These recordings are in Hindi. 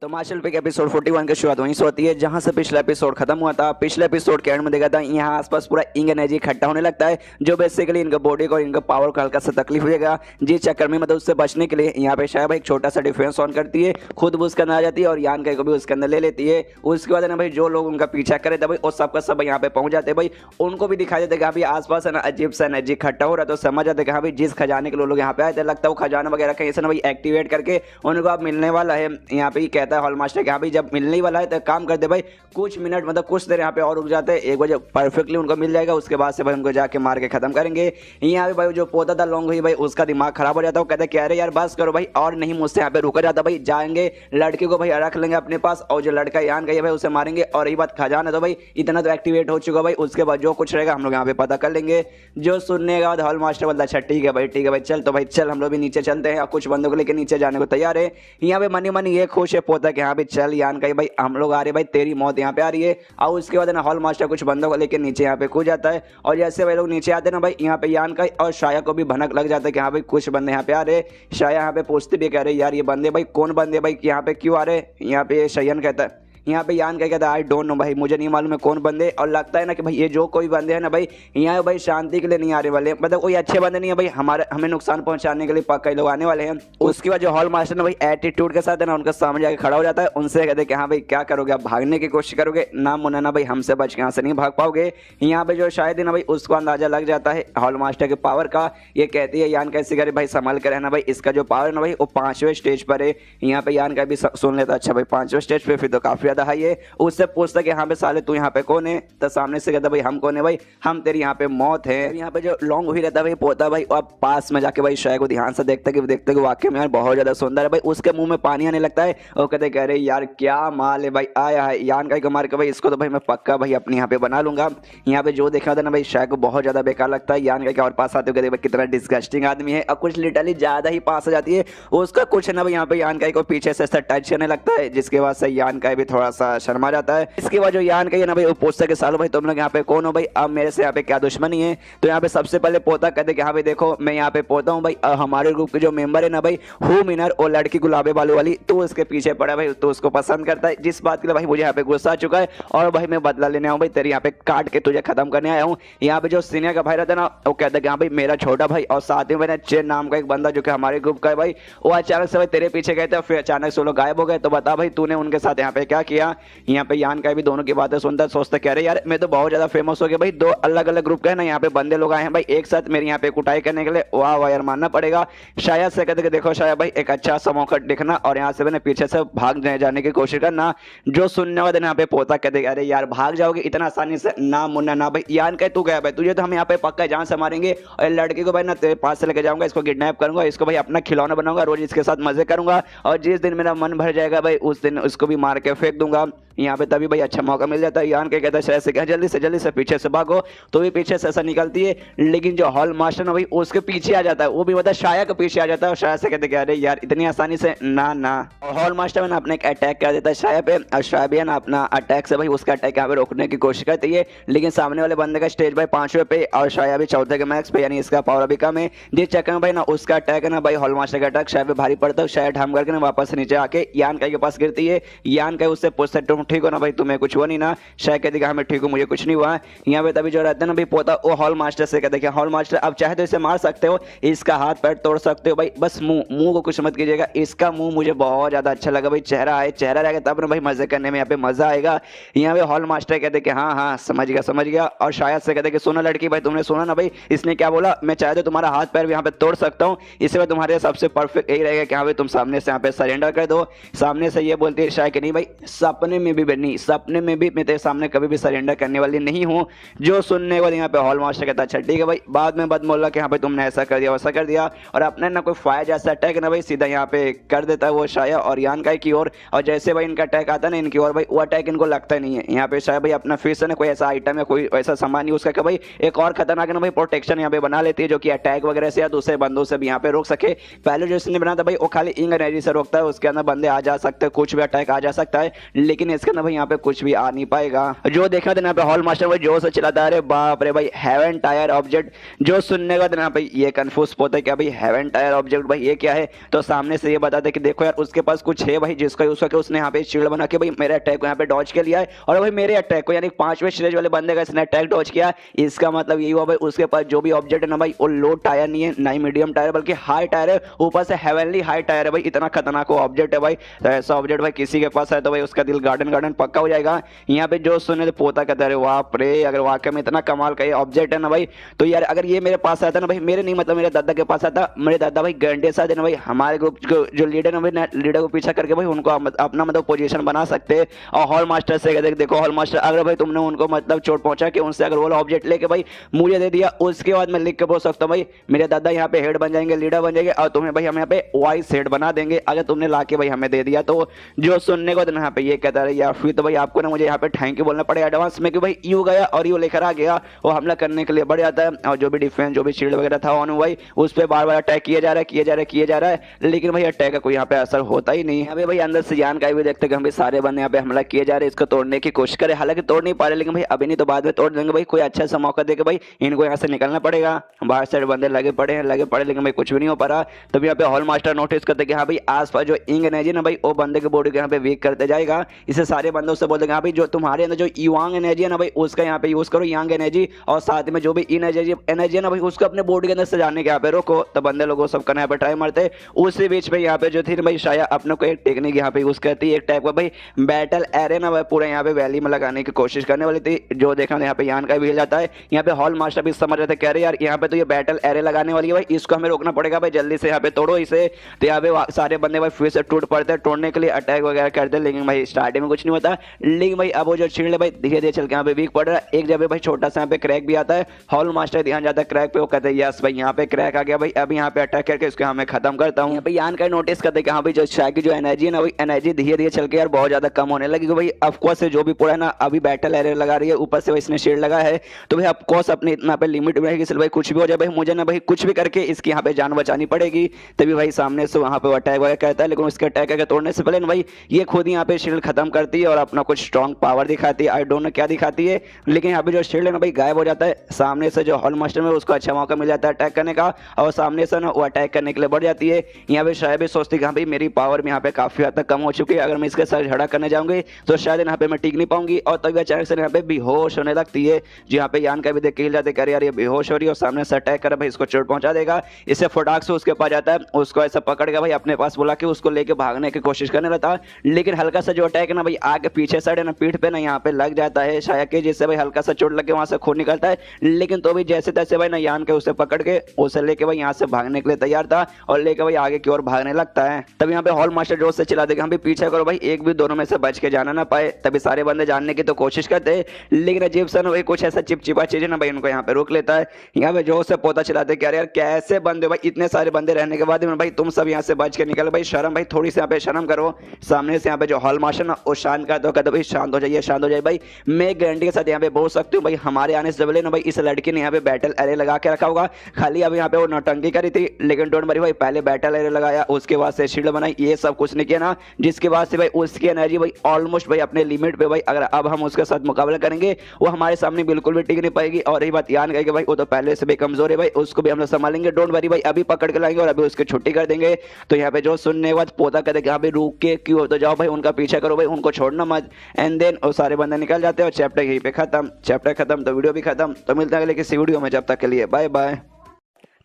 तो मार्शल पे एपिसोड 41 की शुरुआत वहीं से होती है जहां से पिछला एपिसोड खत्म हुआ था। पिछले एपिसोड के एंड में देखा था यहाँ आसपास पूरा इंग एनर्जी इकट्ठा होने लगता है, जो बेसिकली इनका बॉडी को इनका पावर को हल्का सा तकलीफ हो जाएगा। जिस चक्कर में मतलब उससे बचने के लिए यहाँ पे शायद एक छोटा सा डिफेंस ऑन करती है, खुद भी उसके अंदर आ जाती है और यान को भी उसके अंदर ले लेती है। उसके बाद ना भाई जो लोग उनका पीछा करे थे भाई वो सबका सब यहाँ पे पहुंच जाते हैं भाई। उनको भी दिखाई देते कि आसपास है ना अजीब सा एनर्जी इकट्ठा हो रहा है, तो समझ जाते कि हाँ भाई जिस खजाने के लोग यहाँ पे आए थे लगता है वो खजाना वगैरह कहीं से ना भाई एक्टिवेट करके उनको अब मिलने वाला है। यहाँ पे ही कहता है हॉल मास्टर कि हाँ भाई जब मिलने ही वाला है तो काम करते भाई कुछ मिनट मतलब कुछ देर यहाँ पे और रुक जाते हैं, 1 बजे परफेक्टली उनको मिल जाएगा। उसके बाद से भाई उनको जाके मार के खत्म करेंगे। यहाँ पे भाई जो पोता था लॉन्ग हुई भाई उसका दिमाग खराब हो जाता है। वो कहते कह रहे यार बस करो भाई और नहीं मुझसे यहाँ पे रुका जाता भाई, जाएंगे लड़की को भाई रख लेंगे अपने पास और जो लड़का यान गई है भाई उसे मारेंगे। और यही बात खजाना तो भाई इतना तो एक्टिवेट हो चुका भाई, उसके बाद जो कुछ रहेगा हम लोग यहाँ पे पता कर लेंगे। जो सुनने के बाद हॉल मास्टर बोलता अच्छा ठीक है भाई चल, तो भाई चल हम लोग भी नीचे चलते हैं और कुछ बंदों को लेकर नीचे जाने को तैयार है। यहाँ पे मनी मनी ये खुश है पोता कि हाँ भाई चल यान कही भाई हम लोग आ रहे भाई, तेरी मौत यहाँ पे आ रही है। और उसके बाद ना हॉल मास्टर कुछ बंदों को लेकर नीचे यहाँ पे कूद जाता है और जैसे भाई लोग नीचे आते ना भाई यहाँ पे यान का और शाया को भी भनक लग जाता है कि हाँ भाई कुछ बंदे यहाँ पे आ रहे। शाया यहाँ पे पूछते भी कह रहे यार ये बंदे भाई कौन बंदे भाई यहाँ पे क्यों आ रहे। यहाँ पे शयन कहता है यहाँ पे यान क्या कहता है आई डोंट नो भाई, मुझे नहीं मालूम है कौन बंदे। और लगता है ना कि भाई ये जो कोई बंदे हैं ना भाई यहाँ भाई शांति के लिए नहीं आ रहे वाले, मतलब कोई अच्छे बंदे नहीं है भाई, हमें नुकसान पहुंचाने के लिए पक्का लोग आने वाले हैं। उसके बाद जो हॉल मास्टर ना भाई एटीट्यूड के साथ है ना उनका सामने जाके खड़ा हो जाता है। उनसे कहते हैं कि हाँ भाई क्या करोगे, आप भागने की कोशिश करोगे ना मुन्ना ना भाई हमसे बच के यहाँ से नहीं भाग पाओगे। यहाँ पे जो शायद है ना भाई उसको अंदाजा लग जाता है हॉल मास्टर के पावर का। ये कहती है यान कैसे करे भाई संभल कर रहना भाई, इसका जो पावर है ना भाई वो 5वें स्टेज पर है। यहाँ पे यान का भी सुन लेता अच्छा भाई 5वें स्टेज पे फिर तो काफी ज्यादा हाई है। उससे पूछता कि यहाँ पे साले तू यहाँ पे कौन है, तो सामने से कहता भाई हम कौन है भाई, हम तेरी यहाँ पे मौत है। यहाँ पे जो लॉन्ग हुई रहता भाई पोता भाई अब पास में जाके भाई शाय को ध्यान से देखता कि वाकई में यार बहुत ज्यादा सुंदर है भाई। उसके मुंह में पानी आने लगता है और कहते कह रहे यार क्या माल है भाई, आया है यान का मार के भाई इसको तो भाई मैं पक्का भाई अपने यहाँ पे बना लूंगा। यहाँ पे जो देखा था ना भाई शाय को बहुत ज्यादा बेकार लगता है। यान का और पास आते हुए कितना डिस्गस्टिंग आदमी है और कुछ लिटरली ज्यादा ही पास आ जाती है उसका कुछ ना भाई। यहाँ पे यान का पीछे से टच करने लगता है जिसके बाद से यान का भी थोड़ा सा शर्मा जाता है। इसके बाद जो यान का ना भाई वो पूछता कि सालो भाई तुम लोग यहाँ पे कौन हो भाई, अब मेरे से यहाँ पे क्या दुश्मनी है। तो यहाँ पे सबसे पहले पोता कहते कि हाँ भाई देखो मैं यहाँ पे पोता हूँ भाई, हमारे ग्रुप के जो मेंबर है ना भाई हु मिनर और लड़की गुलाबे बालू वाली तो उसके पीछे पड़ा भाई, तो उसको पसंद करता है। जिस बात के लिए भाई मुझे यहाँ पे गुस्सा आ चुका है और भाई मैं बदला लेने आऊँ भाई, तेरे यहाँ पे काट के तुझे खत्म करने आया हूँ। यहाँ पे जो सीनियर का भाई रहता है ना वो कहता है कि हाँ भाई मेरा छोटा भाई और साथ ही मैंने चेन नाम का एक बंदा जो कि हमारे ग्रुप का है भाई, वो अचानक से भाई तेरे पीछे गए थे फिर अचानक से वो लोग गायब हो गए, तो बता भाई तूने उनके साथ यहाँ पे क्या किया। यहाँ पे यान का भी दोनों की बातें सुनता सोचता कह रहे यार मैं तो बहुत ज्यादा फेमस हो गया भाई, 2 अलग अलग ग्रुप के है ना यहाँ पे बंदे लोग आए हैं भाई एक साथ मेरे यहाँ पे कुटाई करने के लिए, वाह वाह यार मानना पड़ेगा। शायद से कहते देखो शायद भाई एक अच्छा सा मौका दिखना और यहाँ से मैंने पीछे से भाग जाने की कोशिश करना। जो सुनने वाले यहाँ पे पोता कहते अरे यार भाग जाओगे इतना आसानी से ना मुन्ना ना भाई, यान कह तू गया भाई तुझे तो हम यहाँ पे पक्का जान से मारेंगे और लड़की को भाई ना तेरे पास से लेके जाऊंगा, इसको किडनैप करूंगा, इसको भाई अपना खिलौना बनाऊंगा, रोज इसके साथ मजे करूंगा और जिस दिन मेरा मन भर जाएगा भाई उस दिन उसको भी मार के फेंक दूंगा। यहाँ पे तभी भाई अच्छा मौका मिल जाता है। यान के कहता है से जल्दी से पीछे से भागो, तो भी पीछे से ऐसा निकलती है लेकिन जो हॉल मास्टर ना भाई उसके पीछे आ जाता है, वो भी मतलब शाया के पीछे आ जाता है और शाया से कहते कि अरे यार इतनी आसानी से ना। और हॉल मास्टर ने अपने अटैक कर देता है शाया पे और शाया भी ना अपना अटैक से भाई उसका अटैक यहाँ पे रोकने की कोशिश करती है, लेकिन सामने वाले बंदे का स्टेज भाई 5वें पे और शाया भी 4थे के मैक्स पे, यानी इसका पावर अभी कम है। जिस चक्कर में भाई ना उसका अटैक है ना भाई हॉल मास्टर का अटैक शाया पे भारी पड़ता है। शाया ढम करके ना वापस नीचे आके यान के पास गिरती है। यान का उससे पूछता तुम ठीक हो ना भाई, तुम्हें कुछ हुआ नहीं ना। शायद कहते कि हाँ मैं ठीक हूँ मुझे कुछ नहीं हुआ। यहाँ पे तभी जो रहता है ना भाई पोता वो हॉल मास्टर से कहते हैं हॉल मास्टर अब चाहे तो इसे मार सकते हो, इसका हाथ पैर तोड़ सकते हो भाई, बस मुंह को कुछ मत कीजिएगा। इसका मुंह मुझे बहुत ज्यादा अच्छा लगा भाई, चेहरा रहेगा तब ना भाई मजे करने में यहाँ पे मजा आएगा। यहाँ पे हॉल मास्टर कहते कि हाँ समझ गया। और शायद से कहते कि सुना लड़की भाई तुमने सुना ना भाई इसने क्या बोला, मैं चाहे तो तुम्हारा हाथ पैर भी यहाँ पे तोड़ सकता हूँ, इसमें तुम्हारे सबसे परफेक्ट यही रहेगा कि हाँ भाई तुम सामने से यहाँ पे सरेंडर कर दो। सामने से ये बोलती है शायद कि नहीं भाई सपने में भी मैं तेरे सामने कभी भी सरेंडर करने वाली नहीं हूँ। जो सुनने वाले यहाँ पे हॉल मास्टर कहता अच्छा ठीक है भाई, बाद में बदमोल्ला कि यहाँ पे तुमने ऐसा कर दिया वैसा कर दिया और अपने ना कोई फायर जैसा अटैक ना भाई सीधा यहाँ पे कर देता है वो शाया और यान का की ओर। और जैसे भाई इनका अटैक आता है ना इनकी ओर भाई वो अटैक इनको लगता नहीं है। यहाँ पे शायद भाई अपना फिर से ना कोई ऐसा आइटम या कोई ऐसा सामान यूज करके भाई एक और खतरनाक ना भाई प्रोटेक्शन यहाँ पे बना लेती है जो कि अटैक वगैरह से या दूसरे बंदों से भी यहाँ पे रोक सके। पहले जो इसने बना था भाई वो खाली इंग एनर्जी से रोकता है, उसके अंदर बंदे आ जा सकते हैं, कुछ भी अटैक आ जा सकता है, लेकिन इसके अंदर भाई यहाँ पे कुछ भी आ नहीं पाएगा। जो देखा था यहाँ पे हॉल मास्टर भाई जो से चलाता है, बाप रे भाई हेवन टायर ऑब्जेक्ट जो सुनने का था भाई ये कंफ्यूज होता है क्या भाई हेवन टायर ऑब्जेक्ट भाई ये क्या है। तो सामने से ये बताते कि देखो यार उसके पास कुछ है भाई जिसका यूज करके उसने यहाँ पे शील्ड बना के भाई मेरे अटैक को यहाँ पे डॉज के लिया है, और भाई मेरे अटैक को यानी 5वें स्टेज वाले बंदे का इसने अटैक डॉज किया। इसका मतलब यही हुआ भाई उसके पास जो भी ऑब्जेक्ट है ना भाई वो लो टायर नहीं है, ना ही मीडियम टायर बल्कि हाई टायर है, ऊपर से हेवनली हाई टायर है भाई। इतना खतरनाक ऑब्जेक्ट है भाई। तो ऐसा ऑब्जेक्ट भाई किसी के पास है तो भाई उसका दिल गार्डन गार्डन पक्का हो जाएगा। यहाँ पे जो सुने तो पोता कहता है वाह रे, अगर वाकई में इतना कमाल का ये ऑब्जेक्ट है ना भाई तो यार अगर ये मेरे पास आता ना भाई, मेरे नहीं मतलब मेरे दादा के पास आता, मेरे दादा भाई घंटे साथ है ना भाई हमारे ग्रुप जो लीडर है भाई लीडर को पीछा करके भाई उनको अपना मतलब पोजीशन बना सकते हैं। और हॉल मास्टर से कहते देखो हॉल मास्टर अगर भाई तुमने उनको मतलब चोट पहुंचा के उनसे अगर वो ऑब्जेक्ट लेके भाई मुझे दे दिया, उसके बाद मैं लिख के बोल सकता हूँ भाई मेरे दादा यहाँ पे हेड बन जाएंगे, लीडर बन जाएंगे, और तुम्हें भाई हम यहाँ पे वाइस हेड बना देंगे अगर तुमने लाके भाई हमें दे दिया। तो जो सुनने को यहाँ पे ये कहता है या फिर तो भाई आपको ना मुझे यहाँ पे थैंक यू बोलना पड़ेगा एडवांस में कि भाई यू गया और यू लेकर आ गया, वो हमला करने के लिए बढ़ जाता है। और जो भी डिफेंस जो भी शील्ड वगैरह था ऑन भाई उस पर बार बार अटैक किया जा रहा है, लेकिन भाई अटैक का कोई यहाँ पे असर होता ही नहीं है। अभी भाई अंदर से जान का भी देखते कि हम भी सारे बंदे यहाँ पे हमला किए जा रहे हैं, इसको तोड़ने की कोशिश करें, हालांकि तोड़ नहीं पा रहे, लेकिन भाई अभी नहीं तो बाद में तोड़ देंगे भाई। कोई अच्छा सा मौका देके भाई इनको यहाँ से निकलना पड़ेगा। बाहर साइड बंदे लगे पड़े लेकिन भाई कुछ भी नहीं हो पा रहा। तभी यहाँ पे हॉल मास्टर नोटिस करते कि हाँ भाई आसपास जो इंग एनर्जी ना भाई वो बंदे के बॉडी को यहाँ पे वीक करते जाएगा। इसे सारे बंदों से बोलते हाँ भाई जो तुम्हारे अंदर जो युवांग एनर्जी है ना भाई उसका यहाँ पे यूज करो यांग एनर्जी, और साथ में जो भी एनर्जी है ना भाई उसको अपने बॉडी के अंदर सजाने के यहाँ पे रोको। तो बंदे लोगों सब करना यहाँ पे ट्राई मारते। उसी बीच में यहाँ पे जो थी भाई शाया अपने को एक टेक्निक यहाँ पे यूज करती है, एक टाइप का भाई बैटल एरे ना भाई पूरा यहाँ पे वैली में लगाने की कोशिश करने वाली थी। जो देखा यहाँ पे यान का भी हिल जाता है। यहाँ पे हॉल मास्टर भी समझ रहे थे कह रहे यार यहाँ पे तो ये बैटल एरे लगाने वाली है भाई, इसको हमें रोकना पड़ेगा भाई, जल्दी से यहाँ पे तोड़ो इसे। तो यहाँ पे सारे बंदे भाई फिर से टूट पड़ते हैं, तोड़ने के लिए अटैक वगैरह करते, लेकिन भाई स्टार्टिंग में कुछ नहीं होता। लेकिन भाई अब वो जो शील्ड भाई धीरे धीरे चल के यहाँ पे वीक पड़ रहा है। एक जगह भाई छोटा सा यहाँ पे क्रैक भी आता है, हॉल मास्टर ध्यान जाता है क्रैक पे, वो कहते हैं यस भाई यहाँ पे क्रैक आ गया भाई, अभी यहाँ पे अटैक करके इसको हमें खत्म करता हूँ। यहाँ पे यान का नोटिस करते हैं कि हाँ भाई जो शायद की जो एनर्जी है ना भाई एनर्जी धीरे धीरे चल के यार बहुत ज्यादा कम होने लगी भाई। ऑफकोर्स से जो भी पूरा ना अभी बैटल एरिया लगा रही है ऊपर से इसने शील्ड लगा है, तो भाई ऑफकोर्स अपने इतना पे लिमिट में है कि भाई कुछ भी हो जाए भाई मुझे ना भाई कुछ भी करके इसकी यहाँ पे जान बचानी पड़ेगी। तभी भाई सामने से वहाँ पे अटैक वगैरह करता है, लेकिन उसके अटैक करके तोड़ने से पहले ना भाई ये खुद ही यहाँ पे शील्ड खत्म करती है और अपना कुछ स्ट्रॉन्ग पावर दिखाती है। आई डोंट नो क्या दिखाती है, लेकिन यहाँ पे जो शील्ड है ना भाई गायब हो जाता है। सामने से जो हॉल मास्टर में उसको अच्छा मौका मिल जाता है अटैक करने का, और सामने से ना वो अटैक करने के लिए बढ़ जाती है। यहाँ पे शायद भी सोचती कि हाँ भाई मेरी पावर में यहाँ पे काफी हद तक कम हो चुकी है, अगर मैं इसके साथ झगड़ा करने जाऊंगी तो शायद यहाँ पे मैं टिक नहीं पाऊंगी। और तभी अचानक से यहाँ पे बेहोश होने लगती है, जो यहाँ पे यान का भी देख के हिल जाते कर यार ये बेहोश हो रही है, और सामने से अटैक कर भाई इसको चोट पहुंचा देगा। इसे फटाक से उसके पास जाता है, उसको ऐसा पकड़ के भाई अपने पास बुला के उसको लेके भागने की कोशिश करने लगता है, लेकिन हल्का सा जो अटैक है ना भाई आगे पीछे साइड है ना पीठ पे ना यहाँ पे लग जाता है शायद के, जिससे भाई हल्का सा चोट लग के वहां से खून निकलता है। लेकिन तो भी जैसे तैसे भाई ना यान के उसे पकड़ के उसे लेके भाई यहाँ से भागने के लिए तैयार था, और लेके भाई आगे की ओर भागने लगता है। तब यहाँ पे हॉल मास्टर जोर से चिल्ला देगा हम भी पीछे करो भाई, एक भी दोनों में से बच के जाना ना पाए। तभी सारे बंदे जानने की तो कोशिश करते हैं, लेकिन अजीब सा भाई कुछ ऐसा चिपचिपा चीज है ना भाई उनको यहाँ पे रोक लेता है। यहाँ पे जोर से पोता चिल्लाते क्या यार कैसे बंदे भाई, इतने सारे बंदे रहने के बाद भाई तुम सब यहाँ से बच के निकल भाई, शर्म भाई थोड़ी सी यहाँ पे शर्म करो। सामने से यहाँ पे जो हॉल मास्टर ना वो शांत का तो कहते भाई शांत हो जाइए भाई, मैं गारंटी के साथ यहाँ पे बोल सकती हूँ भाई हमारे आने से पहले ना भाई इस लड़की ने यहाँ पे बैटल एरे लगा के रखा होगा। खाली अभी यहाँ पे वो नौटंकी करी थी, लेकिन डोंट वरी भाई पहले बैटल एरे लगाया, उसके बाद से शील्ड बनाई, ये सब कुछ नहीं किया ना, जिसके बाद से भाई उसकी एनर्जी भाई ऑलमोस्ट भाई अपने लिमिट पे भाई, अगर अब हम उसके साथ मुकाबला करेंगे वो हमारे सामने बिल्कुल भी टिक नहीं पाएगी। और रही बात यान कहेगी भाई वो तो पहले से भी कमजोर है भाई, उसको भी हम लोग संभालेंगे, डोंट वरी भाई अभी पकड़ के लाएंगे और अभी उसकी छुट्टी कर देंगे। तो यहाँ पे जो सुनने के बाद पोता कहते कि भाई रुक के क्यों, तो जाओ भाई उनका पीछा करो भाई, उनको छोड़ना मत। एंड देन वो सारे बंदे निकल जाते हैं और चैप्टर यहीं पे खत्म। चैप्टर खत्म तो वीडियो भी खत्म। तो मिलते हैं अगले किसी वीडियो में, जब तक के लिए बाय बाय।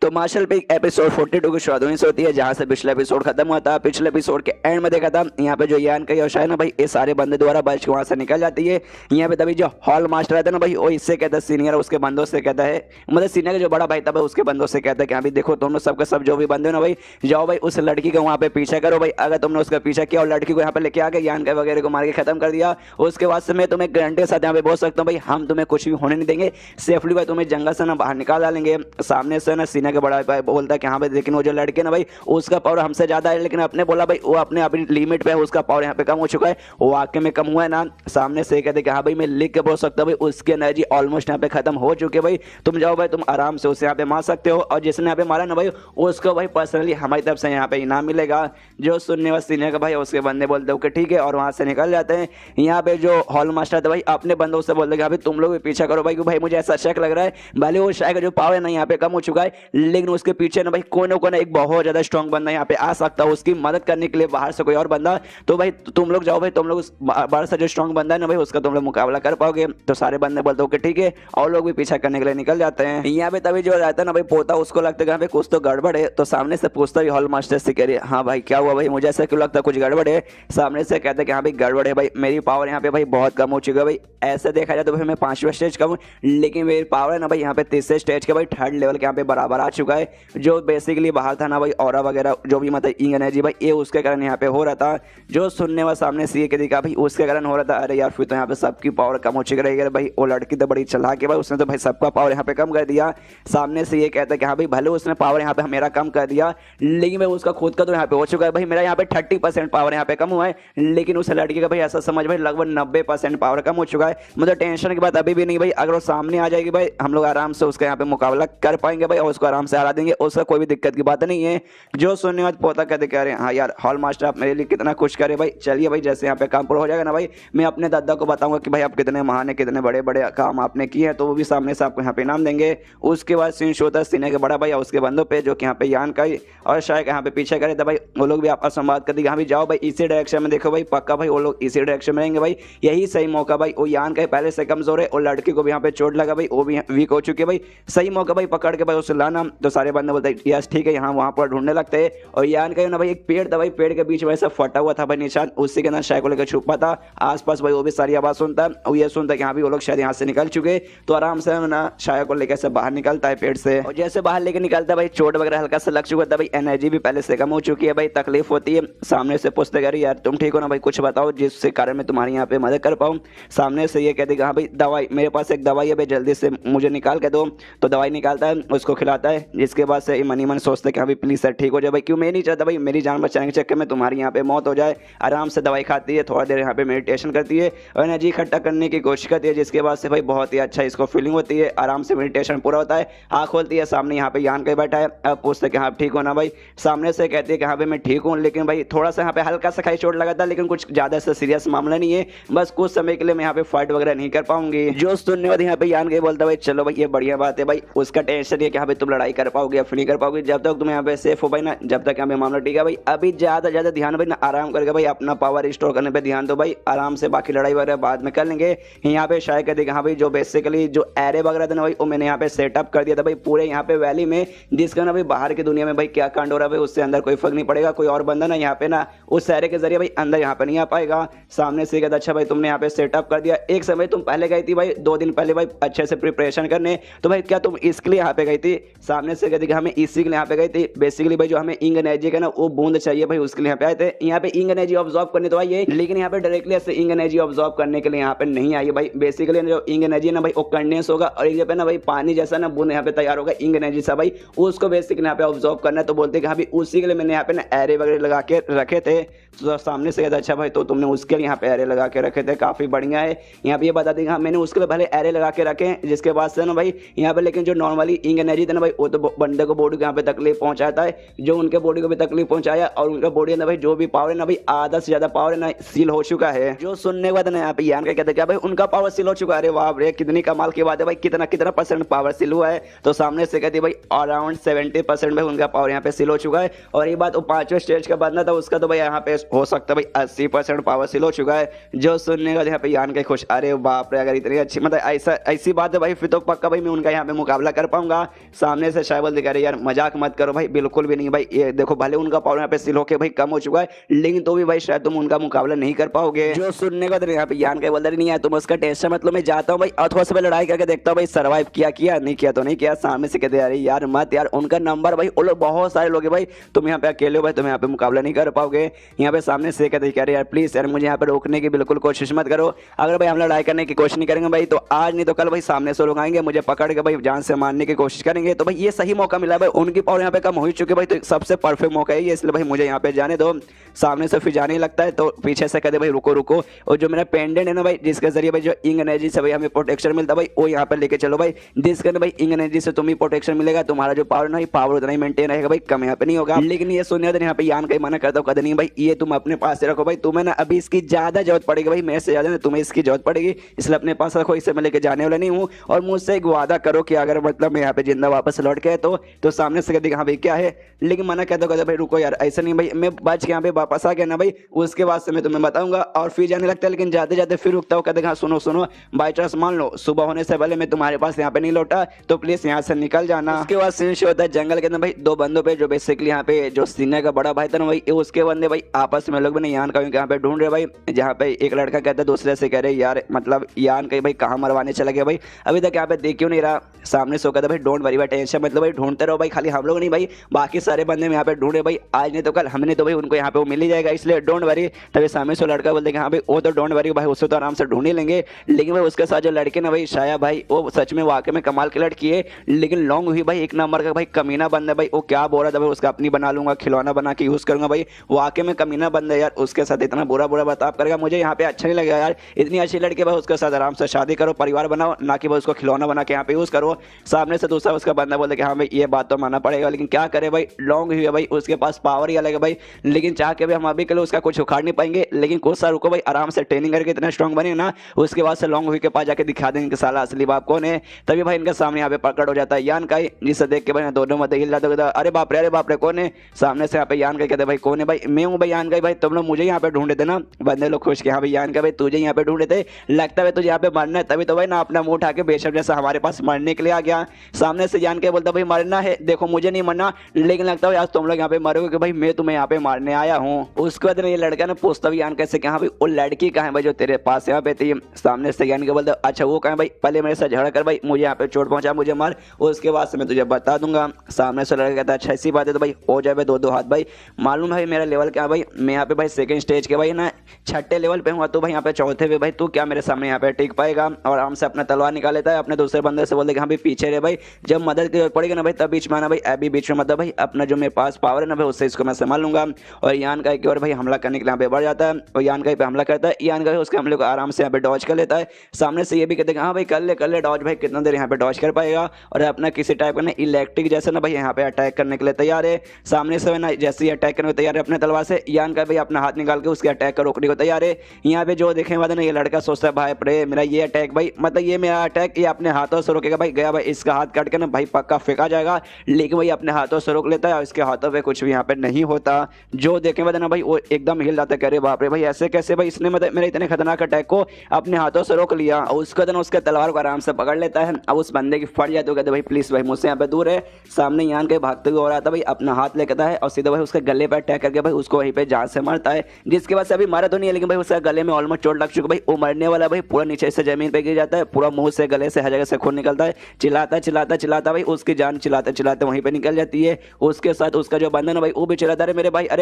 तो मार्शल पे एपिसोड 42 की शुरुआत वहीं से होती है जहां से पिछला एपिसोड खत्म हुआ था। पिछले एपिसोड के एंड में देखा था यहाँ पे जो यान का योशा है ना भाई ये सारे बंदे द्वारा बच के वहां से निकल जाती है। यहाँ पे तभी जो हॉल मास्टर रहता है ना भाई वो इससे कहता है सीनियर उसके बंदों से कहता है, मतलब सीनियर का जो बड़ा भाई था भाई उसके बंदों से कहता है कि हाँ भाई देखो तुम लोग सबके सब जो भी बंदे हो ना भाई जाओ भाई उस लड़की का वहाँ पे पीछा करो भाई, अगर तुमने उसका पीछा किया और लड़की को यहाँ पे लेके आ गए यान का वगैरह को मार के खत्म कर दिया, उसके बाद से मैं तुम्हें गारंटी के साथ यहाँ पे बोल सकता हूँ भाई हम तुम्हें कुछ भी होने नहीं देंगे, सेफली भाई तुम्हें जंगल से ना बाहर निकाल डालेंगे। सामने से ना सीनियर सीने का बड़ा भाई बोलता है कि हाँ भाई लेकिन वो जो लड़के ना भाई उसका पावर हमसे ज्यादा है, लेकिन अपने बोला भाई वो अपने अपनी लिमिट पे है, उसका पावर यहाँ पे कम हो चुका है। वो वाकई में कम हुआ है ना। सामने से कहते कि हाँ भाई मैं लिख के बोल सकता हूँ भाई उसकी एनर्जी ऑलमोस्ट यहाँ पे खत्म हो चुकी है भाई। तुम जाओ भाई, तुम आराम से उसे यहाँ पे मार सकते हो, और जिसने यहाँ पे मारा ना भाई उसको भाई पर्सनली हमारी तरफ से यहाँ पे इनाम मिलेगा। जो सुनने वाले सीनियर का भाई उसके बंदे बोलते हो कि ठीक है, और वहां से निकल जाते हैं। यहाँ पे जो हॉल मास्टर था भाई अपने बंदों से बोलते भाई तुम लोग भी पीछा करो भाई, क्योंकि भाई मुझे ऐसा शक लग रहा है भले वो शायद जो पावर है ना यहाँ पे कम हो चुका है, लेकिन उसके पीछे ना भाई कोई ना कोई एक बहुत ज्यादा स्ट्रॉन्ग बंदा यहाँ पे आ सकता है उसकी मदद करने के लिए, बाहर से कोई और बंदा। तो भाई तुम लोग जाओ भाई, तुम लोग उस बाहर से जो स्ट्रॉन्ग बंदा है ना भाई उसका तुम लोग मुकाबला कर पाओगे। तो सारे बंदे बोलते हो कि ठीक है, और लोग भी पीछा करने के लिए निकल जाते हैं। यहाँ पे तभी जो रहता है ना भाई पोता, उसको लगता है कुछ तो गड़बड़ है, तो सामने से पूछता है हॉल मास्टर से कह रही हाँ भाई क्या हुआ भाई, मुझे ऐसा क्यों लगता है कुछ गड़बड़ है। सामने से कहते हैं कि हाँ भाई गड़बड़ है भाई, मेरी पावर यहाँ पे भाई बहुत कम हो चुकी है भाई। ऐसे देखा जाए तो भाई मैं 5वें स्टेज का हूँ, लेकिन मेरी पावर है ना भाई यहाँ पे 3रे स्टेज के भाई 3rd लेवल के यहाँ पे बराबर आ चुका है। जो बेसिकली बाहर था ना भाई ऑरा वगैरह जो भी मतलब इंग एनर्जी भाई ये उसके कारण यहाँ पे हो रहा था। जो सुनने वाला सामने सीए के दिखा भाई उसके कारण हो रहा था। अरे यार फिर तो यहाँ पे सबकी पावर कम हो चुकी रहेगी भाई, वो लड़की तो बड़ी चालाक है भाई, उसने तो भाई सबका पावर यहाँ पे कम कर दिया। सामने से ये कहता है कि हाँ भाई भले उसने पावर यहाँ पे मेरा कम कर दिया, लेकिन भाई उसका खुद का तो यहाँ पे हो चुका है भाई। मेरा यहाँ पे 30% पावर यहाँ पे कम हुआ है, लेकिन उस लड़की का भाई ऐसा समझ भाई लगभग 90% पावर कम हो चुका है। मतलब टेंशन की बात अभी भी नहीं भाई, अगर वो सामने आ जाएगी भाई हम लोग आराम से उसका यहाँ पे मुकाबला कर पाएंगे भाई, और उसको आराम से हरा देंगे, उसका कोई भी दिक्कत की बात नहीं है। जो सुनने वाले पोता कहते कह रहे हैं हाँ यार हॉल मास्टर आप मेरे लिए कितना कुछ करे भाई, चलिए भाई जैसे यहाँ पे काम पूरा हो जाएगा ना भाई मैं अपने दादा को बताऊंगा कि भाई आप कितने महान है, कितने बड़े बड़े काम आपने किए हैं, तो वो भी सामने से आपको यहाँ पे इनाम देंगे। उसके बाद सीन शो होता है सीने के बड़ा भाई और उसके बंदों पे, जो कि यहाँ पे यान का और शायद यहाँ पे पीछे करे था भाई, वो लोग भी आपस में बात कर दी हाँ भी जाओ भाई इसी डायरेक्शन में देखो भाई, पक्का भाई वो लोग इसी डायरेक्शन में रहेंगे भाई, यही सही मौका भाई। वो यान का पहले से कमजोर है और लड़की को भी यहाँ पे चोट लगा भाई, वो भी वीक हो चुकी है भाई, सही मौका भाई पकड़ के भाई उसे लाना। तो सारे बंदे बोलते हैं यस ठीक है, यहाँ वहाँ पर ढूंढने लगते हैं। और यान का ना भाई एक पेड़ था भाई, पेड़ के बीच में ऐसा फटा हुआ था भाई निशान, उसी के अंदर शायद को लेकर छुपा था। आसपास भाई वो भी सारी आवाज सुनता है और ये सुनता है कि हाँ भी वो लोग शायद यहाँ से निकल चुके, तो आराम से ना शायद को लेकर से बाहर निकलता है पेड़ से। और जैसे बाहर लेके निकलता है भाई चोट वगैरह हल्का सा लग चुका था भाई, एनर्जी भी पहले से कम हो चुकी है भाई, तकलीफ होती है। सामने से पूछते कह रही यार तुम ठीक हो ना भाई, कुछ बताओ जिससे कारण मैं तुम्हारी यहाँ पे मदद कर पाऊँ। सामने से ये कहते हाँ भाई दवाई, मेरे पास एक दवाई है भाई, जल्दी से मुझे निकाल के दो। तो दवाई निकालता है उसको खिलाता है, जिसके बाद से मन ही मन सोचते कि हाँ भाई प्लीज सर ठीक हो जाए भाई, क्यों मैं नहीं चाहता भाई मेरी जान बचाने के चक्कर में तुम्हारी यहाँ पे मौत हो जाए। आराम से दवाई खाती है, थोड़ा देर यहाँ पे मेडिटेशन करती है और एनर्जी इकट्ठा करने की कोशिश करती है, जिसके बाद से भाई बहुत ही अच्छा इसको फीलिंग होती है। आराम से मेडिटेशन पूरा होता है, आँख खोलती है, सामने यहाँ पे यान के बैठा है। अब पूछते कि हाँ ठीक हो ना भाई, सामने से कहती है कि हाँ भाई मैं ठीक हूँ, लेकिन भाई थोड़ा सा यहाँ पे हल्का सा खाई चोट लगा था, लेकिन कुछ ज्यादा से सीरियस मामला नहीं है, बस कुछ समय के लिए मैं यहाँ पे फाइट वगैरह नहीं कर पाऊंगी। जो सुनने वाले यहाँ पे यान के बोलता भाई चलो भाई ये बढ़िया बात है भाई, उसका टेंशन है कि हाँ भाई तुम लड़ाई कर पाओगे या फिर नहीं कर पाओगे, जब तक तुम यहाँ पे सेफ हो भाई ना, जब तक यहाँ पे मामला ठीक है भाई। अभी ज्यादा ध्यान भाई ना आराम करके भाई अपना पावर रिस्टोर करने पे ध्यान दो भाई, आराम से बाकी लड़ाई वगैरह बाद में कर लेंगे। यहाँ पे शायद कहते हाँ भाई जो बेसिकली जो एरे वगैरह था ना भाई वो मैंने यहाँ पे सेटअप कर दिया था भाई पूरे यहाँ पे वैली में, जिसका ना भाई बाहर की दुनिया में भाई क्या कांड हो रहा है भाई उससे अंदर कोई फर्क नहीं पड़ेगा, कोई और बंदा ना यहाँ पे ना उस एरे के जरिए भाई अंदर यहाँ पे नहीं आ पाएगा। सामने से कहता अच्छा भाई तुमने यहाँ पे सेटअप कर दिया, एक समय तुम पहले गई थी भाई 2 दिन पहले भाई अच्छे से प्रिपरेशन करने, तो भाई क्या तुम इसके लिए यहाँ पे गई थी। सामने से कहती हमें इसी के लिए यहाँ पे गई थी, बेसिकली भाई जो हमें इंग एनर्जी का ना वो बूंद चाहिए भाई उसके लिए यहाँ पे आए थे। यहाँ पे इंग एनर्जी ऑब्जॉर्व करने तो आई है, लेकिन यहाँ पे डायरेक्टली ऐसे इंग एनर्जी ऑब्जॉर्व करने के लिए यहाँ पे नहीं आई है भाई। बेसिकली जो इंग एनर्जी ना भाई वो कंडेंस होगा और एक पे ना भाई पानी जैसा ना बूंद यहाँ पे तैयार होगा इंग एनर्जी सा भाई, उसको बेसिकली यहाँ पे ऑब्जॉर्व करना है। तो बोलते कि हाँ भाई उसी के लिए मैंने यहाँ पे ना एरे वगैरह लगा के रखे थे। तो सामने से कहता अच्छा भाई तो तुमने उसके लिए यहाँ पे एरे लगा के रखे थे, काफी बढ़िया है। यहाँ पे ये बता देंगे हाँ मैंने उसके लिए भले एरे लगा के रखे हैं, जिसके बाद से ना भाई यहाँ पे लेकिन जो नॉर्मली इंग एनर्जी था ना भाई वो तो बंदे को बॉडी को यहाँ पे तकलीफ पहुंचाता है, जो उनके बॉडी को भी तकलीफ पहुंचाया और उनका बॉडी ना भाई जो भी पावर है ना भाई आधा से ज्यादा पावर है ना सील हो चुका है। जो सुनने के बाद ना यहाँ पे यान का कहते क्या भाई उनका पावर सील हो चुका है। अरे वाह रे कितनी कमाल की बात है भाई, कितना कितना परसेंट पावर सील हुआ है। तो सामने से कहती भाई अराउंड 70% भाई उनका पावर यहाँ पे सील हो चुका है। और ये बात वो 5वें स्टेज का बंदा था उसका तो भाई यहाँ पे हो सकता है भाई 80% पावर सील हो चुका है। जो सुनने का यहाँ पे यान के खुश, अरे बाप रे अगर इतनी अच्छी मतलब ऐसी बात है भाई फिर तो पक्का भाई मैं उनका यहाँ पे मुकाबला कर पाऊंगा। सामने से शायद दिखा रहे यार मजाक मत करो भाई, बिल्कुल भी नहीं भाई, ये देखो भले उनका पावर यहाँ पे सील होके भाई कम हो चुका है, लेकिन तो भी भाई शायद तुम उनका मुकाबला नहीं कर पाओगे। जो सुनने का यहाँ पे यान के बोलते नहीं है तुम उसका टेंशन मतलब मैं जाता हूँ भाई और थोड़ा सा लड़ाई करके देखता हूँ भाई सर्वाइव किया नहीं किया तो नहीं किया। सामने से कहते यार मत यार उनका नंबर भाई वो लोग बहुत सारे लोग हैं भाई, तुम यहाँ पे अकेले हो भाई, तुम यहाँ पे मुकाबला नहीं कर पाओगे। यहाँ पे सामने से कहते कह रहे यार प्लीज यार मुझे यहाँ पे रोकने की बिल्कुल कोशिश मत करो, अगर भाई हम लड़ाई करने की कोशिश नहीं करेंगे भाई तो आज नहीं तो कल भाई सामने से लोग आएंगे मुझे पकड़ के भाई जान से मारने की कोशिश करेंगे। तो भाई ये सही मौका मिला भाई, उनकी पावर यहाँ पे कम हो ही चुकी है भाई, तो सबसे परफेक्ट मौका है ये, इसलिए भाई मुझे यहाँ पे जाने दो। सामने से फिर जाने लगता है तो पीछे से कहते भाई रुको रुको, और जो मेरा पेंडेंट है ना भाई, जिसके जरिए भाई जो इंग एनर्जी से भाई हमें प्रोटेक्शन मिलता है भाई, वो यहाँ पे लेके चलो भाई, जिसके भाई इंग एनर्जी से तुम्हें प्रोटेक्शन मिलेगा, तुम्हारा जो पावर ना पावर उतना ही मेंटेन रहेगा भाई, कम यहाँ पे नहीं होगा। लेकिन ये सुनिए यहाँ पे यान कहीं मना करता हूँ, कहते नहीं भाई ये तुम अपने पास से रखो भाई, तुम्हें ना अभी इसकी ज्यादा जरूरत पड़ेगी भाई, मेरे से ज्यादा ना तुम्हें इसकी जरूरत पड़ेगी, इसलिए अपने पास रखो, इसे मैं लेके जाने वाला नहीं हूँ। और मुझसे एक वादा करो कि अगर मतलब मैं यहाँ पे जिंदा वापस लौट के तो सामने से कहते हाँ भाई क्या है, लेकिन मना कहता कहता भाई रुको यार ऐसा नहीं भाई, मैं बच के यहाँ पे वापस आ गया ना भाई, उसके बाद से मैं तुम्हें बताऊंगा। और फिर जाने लगता है, लेकिन जाते जाते फिर रुकता हूँ, कहते हाँ सुनो सुनो, बाई चांस मान लो सुबह होने से पहले मैं तुम्हारे पास यहाँ पे नहीं लौटा तो प्लीज यहाँ से निकल जाना। उसके बाद सीन होता है जंगल के अंदर भाई, दो बंदों पे जो बेसिकली यहाँ पे जो सीनियर का बड़ा भाई था ना भाई, उसके बंदे भाई आपस में लोग भी नहीं यान का यहाँ पे ढूंढ रहे भाई, जहाँ पे एक लड़का कहता है दूसरे से कह रहे यार मतलब यान कहीं भाई कहाँ मरवाने चला गया भाई, अभी तक यहाँ पे देख क्यों नहीं रहा। सामने से कहता भाई डोंट वरी भाई, टेंशन मतलब भाई ढूंढते रहो भाई, खाली हम लोग नहीं भाई बाकी सारे बंदे में यहाँ पे ढूंढे भाई, आज नहीं तो कल हमने तो भाई उनको यहाँ पे वो मिल ही जाएगा, इसलिए डोंट वरी। तभी सामने से लड़का बोलते हाँ भाई वो तो डोंट वरी भाई, उससे तो आराम से ढूंढ ही लेंगे। लेकिन भाई उसके साथ जो लड़के ना भाई शाया भाई, वो सच में वाकई में कमाल की लड़की है, लेकिन लॉन्ग हुई भाई एक नंबर का भाई कमीना बंदा है भाई, वो क्या बोल रहा था भाई उसका अपनी बना लूंगा, खिलौना बना के यूज करूंगा भाई, वाकई में कमीना बंदा है यार, उसके साथ इतना बुरा बुरा बर्ताव करेगा, मुझे यहाँ पे अच्छा नहीं लगेगा यार। इतनी अच्छी लड़की भाई उसके साथ आराम से शादी करो, परिवार बनाओ, ना कि भाई उसको खिलौना बना के यहाँ पे यूज करो। सामने से दूसरा उसका बंदा बोलते कि हाँ भाई ये बात तो मानना पड़ेगा, लेकिन क्या करे भाई लॉन्ग हुई है भाई, उसके पास पावर ही अलग है भाई, लेकिन चाह के भाई हम अभी के लिए उसका कुछ उखाड़ नहीं पाएंगे, लेकिन कुछ साल रुको भाई, आराम से ट्रेनिंग करके इतना स्ट्रॉन्ग बने ना, उसके बाद से लॉन्ग हुई के पास जाके दिखा देंगे कि साला असली बाप कौन है। तभी भाई इनके सामने यहाँ पे प्रकट हो जाता है यान का, जिसे देख के भाई दोनों मत हिल जाते, अरे बाप रे कौन है। सामने से यहाँ पे यान का कहते भाई कौन है भाई, मैं हूँ भाई यान का भाई, तुम लोग मुझे यहाँ पे ढूंढे थे ना। बंदे लोग खुश के हाँ भाई यान का भाई तुझे यहाँ पे ढूंढे थे, लगता है तुझे यहाँ पे मरना है, तभी तो भाई ना अपना मुंह उठा के बेशक जैसा हमारे पास मरने के लिए आ गया। सामने से यान के बोलता भाई मरना है, देखो मुझे नहीं मरना, लेकिन लगता है आज तुम लोग यहाँ पे मरोगे कि भाई मैं तुम्हें यहाँ पे मारने आया हूँ। उसके बाद ये लड़का ना पूछता भी यान कैसे कहा भाई वो लड़की कहाँ है भाई जो तेरे पास यहाँ पे थी। सामने से यान के बोलता अच्छा वो कहाँ भाई, पहले मेरे साथ झगड़ा कर भाई, मुझे यहाँ पे चोट पहुंचा, मुझे मार, उसके बाद से मैं तुझे बता दूंगा। सामने से लड़का कहता अच्छा ऐसी बात है तो भाई हो जाए दो हाथ भाई, मालूम भाई मेरा लेवल क्या भाई, मैं यहाँ पे भाई सेकंड स्टेज के भाई ना 6ठे लेवल पे हूँ, तो भाई यहाँ पे चौथे पे भाई तू क्या मेरे सामने यहाँ पे टिक पाएगा। और आराम से अपना तलवार निकाल लेता है, अपने दूसरे बंदे से बोलते हाँ भाई पीछे रहे भाई, जब मदद की जरूरत पड़ेगी ना भाई तब बीच में आना भाई, अभी बीच में मतलब भाई अपना जो मेरे पास पावर है ना भाई उससे इसको मैं संभाल लूंगा। और यान का एक और भाई हमला करने के लिए यहाँ पे बढ़ जाता है, और यान का पे हमला करता है, यान का उसके हमले को आराम से यहाँ पे डॉज कर लेता है। सामने से ये भी कहते हैं हाँ भाई कर ले डॉज भाई, कितना देर यहाँ पे डॉज कर पाएगा, और अपना किसी टाइप का ना इलेक्ट्रिक जैसे ना भाई यहाँ पे अटैक करने के लिए तैयार है। सामने से ना जैसे ही अटैक करने को तैयार है अपने तलवार से, यान का भाई अपना हाथ निकाल के उसके अटैक को रोकने को तैयार है। यहाँ पे जो देखने वाला ना ये लड़का सोचता है भाई प्रे मेरा ये अटैक भाई मतलब ये मेरा अटैक ये अपने हाथों से रोकेगा भाई, गया भाई इसका हाथ काट के ना भाई पक्का फेंका जाएगा, लेकिन भाई अपने हाथों से रोक लेता है और इसके हाथों पे कुछ भी यहाँ पे नहीं होता। जो देखने वाला ना भाई वो एकदम हिल जाता है, कह रहे बाप रे भाई ऐसे कैसे भाई, इसने मतलब मेरे इतने खतरनाक अटैक को अपने हाथों से रोक लिया। और उसका दिन उसके तलवार को आराम से पकड़ लेता है, अब उस बंदे की फट जाती है, कहते भाई प्लीज भाई मुझसे यहाँ पे दूर है। सामने यान के भागते हुए हो रहा था भाई, अपना हाथ लेकर है और सीधा भाई उसके गले पर अटैक करके भाई उसको वहीं पे जान से मारता है, जिसके बाद से अभी मारा तो नहीं है लेकिन भाई उसके गले में ऑलमोस्ट चोट लग चुकी भाई, वो मरने वाला भाई पूरा नीचे से जमीन पे गिर जाता है, पूरा मुंह से गले से हर जगह से खून निकलता है, चिल्लाता भाई उसकी जान चिल्लाते वहीं पे निकल जाती है। उसके साथ उसका जो बंधन है भाई वो भी चिल्लाता अरे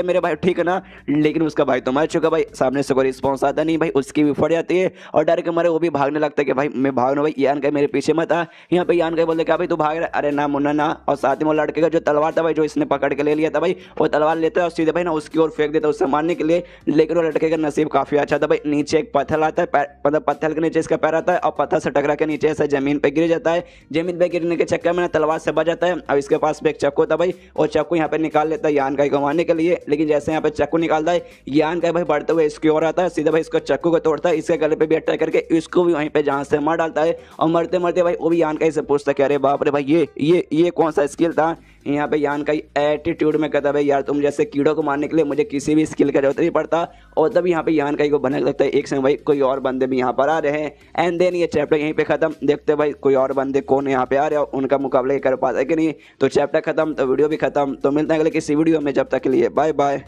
मेरे भाई ठीक है ना, लेकिन उसका भाई तो मर चुका भाई। सामने से कोई रिस्पॉन्स आता नहीं भाई, उसकी भी फट जाती है और डर के मारे वो भी भागने लगता है कि भाई मैं भाग रहा हूँ भाई, यान का मेरे पीछे मत आ। यहाँ पे यान का बोलते क्या भाई तू भाग रहा, अरे ना मुन्ना ना। और साथ में वो लड़के का जो तलवार था भाई जो इसने पकड़ के ले लिया था भाई, वो तलवार लेता है और सीधे भाई ना उसकी ओर फेंक देता है उससे मारने के लिए, लेकिन वो लड़के का नसीब काफी अच्छा था भाई, नीचे एक पत्थर आता है, मतलब पत्थर के नीचे इसका पैर आता है और पत्थर से टकरा के नीचे से जमीन पे गिर जाता है। जमीन पे गिरने के चक्कर में तलवार से बच जाता है। अब इसके पास भी एक चाकू था भाई, और चाकू यहाँ पे निकाल लेता है यान का को मारने के लिए, लेकिन जैसे यहाँ पे चाकू निकालता है यान का भाई बढ़ते हुए इसकी ओर आता है, सीधा भाई इसको चाकू को तोड़ता है, इसके गले पे भी अटैक करके इसको भी वहीं पे जान से मार डालता है। और मरते मरते भाई वो भी यान का से पूछता है अरे बाप रे भाई ये कौन सा स्किल था। यहाँ पे यान का एटीट्यूड में कहता भाई यार तुम जैसे कीड़ों को मारने के लिए मुझे किसी भी स्किल का जरूरत नहीं पड़ता। और तब यहाँ पे यान का को बनने लगता है एक संग भाई कोई और बंदे भी यहाँ पर आ रहे हैं। एंड देन ये चैप्टर यहीं पे खत्म। देखते भाई कोई और बंदे कौन यहाँ पे आ रहे हैं, उनका मुकाबला कर पाता है कि नहीं। तो चैप्टर खत्म तो वीडियो भी खत्म। तो मिलते हैं अगले किसी वीडियो में, जब तक के लिए बाय बाय।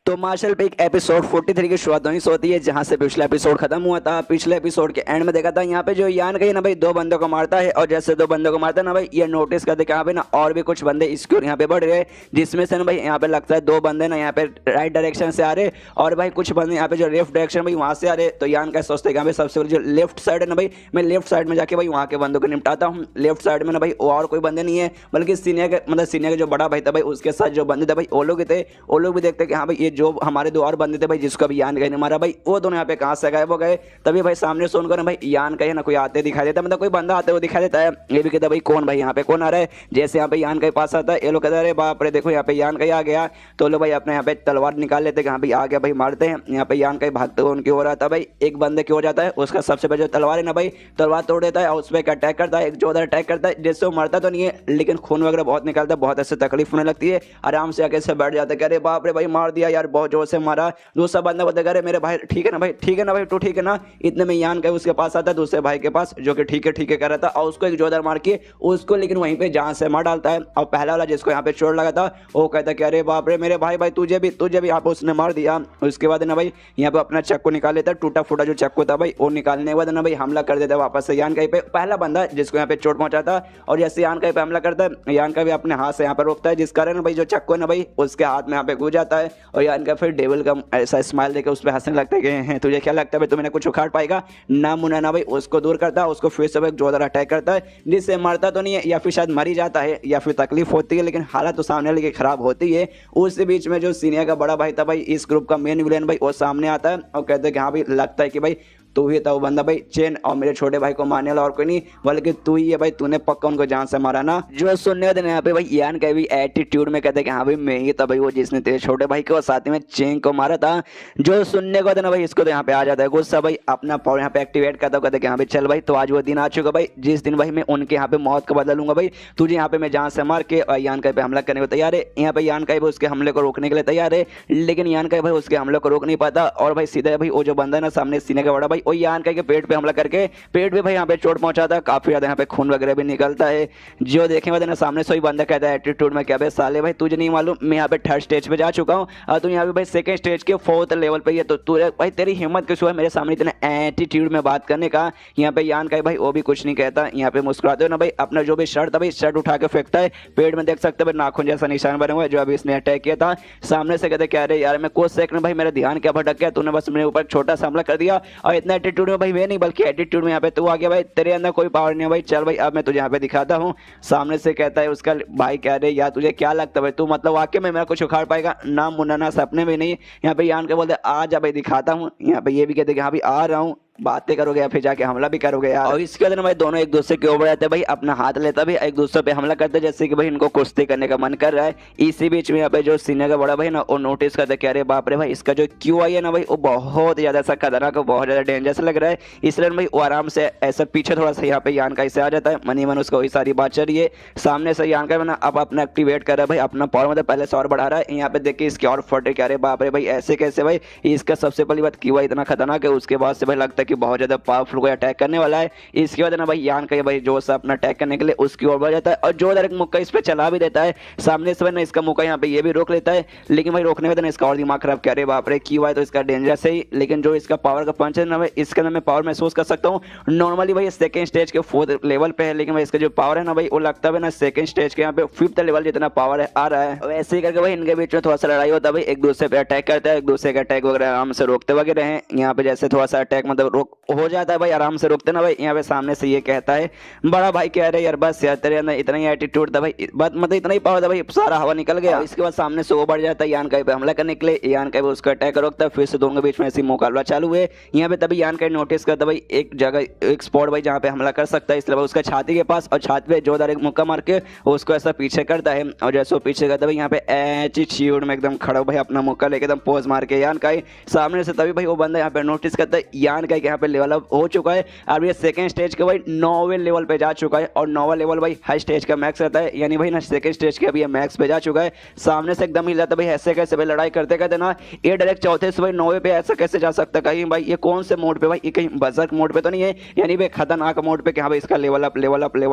तो मार्शल पे एक एपिसोड 43 की शुरुआत वहीं से होती है जहां से पिछला एपिसोड खत्म हुआ था। पिछले एपिसोड के एंड में देखा था यहाँ पे जो यान कही ना भाई दो बंदों को मारता है, और जैसे दो बंदों को मारता है ना भाई ये नोटिस करते कि यहाँ पे ना और भी कुछ बंदे इसकी ओर यहाँ पे बढ़ रहे, जिसमें से ना भाई यहाँ पे लगता है दो बंदे ना यहाँ पे राइट डायरेक्शन से आ रहे और भाई कुछ बंदे यहाँ पे जो लेफ्ट डायरेक्शन भाई वहां से आ रहे। तो यान का सोचते यहाँ पे सबसे पहले जो लेफ्ट साइड है ना भाई, मैं लेफ्ट साइड में जाके भाई वहाँ के बंदों को निपटाता हूँ। लेफ्ट साइड में ना भाई और कोई बंदे नहीं है, बल्कि सीनियर के मतलब सीनियर का जो बड़ा भाई था भाई उसके साथ जो बंदे थे भाई वो लोग थे। वो लोग भी देखते कि हाँ भाई ये जो हमारे दो और बंदे थे भाई जिसको अभी यान कही ने मारा भाई वो दोनों यहाँ पे कहाँ से गायब हो गए। तभी भाई सामने सुनकर ना भाई यान कही ना कोई आते दिखाई देता, मतलब कोई बंदा आते हुए दिखाई देता है। ये भी कहता भाई कौन भाई यहाँ पे कौन आ रहा है। जैसे यहाँ पे यान के पास आता है ये लोग कहते अरे बाप रे देखो यहाँ पे यान कही आ गया। तो लोग भाई अपने यहाँ पे तलवार निकाल लेते कि हाँ भाई आ गया भाई मारते हैं। यहाँ पे यान कही भागते हुए उनकी ओर आता है भाई, एक बंदे की हो जाता है, उसका सबसे पहले जो तलवार है ना भाई तलवार तोड़ देता है और उस पर अटैक करता है। एक जोरदार अटैक करता है जिससे वो मरता तो नहीं है लेकिन खून वगैरह बहुत निकलता है, बहुत ऐसे तकलीफ होने लगती है। आराम से आके से बैठ जाता है, अरे बाप रे भाई मार दिया यार, बहुत जोर से मारा। दूसरा बंदा बोलता है मेरे भाई ठीक है ना भाई, ठीक है ना भाई, तू ठीक है ना। इतने में यान का उसके पास आता है दूसरे भाई के पास जो कि ठीक है कर रहा था, और उसको एक जोरदार मार के उसको लेकिन वहीं पे जान से मार डालता है। और पहला वाला जिसको यहाँ पे चोट लगा था वो कहता है कि अरे बाप रे मेरे भाई भाई तुझे भी यहाँ पे उसने मार दिया। उसके बाद ना भाई यहाँ पे अपना चक्कू निकाल लेता है, टूटा फूटा जो चक्कू था भाई वो निकालने के बाद ना भाई हमला कर देता है वापस से यान कहीं पे। पहला बंदा जिसको यहाँ पे चोट पहुंचा था और जैसे यान कहीं पे हमला करता है यान का भी अपने हाथ से यहाँ पर रोकता है, जिस कारण भाई जो चक्कू है ना भाई उसके हाथ में यहाँ पे घुस जाता है। और यान का फिर डेविल का ऐसा स्माइल देकर उस पर हंसने लगता है कि तुझे क्या लगता है भाई तू मैंने कुछ उखाड़ पाएगा ना। मुन्ना ना भाई उसको दूर करता है, उसको फिर से एक जोरदार अटैक करता है जिससे मरता तो नहीं है या फिर शायद मर ही जाता है या फिर तकलीफ होती है, लेकिन हालत तो सामने वाले की खराब होती है। उस बीच में जो सीनियर का बड़ा भाई था भाई इस ग्रुप का मेन विलेन भाई वो सामने आता है और कहते हैं कि हाँ भाई लगता है कि भाई तू ही था वो बंदा भाई चेन और मेरे छोटे भाई को मारने वाला और कोई नहीं बल्कि तू ही है भाई, तूने पक्का उनको जान से मारा ना। जो सुनने वाले यहाँ पे भाई यान का भी एटीट्यूड में कहते हैं कि हाँ भाई मैं ही था भाई वो जिसने तेरे छोटे भाई को साथ में चेन को मारा था। जो सुनने को था ना भाई इसको तो यहाँ पे आ जाता है गुस्सा भाई, अपना पावर यहाँ पे एक्टिवेट करता कहते हैं कि हाँ भाई चल भाई तो आज वो दिन आ चुका भाई जिस दिन भाई मैं उनके यहाँ पे मौत का बदला लूंगा भाई, तुझे यहाँ पे मैं जान से मार के और यान का पे हमला करने को तैयार है। यहाँ पे यान का उसके हमले को रोकने के लिए तैयार है, लेकिन यान का भाई उसके हमले को रोक नहीं पाता और भाई सीधा भाई वो जो बंदा है ना सामने सीने का बड़ा भाई वो यान का पेट पे हमला करके पेट पे भाई यहाँ पे चोट पहुंचाता है, काफी ज्यादा यहाँ पे खून वगैरह भी निकलता है। जो देखे बाद ना सामने से ही बंदा कहता है एटीट्यूड में क्या भाई साले भाई तुझे नहीं मालूम मैं यहाँ पे थर्ड स्टेज पे जा चुका हूँ और तू यहाँ पे भाई सेकंड स्टेज के फोर्थ लेवल पे ही है, तो तू भाई तेरी हिम्मत किस हुआ मेरे सामने इतना एटीट्यूड में बात करने का। यहाँ पे यान का भाई वो भी कुछ नहीं कहता, यहाँ पे मुस्कुराते हो ना भाई अपना जो भी शर्ट था भाई शर्ट उठा के फेंकता है, पेट में देख सकते हैं नाखून जैसा निशान बने हुआ है जो अभी इसने अटैक किया था। सामने से कहते क्या अरे यार मैं कुछ सेकंड भाई मेरा ध्यान क्या भटक गया, तूने बस मेरे ऊपर छोटा सा हमला कर दिया और इतना एटीट्यूड में भाई वे नहीं बल्कि एटीट्यूड में यहाँ पे तू आ गया भाई, तेरे अंदर कोई पावर नहीं है भाई, चल भाई अब मैं तुझे यहाँ पे दिखाता हूँ। सामने से कहता है उसका भाई कह रहे यार तुझे क्या लगता है भाई तू मतलब वाकई में मेरा कुछ उखाड़ पाएगा ना मुन्ना ना सपने में नहीं। यहाँ पे यान के बोलते आ जा भाई दिखाता हूँ, यहाँ पे ये भी कहते कि हाँ भाई आ रहा हूँ, बातें करोगे या फिर जाके हमला भी करोगे यार। और इसके बाद भाई दोनों एक दूसरे के ऊपर जाते हैं भाई, अपना हाथ लेता भी एक दूसरे पे हमला करते जैसे कि भाई इनको कुश्ती करने का मन कर रहा है। इसी बीच में यहाँ पे जो सीनियर का बड़ा भाई ना वो नोटिस करते कह रहे बाप रे भाई इसका जो QI है ना भाई वो बहुत ज्यादा सा खतरनाक है, बहुत ज्यादा डेंजरस लग रहा है। इसलिए भाई वो आराम से ऐसा पीछे थोड़ा सा यहाँ पे यान का इससे आ जाता है, मनी मन उसको वही सारी बात चल रही है। सामने से यान का ना अब अपना एक्टिवेट कर रहा है भाई, अपना पावर मतलब पहले से और बढ़ा रहा है। यहाँ पे देखिए इसके और फटे कह रहे बाप रे भाई ऐसे कैसे भाई, इसका सबसे पहली बात QI इतना खतरनाक है, उसके बाद से भाई लगता है कि बहुत ज्यादा पावरफुल कोई अटैक करने वाला है। इसके बाद ना भाई यान का भाई जोर से अपना अटैक करने के लिए उसकी ओर बढ़ जाता है और जोरदार एक मुक्का इस पे चला भी देता है। सामने से ना इसका मुक्का यहाँ पे ये भी रोक लेता है, लेकिन भाई रोकने में ना इसका और दिमाग खराब कर रहे बाप रे QI तो इसका डेंजरस है, लेकिन जो इसका पावर का पंच है ना भाई इसके अंदर मैं पावर महसूस कर सकता हूँ। नॉर्मली भाई सेकंड स्टेज के फोर्थ लेवल पे है, लेकिन भाई इसका जो पावर है ना भाई वो लगता है ना सेकंड स्टेज के यहाँ पे फिफ्थ लेवल जितना पावर है आ रहा है। वैसे ही करके भाई इनके बीच में थोड़ा सा लड़ाई होता है भाई, एक दूसरे पे अटैक करता है, एक दूसरे का अटैक वगैरह आराम से रोकते वगैरह हैं। यहाँ पे जैसे थोड़ा सा अटैक मतलब रोक हो जाता है भाई आराम से रोकते ना भाई। यहाँ पे सामने से ये कहता है बड़ा भाई कह रहे यार बस यार तेरे अंदर इतना ही एटीट्यूड था भाई, बात मतलब इतना ही पावर था भाई, सारा हवा निकल गया। इसके बाद सामने से वो बढ़ जाता है यान का पे हमला करने के लिए, यान का उसका अटैक रोकता है, फिर से दोनों के बीच में ऐसी मुकाबला चालू है। यहाँ पे तभी यान का नोटिस करता भाई एक जगह एक स्पॉट भाई जहाँ पे हमला कर सकता है, इसलिए उसका छाती के पास और छाती पे जोरदार एक मुक्का मार के उसको ऐसा पीछे करता है। और जैसे वो पीछे करता है यहाँ पे एटीट्यूड में एकदम खड़ा भाई अपना मुक्का लेके एकदम पोज मार के यान का सामने से, तभी भाई वो बंदा यहाँ पे नोटिस करता है यान का यहाँ पे लेवल अप हो चुका है। अब ये सेकंड स्टेज के भाई 9वें लेवल पे जा चुका है और 9वां लेवल भाई हाई स्टेज का मैक्स रहता है, यानी भाई ना सेकंड स्टेज के अभी ये मैक्स पे जा चुका है। सामने से एकदम हिल जाता है भाई, ऐसे कैसे भाई लड़ाई करते करते ना ये डायरेक्ट चौथे से भाई 9वें पे ऐसा कैसे जा सकता है। कहीं भाई ये कौन से मोड पे भाई, ये कहीं बजर्क मोड पे तो नहीं है, यानी भाई खतरनाक मोड पे क्या भाई इसका लेवल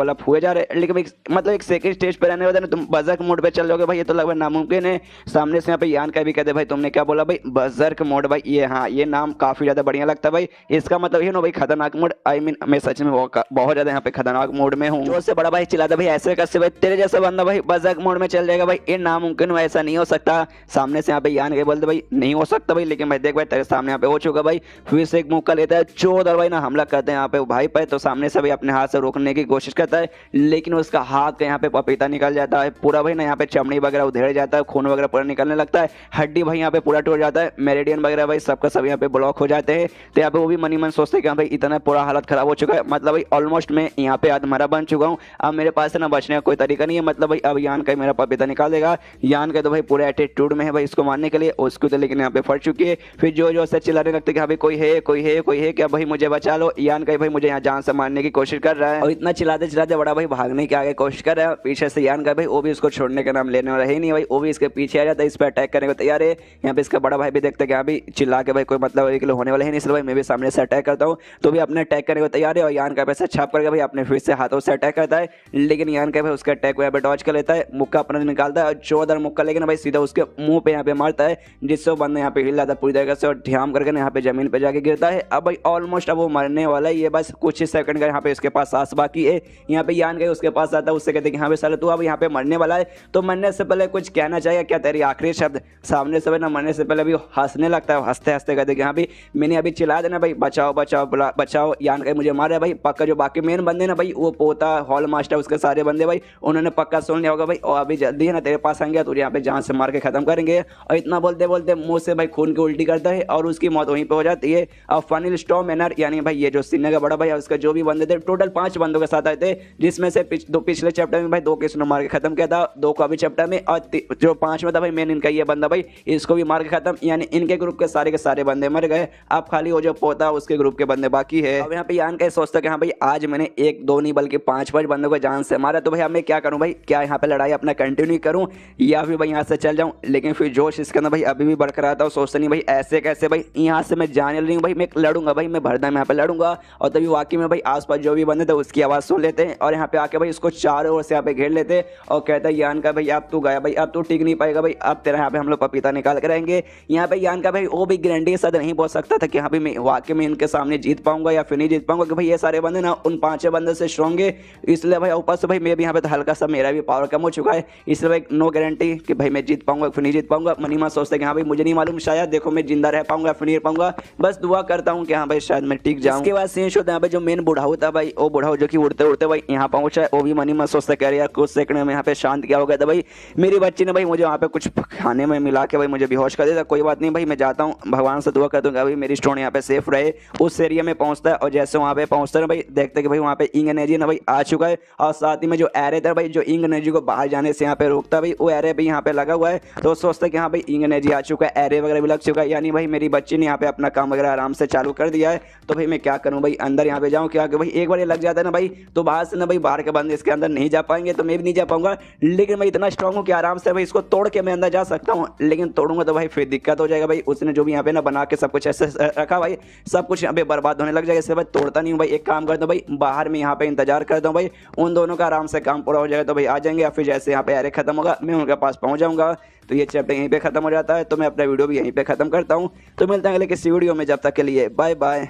अप हुए जा रहे हैं। लेकिन मतलब एक सेकंड स्टेज पे रहने वाले ना तुम बजर्क मोड पे चल जाओगे भाई, ये तो लगभग नामुमकिन है। सामने से यहाँ पे यान का भी कहते भाई तुमने क्या बोला भाई बजर्क मोड भाई, ये हाँ ये नाम काफी ज्यादा बढ़िया लगता है भाई। इसका मतलब ये ना भाई खतरनाक मोड, आई मीन मैं सच में बहुत ज्यादा यहाँ पे खतरनाक मोड में हूँ। जो से बड़ा भाई चिल्लाता भाई ऐसे कैसे भाई तेरे जैसा बंदा भाई बजर्क मोड में चल जाएगा भाई, ये नामुमकिन है, ऐसा नहीं हो सकता। सामने से यहाँ पे यान के बोलते भाई नहीं हो सकता भाई, लेकिन भाई देख भाई तेरे सामने यहाँ पे हो चुका भाई। फिर से एक मौका लेता है चौधर भाई ना हमला करते हैं यहाँ पे भाई पे, तो सामने से भाई अपने हाथ से रोकने की कोशिश करता है, लेकिन उसका हाथ का यहाँ पे पपीता निकल जाता है पूरा भाई ना, यहाँ पे चमड़ी वगैरह उधेड़ जाता है, खून वगैरह पूरा निकलने लगता है, हड्डी भाई यहाँ पे पूरा टूट जाता है, मेरिडियन वगैरह भाई सबका सब यहाँ पे ब्लॉक हो जाते हैं। तो यहाँ पे वो भी मनी मन सोचते हैं कि भाई इतना पूरा हालत खराब हो चुका है, मतलब भाई ऑलमोस्ट मैं यहाँ पे आधमरा बन चुका हूँ, अब मेरे पास है ना बचने का कोई तरीका नहीं है, मतलब भाई अब यान का मेरा पपीता निकाल देगा। यान का तो भाई पूरे एटीट्यूड में है भाई इसको मारने के लिए, उसको तो लेकिन यहाँ पे फट चुकी है। फिर जो से चिल्लाने लगते कि भाई कोई है क्या भाई मुझे बचा लो। यान का भाई मुझे यहाँ जान से मारने की कोशिश कर रहा है और इतना चिल्लाते चिल्लाते बड़ा भाई भागने की आगे कोशिश कर रहा है। पीछे से यान का भाई वो भी इसको छोड़ने का नाम लेने वाला है नहीं भाई, वो भी इसके पीछे आ जाता है, इस पर अटैक करने को तैयार है। यहाँ पे इसका बड़ा भाई भी देखते हैं कि चिल्ला के भाई कोई मतलब एक होने वाला है नहीं, इसलिए भाई मैं भी सामने से अटैक करता हूँ, तो भी अपने अटैक करने को तैयार है। और यान का पैसा छाप करके भाई अपने फिर से हाथों से अटैक करता है, लेकिन यान का भाई उसका अटैक को यहाँ पे डॉज कर लेता है, मुक्का अपना निकालता है और जोरदार मुक्का लेकिन भाई सीधा उसके मुंह पे यहाँ पे मारता है, जिससे वो बंदा यहाँ पे हिल जाता है पूरी तरीके से और ध्यान करके यहाँ पे जमीन पे जाके गिरता है। अब भाई ऑलमोस्ट अब वो मरने वाला है, ये बस कुछ ही सेकंड का यहाँ पे इसके पास सांस बाकी है। यहाँ पे यान गए उसके पास आता है, उससे कहते हैं कि हाँ भाई साले तू अब यहाँ पे मरने वाला है, तो मरने से पहले कुछ कहना चाहिए क्या तेरी आखिरी शब्द। सामने से ना मरने से पहले भी हंसने लगता है, हंसते हंसते कहते कि हाँ भाई मैंने अभी चिल्ला देना भाई बचाओ बचाओ बचाओ, यान गए मुझे मारे भाई पक्का। जो बाकी मेन बंदे ना भाई वो पोता हॉल मास्टर उसके सारे बंदे भाई उन्होंने पक्का सुन लिया होगा भाई, और अभी जल्दी है ना तेरे पास आएंगे तुझे यहाँ पे जान से मार के खत्म करेंगे। और इतना बोलते बोलते मुंह से भाई खून की उल्टी करता है और उसकी मौत वहीं पे हो जाती है। और फाइनल स्टॉर्म मैनर यानी भाई ये जो सीने का बड़ा भाई उसका जो भी बंदे थे टोटल 5 बंदों के साथ आए थे, जिसमें से पिछले चैप्टर में भाई 2 केस ने मार के खत्म किया था, 2 को अभी चैप्टर में, और जो 5वां था भाई मेन इनका ये बंदा भाई इसको भी मार के खत्म, यानी इनके ग्रुप के सारे बंदे मर गए। अब खाली वो जो पोता उसके ग्रुप के बंदे बाकी है। अब यहाँ पे यान का सोचता कि हाँ भाई आज मैंने 1-2 नहीं बल्कि 5 बंदों को जान से मारा, तो भाई अब मैं क्या करूँ भाई, क्या यहाँ पे लड़ाई अपना कंटिन्यू करूँ या फिर भाई यहाँ से चल जाऊँ। लेकिन फिर जोश इसके अंदर भाई अभी भी बरकरार था, सोचता नहीं भाई ऐसे कैसे भाई यहाँ से मैं जाने नहीं हूँ भाई, मैं लड़ूंगा भाई, मैं भरदा में यहाँ पे लड़ूंगा। और तभी वाकई में भाई आसपास जो भी बंदे थे उसकी आवाज़ सुन लेते हैं और यहाँ पे आके भाई उसको चारों ओर से यहाँ पे घेर लेते और कहता है यान का भाई अब तू गया भाई, अब तू टिक नहीं पाएगा भाई, अब तेरा यहाँ पे हम लोग पपीता निकाल के रहेंगे। यहाँ पे यान का भाई वो भी गारंटी के साथ नहीं बोल सकता था कि यहाँ पे मैं वाकई में इनके सामने जीत पाऊंगा या फिर नहीं जीत पाऊंगा, कि भाई ये सारे बंदे ना उन 5 बंदे से स्ट्रॉन्ग है। इसलिए भाई ऊपर से भाई मैं भी यहाँ पे तो हल्का सा मेरा भी पावर कम हो चुका है, इसलिए भाई नो गारंटी कि भाई मैं जीत पाऊंगा फिर नहीं जीत पाऊंगा। मनीमा सोचते कि हाँ भाई मुझे नहीं मालूम, शायद देखो मैं जिंदा रह पाऊंगा फिर नहीं रह पाऊंगा, बस दुआ करता हूँ कि हाँ भाई शायद मैं टिक जाऊँ। उसके बाद सीन होता है जो मेन बुढ़ाऊ था भाई, वो बुढ़ाऊ जो कि उड़ते उड़ते भाई यहाँ पहुंचा है, वो भी मनीमा सोचता कह रहा यार कुछ सेकंड में यहाँ पे शांत क्या हो गया था भाई, मेरी बच्ची ने भाई मुझे वहाँ पे कुछ खाने में मिला के भाई मुझे बेहोश कर दिया था, कोई बात नहीं भाई मैं जाता हूँ, भगवान से दुआ करता हूँ भाई मेरी स्टोन यहाँ पे सेफ रहे। उस एरिया में पहुंचता है और जैसे वहाँ पे पहुंचता है भाई देखते कि भाई वहाँ पे इंग एनर्जी ना भाई आ चुका है, और साथ ही में जो एरे था भाई जो इंग एनर्जी को बाहर जाने से यहाँ पे रोकता भाई वो एरे भी यहाँ पे लगा हुआ है। तो सोचता है कि हाँ भाई इंग एनर्जी आ चुका है, एरे वगैरह भी लग चुका है, यानी भाई मेरी बच्ची ने यहाँ पे अपना काम वगैरह आराम से चालू कर दिया है। तो भाई मैं क्या करूँ भाई, अंदर यहाँ पे जाऊँ क्या, कि भाई एक बार ये लग जाता है ना भाई तो बाहर से ना भाई बाहर के बंदे इसके अंदर नहीं जा पाएंगे, तो मैं भी नहीं जा पाऊंगा। लेकिन मैं इतना स्ट्रांग हूँ कि आराम से भाई इसको तोड़ के मैं अंदर जा सकता हूँ, लेकिन तोड़ूंगा तो भाई फिर दिक्कत हो जाएगा भाई, उसने जो भी यहाँ पे ना बना के सब कुछ ऐसे रखा भाई सब कुछ यहाँ पे बर्बाद होने लग जाएगा, इससे भाई तोड़ता नहीं हूँ भाई। एक काम करता हूँ भाई बाहर में यहाँ पे इंतजार करता हूँ भाई, उन दोनों का आराम से काम पूरा हो जाएगा तो भाई आ जाएंगे, या फिर जैसे यहाँ पे एरे खत्म होगा मैं उनके पास पहुँच जाऊँगा। तो ये चैप्टर यहीं पे खत्म हो जाता है, तो मैं अपना वीडियो भी यहीं पे खत्म करता हूँ। तो मिलते हैं अगले किसी वीडियो में, जब तक के लिए बाय बाय।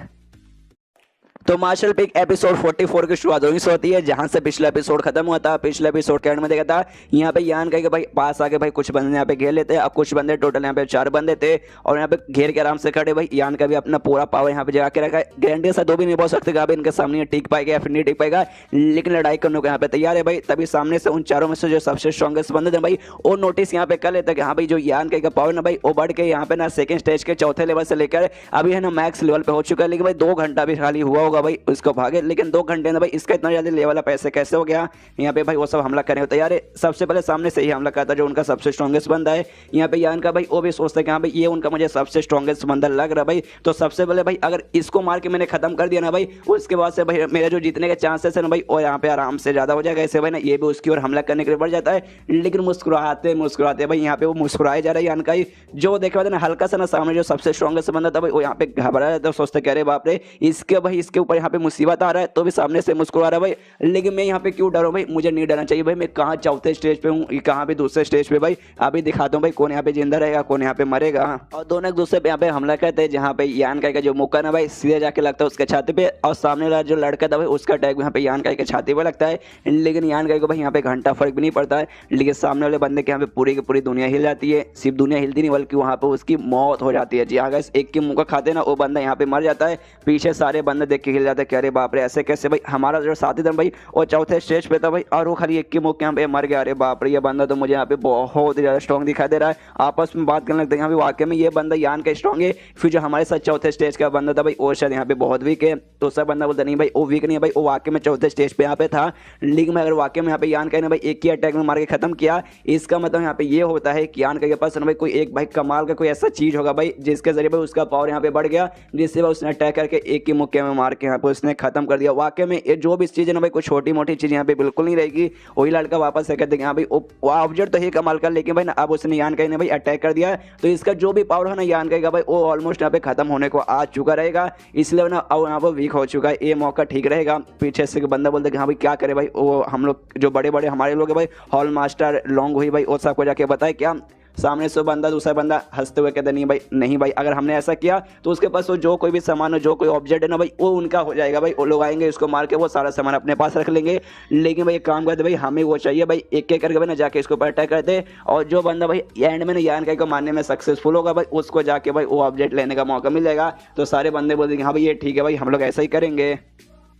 तो मार्शल पिक एपिसोड 44 की शुरुआत वहीं से होती है जहां से पिछला एपिसोड खत्म हुआ था। पिछले एपिसोड के एंड में देखा था यहाँ पे यान कह के भाई पास आके भाई कुछ बंदे यहाँ पे घेर लेते हैं, अब कुछ बंदे टोटल यहाँ पे 4 बंदे थे और यहाँ पे घेर के आराम से खड़े भाई। यान का भी अपना पूरा पावर यहाँ पे जगा के रखा है, गारंटी से 2 भी नहीं बोल सकते कि इनके सामने टिक पाएगा या फिर नहीं टिक पाएगा, लेकिन लड़ाई करने को यहाँ पे तैयार है भाई। तभी सामने से उन चारों में से जो सबसे स्ट्रॉन्गेस्ट बंदे थे भाई वो नोटिस यहाँ पे कर लेते कि हाँ भाई जो यान का पावर ना भाई वो बढ़ के यहाँ पे ना सेकंड स्टेज के चौथे लेवल से लेकर अभी है ना मैक्स लेवल पे हो चुका है, लेकिन भाई 2 घंटा भी खाली हुआ होगा होगा भाई उसको भागे, लेकिन 2 घंटे में भाई इसका इतना जल्दी लेवल अप ऐसे कैसे हो गया। यहाँ पे भाई वो सब हमला करने को तैयार है। सबसे पहले सामने से ही हमला करता जो उनका सबसे स्ट्रॉन्गेस्ट बंदा है। यहाँ पे यान का भाई वो भी सोचता है कि हाँ भाई ये उनका मुझे सबसे स्ट्रॉन्गेस्ट बंदा लग रहा है भाई, तो सबसे पहले भाई अगर इसको मार के मैंने खत्म कर दिया ना भाई, उसके बाद से भाई मेरे जो जीतने के चांसेस है ना भाई वो यहाँ पे आराम से ज्यादा हो जाएगा। ऐसे भाई ना ये भी उसकी ओर हमला करने के लिए बढ़ जाता है, लेकिन मुस्कुराते मुस्कुराते भाई यहाँ पे वो मुस्कुराए जा रहा है यान का ही। जो देखे ना हल्का सा ना सामने जो सबसे स्ट्रॉन्गेस्ट बंदा था भाई वो यहाँ पे घबरा जाता है, सोचते कह रहे बाप रे इसके भाई इसके ऊपर यहाँ पे मुसीबत आ रहा है, तो भी सामने से मुस्कुरा रहा है भाई। लेकिन मैं यहाँ पे क्यों डरूं भाई, मुझे नहीं डरना चाहिए भाई। मैं कहाँ चौथे स्टेज पे हूँ, कहाँ पे दूसरे स्टेज पे भाई। अभी दिखाता हूँ भाई कौन यहाँ पे जिंदा रहेगा कौन यहाँ पे मरेगा। और दोनों एक दूसरे पे यहाँ पे हमला करते हैं, जहाँ पे यान का जो मुक्का ना भाई सीधे जाके लगता है उसके छाती पे, और सामने वाला जो लड़का था भाई उसका अटैक यहाँ पे यान का छाती पे लगता है। लेकिन यान का को भाई यहाँ पे घंटा फर्क भी नहीं पड़ता है, लेकिन सामने वाले बंदे के यहाँ पे पूरी की पूरी दुनिया हिल जाती है। सिर्फ दुनिया हिलती नहीं बल्कि वहाँ पे उसकी मौत हो जाती है। जी अगर एक की मुक्का खाते ना वो बंदा यहाँ पे मर जाता है। पीछे सारे बंदे देख के हिल जाते हैं, कह रहे बाप रे ऐसे कैसे भाई। हमारा जो साथी था भाई वो चौथे स्टेज पे था भाई, और वो खाली एक की मुक्के यहाँ पे मर गया। अरे बाप रे ये बंदा तो मुझे यहाँ पे बहुत ही ज्यादा स्ट्रॉन्ग दिखाई दे रहा है। आपस में बात करने लगते हैं यहाँ पे वाकई में ये बंदा यान का स्ट्रॉन्ग है। फिर जो हमारे साथ चौथे स्टेज का बंदा था भाई वो शायद यहाँ पे बहुत वीक है, तो सब बंदा बोलता नहीं भाई वो वीक नहीं है भाई, वो वाकई में चौथे स्टेज पे यहाँ पे था। लेकिन मैं अगर वाकई में यहाँ पे यान का ना भाई एक ही अटैक में मार के खत्म किया, इसका मतलब यहाँ पे ये होता है कि यान का के पास ना भाई कोई एक भाई कमाल का कोई ऐसा चीज होगा भाई जिसके जरिए भाई उसका पावर यहाँ पे बढ़ गया, जिससे भाई उसने अटैक करके एक ही मुक्के में मार के यहाँ पे उसने खत्म कर दिया। वाकई में ये जो भी चीज है ना भाई कोई छोटी मोटी चीज यहाँ पे बिल्कुल नहीं रहेगी। वही लड़का वापस से कहते हैं भाई वो ऑब्जेक्ट तो ही कमाल कर, लेकिन भाई ना अब उसने यान का ने भाई अटैक कर दिया, तो इसका जो भी पावर है ना यान का भाई वो ऑलमोस्ट यहाँ पे खत्म होने को आ चुका रहेगा। इसलिए ना अब यहाँ पर वीक हो चुका है, ये मौका ठीक रहेगा। पीछे से बंदा बोलते कि हाँ भाई क्या करे भाई, वो हम लोग जो बड़े बड़े हमारे लोग हैं भाई हॉल मास्टर लॉन्ग हुई भाई वो सबको जाके बताए क्या। सामने से बंदा दूसरा बंदा हंसते हुए कहते नहीं भाई अगर हमने ऐसा किया तो उसके पास वो जो कोई भी सामान हो जो कोई ऑब्जेक्ट है ना भाई वो उनका हो जाएगा भाई। वो लोग आएंगे इसको मार के वो सारा सामान अपने पास रख लेंगे। लेकिन भाई एक काम करते भाई हमें वो चाहिए भाई एक एक करके भाई ना जाके इसको ऊपर अटैक करते, और जो बंदा भाई एंड में ना यान को मारने में सक्सेसफुल होगा भाई उसको जाके भाई वो ऑब्जेक्ट लेने का मौका मिल जाएगा। तो सारे बंदे बोल देंगे हाँ भाई ये ठीक है भाई हम लोग ऐसा ही करेंगे।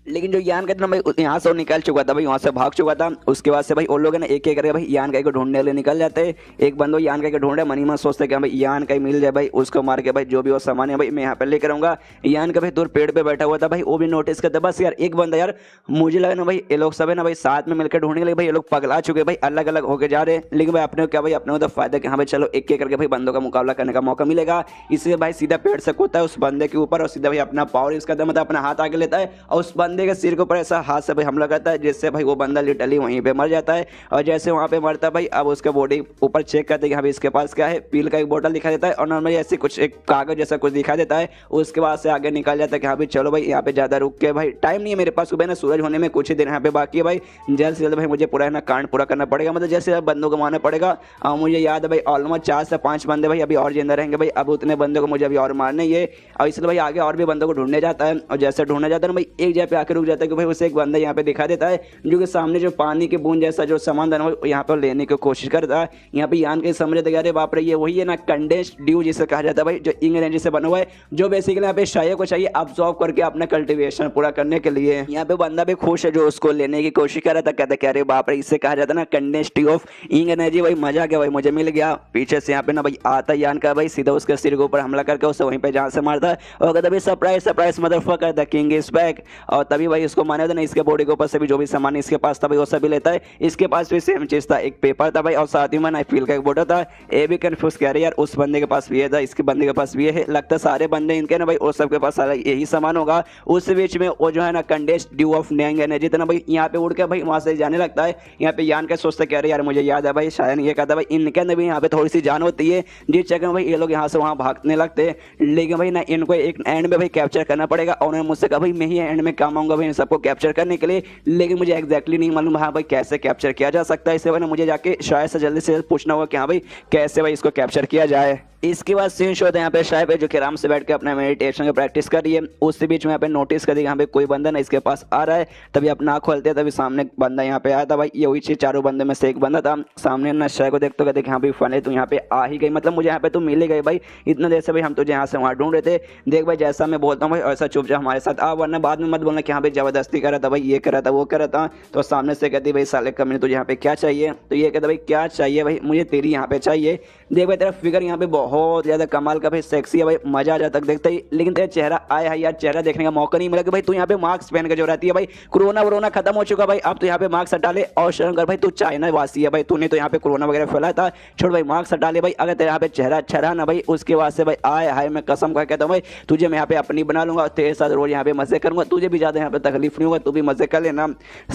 लेकिन जो यान का भाई यहाँ से निकल चुका था भाई, वहाँ से भाग चुका था। उसके बाद से भाई वो लोग ना एक एक करके भाई यान का को ढूंढने के लिए निकल जाते हैं। एक बंदो यान का ढूंढ रहे मनी मन सोचते हैं कि भाई यान का मिल जाए भाई उसको मार के भाई जो भी वो सामान है भाई मैं यहाँ पे लेकर आऊंगा। यान का भाई दूर पेड़ पे बैठा हुआ था भाई वो भी नोटिस करता बस यार एक बंदा यार मुझे लगा ना भाई ये लोग सब है ना भाई साथ में मिलकर ढूंढने के लिए भाई ये लोग पगला चुके भाई अलग अलग होकर जा रहे हैं। लेकिन भाई अपने क्या भाई अपने तो फायदा कि हाँ भाई चलो एक एक करके भाई बंदों का मुकाबला करने का मौका मिलेगा। इसलिए भाई सीधा पेड़ से कूदता है उस बंदे के ऊपर और सीधा भाई अपना पावर इसका मतलब अपना हाथ आगे लेता है और उस बंदे के सिर के ऊपर हाथ से भाई हमला करता है, जिससे भाई वो बंदा लिटरली वहीं पे मर जाता है। और जैसे वहां पे मरता है भाई अब उसका बॉडी ऊपर चेक करते हैं कि हाँ भाई इसके पास क्या है, पील का एक बोतल दिखा देता है और नॉर्मली ऐसे कुछ एक कागज जैसा कुछ दिखा देता है। उसके बाद से आगे निकल जाता है कि हाँ भाई चलो भाई यहाँ पे ज्यादा रुक के भाई टाइम नहीं है मेरे पास, सुबह ना सूरज होने में कुछ ही दिन यहाँ पे बाकी है भाई, जल्द से जल्द भाई मुझे पूरा है ना कांड पूरा करना पड़ेगा, मतलब जैसे जल्द बंदों को मारना पड़ेगा। और मुझे याद है भाई ऑलमोस्ट 4 से 5 बंदे भाई अभी और जिंदा रहेंगे भाई, अब उतने बंदों को मुझे अभी और मारना ही है। और इसलिए भाई आगे और भी बंदों को ढूंढने जाता है, और जैसे ढूंढने जाता है ना भाई एक जगह पे आकर रुक जाता है कि भाई उसे एक बंदा यहाँ पे दिखा देता है जो कि सामने जो पानी की बूंद जैसा जो सामान था यहाँ पर लेने की कोशिश करता है। यहाँ पे यान के समझ आता है बाप रे ये वही है ना कंडेंस्ड ड्यू जिसे कहा जाता है भाई, जो इंक एनर्जी से बना हुआ है, जो बेसिकली यहाँ पे शाये को चाहिए अब्सॉर्ब करके अपना कल्टीवेशन पूरा करने के लिए। यहाँ पे बंदा भी खुश है जो उसको लेने की कोशिश कर रहा था, कहता क्या रे बाप रे इससे कहा जाता है ना condensed dew of ink energy. भाई मजा आ गया भाई मुझे मिल गया। पीछे से यहाँ पे ना भाई आता यान का भाई सीधा उसके सिर के ऊपर हमला करके उसे वहीं पे जहाँ से मारता है और कहता भाई surprise surprise motherfucker the king is back. और तभी भाई इसको माने ना इसके बॉडी के ऊपर से भी जो भी सामान इसके पास था भाई वो सभी लेता है। इसके पास भी सेम चीज था, एक पेपर था भाई और साथ ही में ना फील का एक बोतल था। ये भी कंफ्यूज कह रहे यार उस बंदे के पास भी है था इसके बंदे के पास भी है, लगता सारे बंदे इनके ना भाई और सबके पास सारा यही सामान होगा। उस बीच में वो जो है ना कंडेंस्ड ड्यू ऑफ नैंग एनर्जी था ना भाई यहाँ पे उड़ के भाई वहां से जाने लगता है। यहाँ पे यान का सोचता कह रहे यार मुझे याद है भाई शायद ये कहता भाई इनके अंदर भी यहाँ पे थोड़ी सी जान होती है, जिस चक्कर में भाई ये लोग यहाँ से वहाँ भागने लगते हैं। लेकिन भाई ना इनको एक एंड में भाई कैप्चर करना पड़ेगा और उन्होंने मुझसे कहा भाई मैं ही एंड में काम आऊंगा भाई इन सबको कैप्चर करने के लिए। लेकिन मुझे एक्जैक्टली नहीं मालूम हाँ भाई कैसे कैप्चर किया जा सकता है, इसे भाई मुझे जाके शायद से जल्दी पूछना होगा कि हाँ भाई कैसे भाई इसको कैप्चर किया जाए। इसके बाद सीन शो था यहाँ पे शायद जो कि आराम से बैठ के अपना मेडिटेशन की प्रैक्टिस कर रही है। उसी बीच में यहाँ पे नोटिस कर दी यहाँ पे कोई बंदा ना इसके पास आ रहा है। तभी अपना आँख खोलते तभी सामने बंदा यहाँ पे आया था भाई, ये वही चीज चारों बंदे में से एक बंदा था। सामने ना शायद को देखते कहते हाँ भाई फने तू यहाँ पे आ ही गई, मतलब मुझे यहाँ पे तू मिल ही गई भाई, इतना देर से भाई हम तुझे यहाँ से वहाँ ढूंढ रहे थे। देख भाई जैसा मैं बोलता हूँ भाई ऐसा चुपचाप हमारे साथ आ, वरना बाद में मत बोलना कि हाँ भाई जबरदस्ती कर रहा था भाई ये कर रहा था वो कर रहा था। तो सामने से कहती भाई साले कमीने तुझे यहाँ पे क्या चाहिए, तो ये कहता भाई क्या चाहिए भाई मुझे तेरी यहाँ पे चाहिए। देख भाई तेरा फिगर यहाँ पे बहुत ज़्यादा कमाल का भाई सेक्सी है भाई, मजा आ जाता देखते ही। लेकिन तेरा चेहरा आया है यार, चेहरा देखने का मौका नहीं मिला कि भाई तू यहाँ पे मास्क पहन के जो रहती है भाई, कोरोना वरोना खत्म हो चुका भाई, अब तो यहाँ पे मास्क हटा ले और शर्म कर भाई, तू चाइना वासी है भाई, तूने तो यहाँ पे कोरोना वगैरह फैलाया था, छोड़ भाई मास्क हटा ले भाई। अगर तेरे यहाँ पे चेहरा अच्छा रहा ना भाई, उसके बाद से भाई आए हाय मैं कसम खा कहता हूँ भाई, तुझे मैं यहाँ पे अपनी बना लूंगा, तेरे साथ रोज यहाँ पे मजे करूंगा, तुझे भी ज्यादा यहाँ पे तकलीफ नहीं होगा, तू भी मजे कर लेना।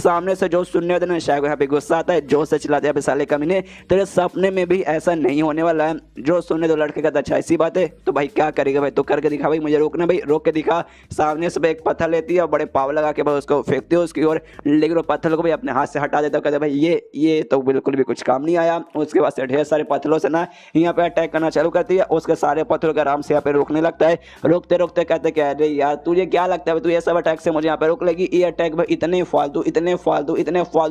सामने से जो सुनने वाले शायद यहाँ पे गुस्सा आता है, जो से चिल्लाते यहाँ पे साले कमीने, तेरे सपने में भी ऐसा नहीं होने वाला है, जो सुनने दो लड़के का अच्छा ऐसी बात है। तो भाई क्या करेगा भाई, तो करके दिखा भाई, मुझे रोकना भाई, रोक के दिखा। सामने से एक पत्थर लेती है और बड़े पाव लगा के भाई उसको फेंकती है उसकी ओर, लेकिन वो पत्थर को भाई अपने हाथ से हटा देता है, कहते भाई ये तो बिल्कुल भी कुछ काम नहीं आया। उसके बाद से ढेर सारे पत्थरों से ना यहाँ पे अटैक करना चालू करती है, उसके सारे पत्थरों के आराम से यहाँ पे रोकने लगता है। रोकते रोकते कहते क्या अरे यार तुझे क्या लगता है तू ये सब अटैक से मुझे यहाँ पे रोक लेगी, ये अटैक भाई इतने फालतू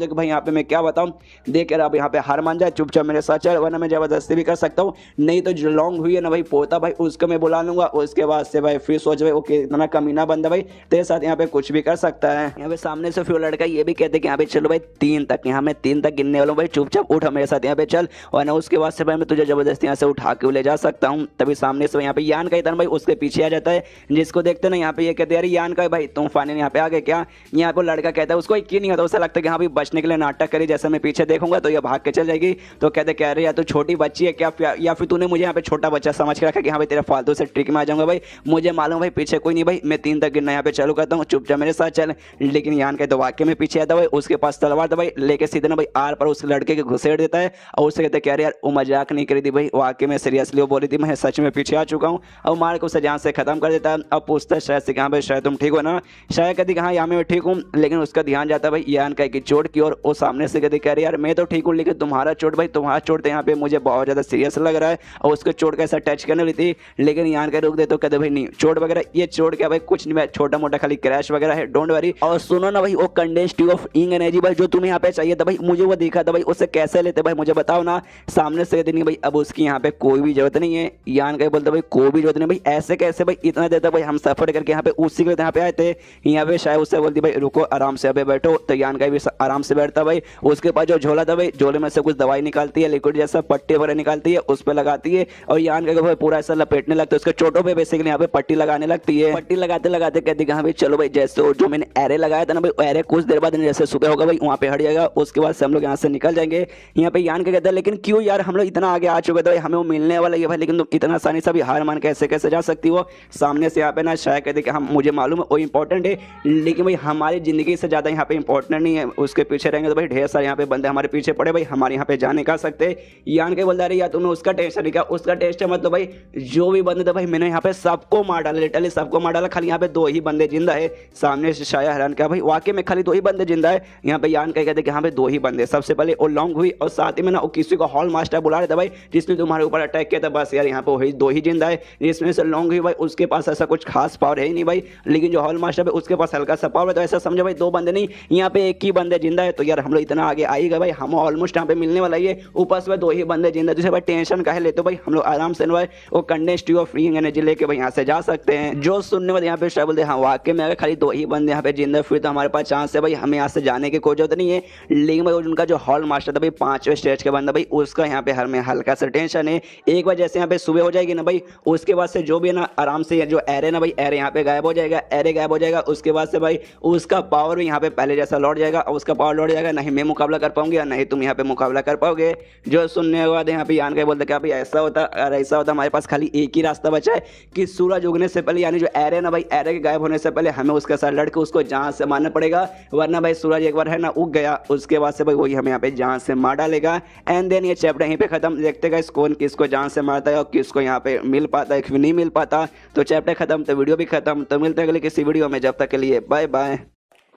कि भाई यहाँ पे मैं क्या बताऊँ। देख यार अब यहाँ पे हार मान जाए, चुपचाप मेरे साथ चल, वरना मैं जबरदस्ती भी कर सकता हूँ, नहीं तो जो लॉन्ग हुई है ना भाई पोता भाई उसको मैं बुला लूंगा। उसके बाद से भाई फिर सोच भाई ओके इतना कमीना बंदा भाई तेरे साथ यहाँ पे कुछ भी कर सकता है। यहाँ पे सामने से फिर लड़का ये भी कहते कि यहाँ पे चलो भाई 3 तक, यहाँ मैं 3 तक गिनने वाला हूँ भाई, चुपचाप उठ मेरे साथ यहाँ पे चल, और ना उसके बाद से भाई मैं तुझे जबरदस्ती यहाँ से उठा के ले जा सकता हूँ। तभी सामने से यहाँ पे यान का इतना भाई उसके पीछे आ जाता है, जिसको देखते ना यहाँ पे ये कहते यार यान का भाई तुम फाइनल यहाँ पे आ गए क्या। यहाँ पे लड़का कहता है उसको यकीन नहीं होता, उसे लगता है कि हाँ भाई बचने के लिए नाटक करी, जैसे मैं पीछे देखूंगा तो ये भाग के चल जाएगी। तो कहते कह रहे या तो छोटी बच्ची है क्या, या फिर तूने मुझे यहाँ पे छोटा बच्चा समझ के रखा कि हाँ भाई तेरा फालतू से ट्रिक में आ जाऊंगा भाई, मुझे मालूम भाई पीछे कोई नहीं भाई, मैं 3 तक गिनना यहाँ पे चालू करता हूँ, चुपचाप मेरे साथ चल। लेकिन यान का तो वाकई में पीछे आता भाई, उसके पास तलवार था भाई, लेके सीधे ना भाई आर पर उस लड़के के घुसेड़ देता है, और उससे कहते कह रहे यार वो मजाक नहीं करी थी भाई, वाकई में सीरियसली वो बोली थी मैं सच में पीछे आ चुका हूँ, और मार के उसे जान से खत्म कर देता है। अब पूछता है शायद से कहाँ भाई शायद तुम ठीक हो ना, शायद कहती हाँ यहाँ मैं ठीक हूँ, लेकिन उसका ध्यान जाता है भाई यान का की चोट की और वो सामने से कहती कह रही यार मैं तो ठीक हूँ, लेकिन तुम्हारा चोट भाई तुम्हारा चोट यहाँ पे मुझे बहुत ज्यादा सीरियस लग रहा है, और उसको चोट कैसा टच करने वाली थी, लेकिन यान का रोक दे तो कहते भाई नहीं चोट वगैरह ये चोट क्या भाई कुछ नहीं, छोटा मोटा खाली क्रैश वगैरह है, डोंट वरी। और सुनो ना भाई वो कंडेंस्ड ट्यूब ऑफ इंग एनर्जी भाई जो तुम्हें यहाँ पे चाहिए था भाई, मुझे वो देखा था भाई, उससे कैसे लेते भाई मुझे बताओ ना। सामने से नहीं भाई अब उसकी यहाँ पे कोई भी जरूरत नहीं है, यान का बोलते भाई कोई भी जरूरत नहीं भाई, ऐसे कैसे भाई इतना देता भाई, हम सफर करके यहाँ पे उसी के यहाँ पे आए थे, यहाँ पे शायद उससे बोलती भाई रुको आराम से अभी बैठो, तो यान का भी आराम से बैठता भाई, उसके पास जो झोला था भाई झोले में से कुछ दवाई निकालती है, लिक्विड जैसा पट्टी वगैरह निकालती है, उस पर लगाती है, और यान का भाई पूरा ऐसा लपेटने लगता है, उसके चोटों पे बेसिकली यहाँ पे पट्टी लगाने लगती है। पट्टी लगाते लगाते कहती है हाँ भाई चलो भाई जैसे जो मैंने एरे लगाया था ना भाई, एरे कुछ देर बाद जैसे सुबह होगा भाई वहाँ पे हट जाएगा, उसके बाद से हम लोग यहाँ से निकल जाएंगे। यहाँ पे यान का कहता है लेकिन क्यों यार हम लोग इतना आगे आ चुके थे, हमें वो मिलने वाला है भाई, लेकिन तुम इतना आसानी से भी हार मान कैसे कैसे जा सकती हो। सामने से यहाँ पे ना शायद कहते कि हम मुझे मालूम है वो इंपॉर्टेंट है, लेकिन भाई हमारी जिंदगी से ज़्यादा यहाँ पे इंपॉर्टेंट नहीं है, उसके पीछे रहेंगे तो भाई ढेर सारे यहाँ पे बंदे हमारे पीछे पड़े भाई, हमारे यहाँ पे जा नहीं कर सकते। यान के बोलता रही यार तुम्हें उसका टेस्ट है क्या, उसका टेस्ट है मतलब भाई जो भी बंदे थे भाई मैंने यहाँ पे सबको मार डाला, लिटरली सबको मार डाला, खाली यहाँ पे 2 ही बंदे जिंदा है। सामने से शायद हैरान क्या भाई वाकई में खाली 2 ही बंदे जिंदा है। यहाँ पे यान कह कहते कि यहाँ पे 2 ही बंदे, सबसे पहले वो लॉन्ग हुई और साथ ही में ना वो किसी को हॉल मास्टर बुला रहे थे भाई जिसने तुम्हारे ऊपर अटैक किया था, बस यार यहाँ पे वही 2 ही जिंदा है, जिसमें से लॉन्ग हुई भाई उसके पास ऐसा कुछ खास पावर है ही नहीं भाई, लेकिन जो हॉल मास्टर है उसके पास हल्का सा पावर है, तो ऐसा समझो भाई 2 बंदे नहीं यहाँ पे 1 ही बंदे जिंदा है। तो यार हम लोग इतना आगे आई गए भाई, हम ऑलमोस्ट यहाँ पे मिलने वाला है, ऊपर से 2 ही बंदे जिंदा, जिसे भाई टेंशन काहे लेते हो भाई, हम लोग आराम से भाई वो कंडेंस्ड ट्यूब ऑफ इंग एनर्जी लेके भाई यहाँ से जा सकते हैं। जो सुनने वाले यहाँ पे शायद बोलते हैं हाँ वाकई में अगर खाली 2 ही बंदे यहाँ पे जिंदा फिर तो हमारे पास चांस है भाई, हमें यहाँ से जाने की कोई जरूरत नहीं है। लेकिन भाई उनका जो हॉल मास्टर था भाई 5वें स्टेज के बंदा भाई उसका यहाँ पे हमें हल्का सा टेंशन है। एक बार जैसे यहाँ पे सुबह हो जाएगी ना भाई उसके बाद से जो भी है ना आराम से जो एरे ना भाई एरे यहाँ पे गायब हो जाएगा, एरे गायब हो जाएगा, उसके बाद से भाई उसका पावर भी यहाँ पे पहले जैसा लौट जाएगा, और उसका पावर लौट जाएगा, नहीं मैं मुकाबला कर पाऊंगी और नहीं तुम यहाँ पे मुकाबला कर पाओगे। जो सुनने के बाद यहाँ पे यान के बोलते क्या भाई ऐसा होता, अगर ऐसा होता हमारे पास खाली एक ही रास्ता बचा है कि सूरज उगने से पहले यानी जो एरे ना भाई एरे के गायब होने से पहले हमें उसके साथ लड़के उसको जान से मारना पड़ेगा, वरना भाई सूरज एक बार है ना उग गया उसके बाद से भाई वही हमें यहाँ पे जान से मार डालेगा। एंड देन ये चैप्टर यहीं पे खत्म। देखते गए कौन किसको जान से मारता है और किसको यहाँ पे मिल पाता है, नहीं मिल पाता। तो चैप्टर खत्म तो वीडियो भी खत्म। तो मिलते हैं अगले किसी वीडियो में, जब तक के लिए बाय बाय।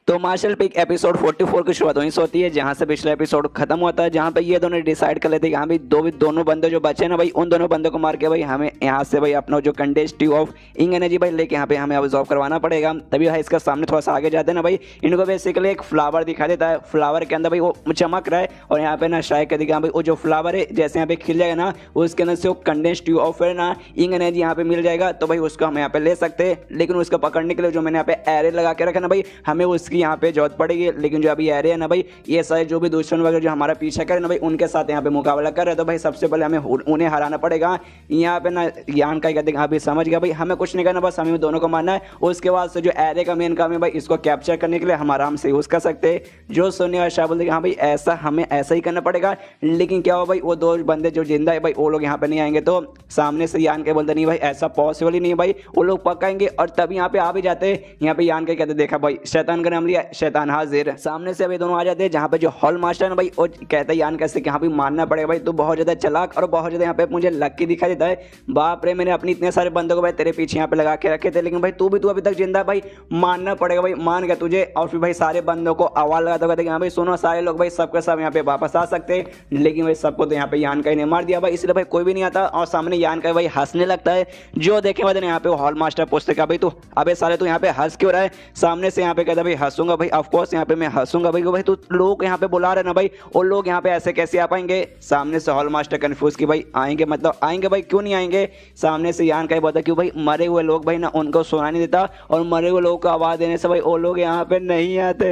तो मार्शल पीक एपिसोड 44 की शुरुआत वहीं से होती है जहां से पिछला एपिसोड खत्म होता है, जहां पे ये दोनों डिसाइड कर लेते हैं यहाँ भी दोनों बंदे जो बचे ना भाई उन दोनों बंदों को मार के भाई हमें यहाँ से भाई अपना जो कंडेंस्ड ट्यूब ऑफ इंग एनर्जी भाई लेके यहाँ पे हमें ऑब्जॉर्व करवाना पड़ेगा। तभी भाई इसका सामने थोड़ा सा आगे जाते हैं ना भाई इनको बेसिकली एक फ्लावर दिखा देता है, फ्लावर के अंदर भाई वो चमक रहा है और यहाँ पे ना शायद कर दिखा भाई वो जो फ्लावर है जैसे यहाँ पे खिल जाएगा ना उसके अंदर से वो कंडेंस्ड ट्यूब ऑफ ना इंग एनर्जी यहाँ पे मिल जाएगा। तो भाई उसको हम यहाँ पे ले सकते हैं, लेकिन उसको पकड़ने के लिए जो मैंने यहाँ पे एरे लगा के रखा ना भाई हमें उसके की यहाँ पे जरूरत पड़ेगी। लेकिन जो अभी एरे है ना भाई, ये सारे जो भी दुश्मन वगैरह जो हमारा पीछा करे ना भाई, उनके साथ यहाँ पे मुकाबला कर रहे हैं। तो भाई सबसे पहले हमें उन्हें हराना पड़ेगा। यहाँ पे ना यान का कहते हैं, हाँ भाई समझ गया भाई, हमें कुछ नहीं करना, बस हमें दोनों को मारना है। उसके बाद से जो एरे का मेन काम है भाई, इसको कैप्चर करने के लिए हम आराम से यूज कर सकते हैं। जो सुनने वाला शाह बोलते हाँ भाई ऐसा हमें ऐसा ही करना पड़ेगा। लेकिन क्या हो भाई, वो दो बंदे जो जिंदा है भाई, वो लोग यहाँ पे नहीं आएंगे। तो सामने से यान के बोलते नहीं भाई ऐसा पॉसिबल ही नहीं है भाई, वो लोग पकाएंगे और तभी यहाँ पे आ भी जाते हैं। यहाँ पे यान के कहते देखा भाई, शैतान का नाम लिया, शैतान हाजिर। सामने से अभी दोनों आ जाते हैं, जहाँ पे जो हॉल मास्टर है भाई, वो कहता है यान कैसे कि यहाँ पे मारना पड़ेगा भाई, तो बहुत ज्यादा चालाक और बहुत ज्यादा यहाँ पे मुझे लकी दिखाई देता है। बाप रे, मैंने अपने इतने सारे बंदों को भाई तेरे पीछे यहाँ पे लगा के रखे थे, लेकिन भाई तू अभी तक जिंदा है भाई, मानना पड़ेगा भाई, मान गया तुझे। और फिर भाई सारे बंदों को आवाज लगाते कहते हाँ भाई सुनो सारे लोग भाई, सबके सब यहाँ पे वापस आ सकते हैं। लेकिन भाई सबको तो यहाँ पे यान का ने मार दिया भाई, इसलिए भाई कोई भी नहीं आता। और सामने यान का भाई हंसने लगता है। जो देखे बाद यहाँ पे हॉल मास्टर पूछते भाई तू अबे साले तू यहाँ पे हंस क्यों रहा है। सामने से यहाँ पे कहता भाई हंसूंगा भाई, ऑफकोर्स यहाँ पे मैं हंसूंगा भाई तू लोग यहाँ पे बुला रहे ना भाई, और लोग यहाँ पे ऐसे कैसे आ पाएंगे। सामने से हॉल मास्टर कंफ्यूज कि भाई आएंगे मतलब आएंगे भाई, क्यों नहीं आएंगे। सामने से यान का बता क्यों भाई, मरे हुए लोग भाई ना उनको सुना नहीं देता, और मरे हुए लोगों को आवाज देने से भाई वो लोग यहाँ पे नहीं आते।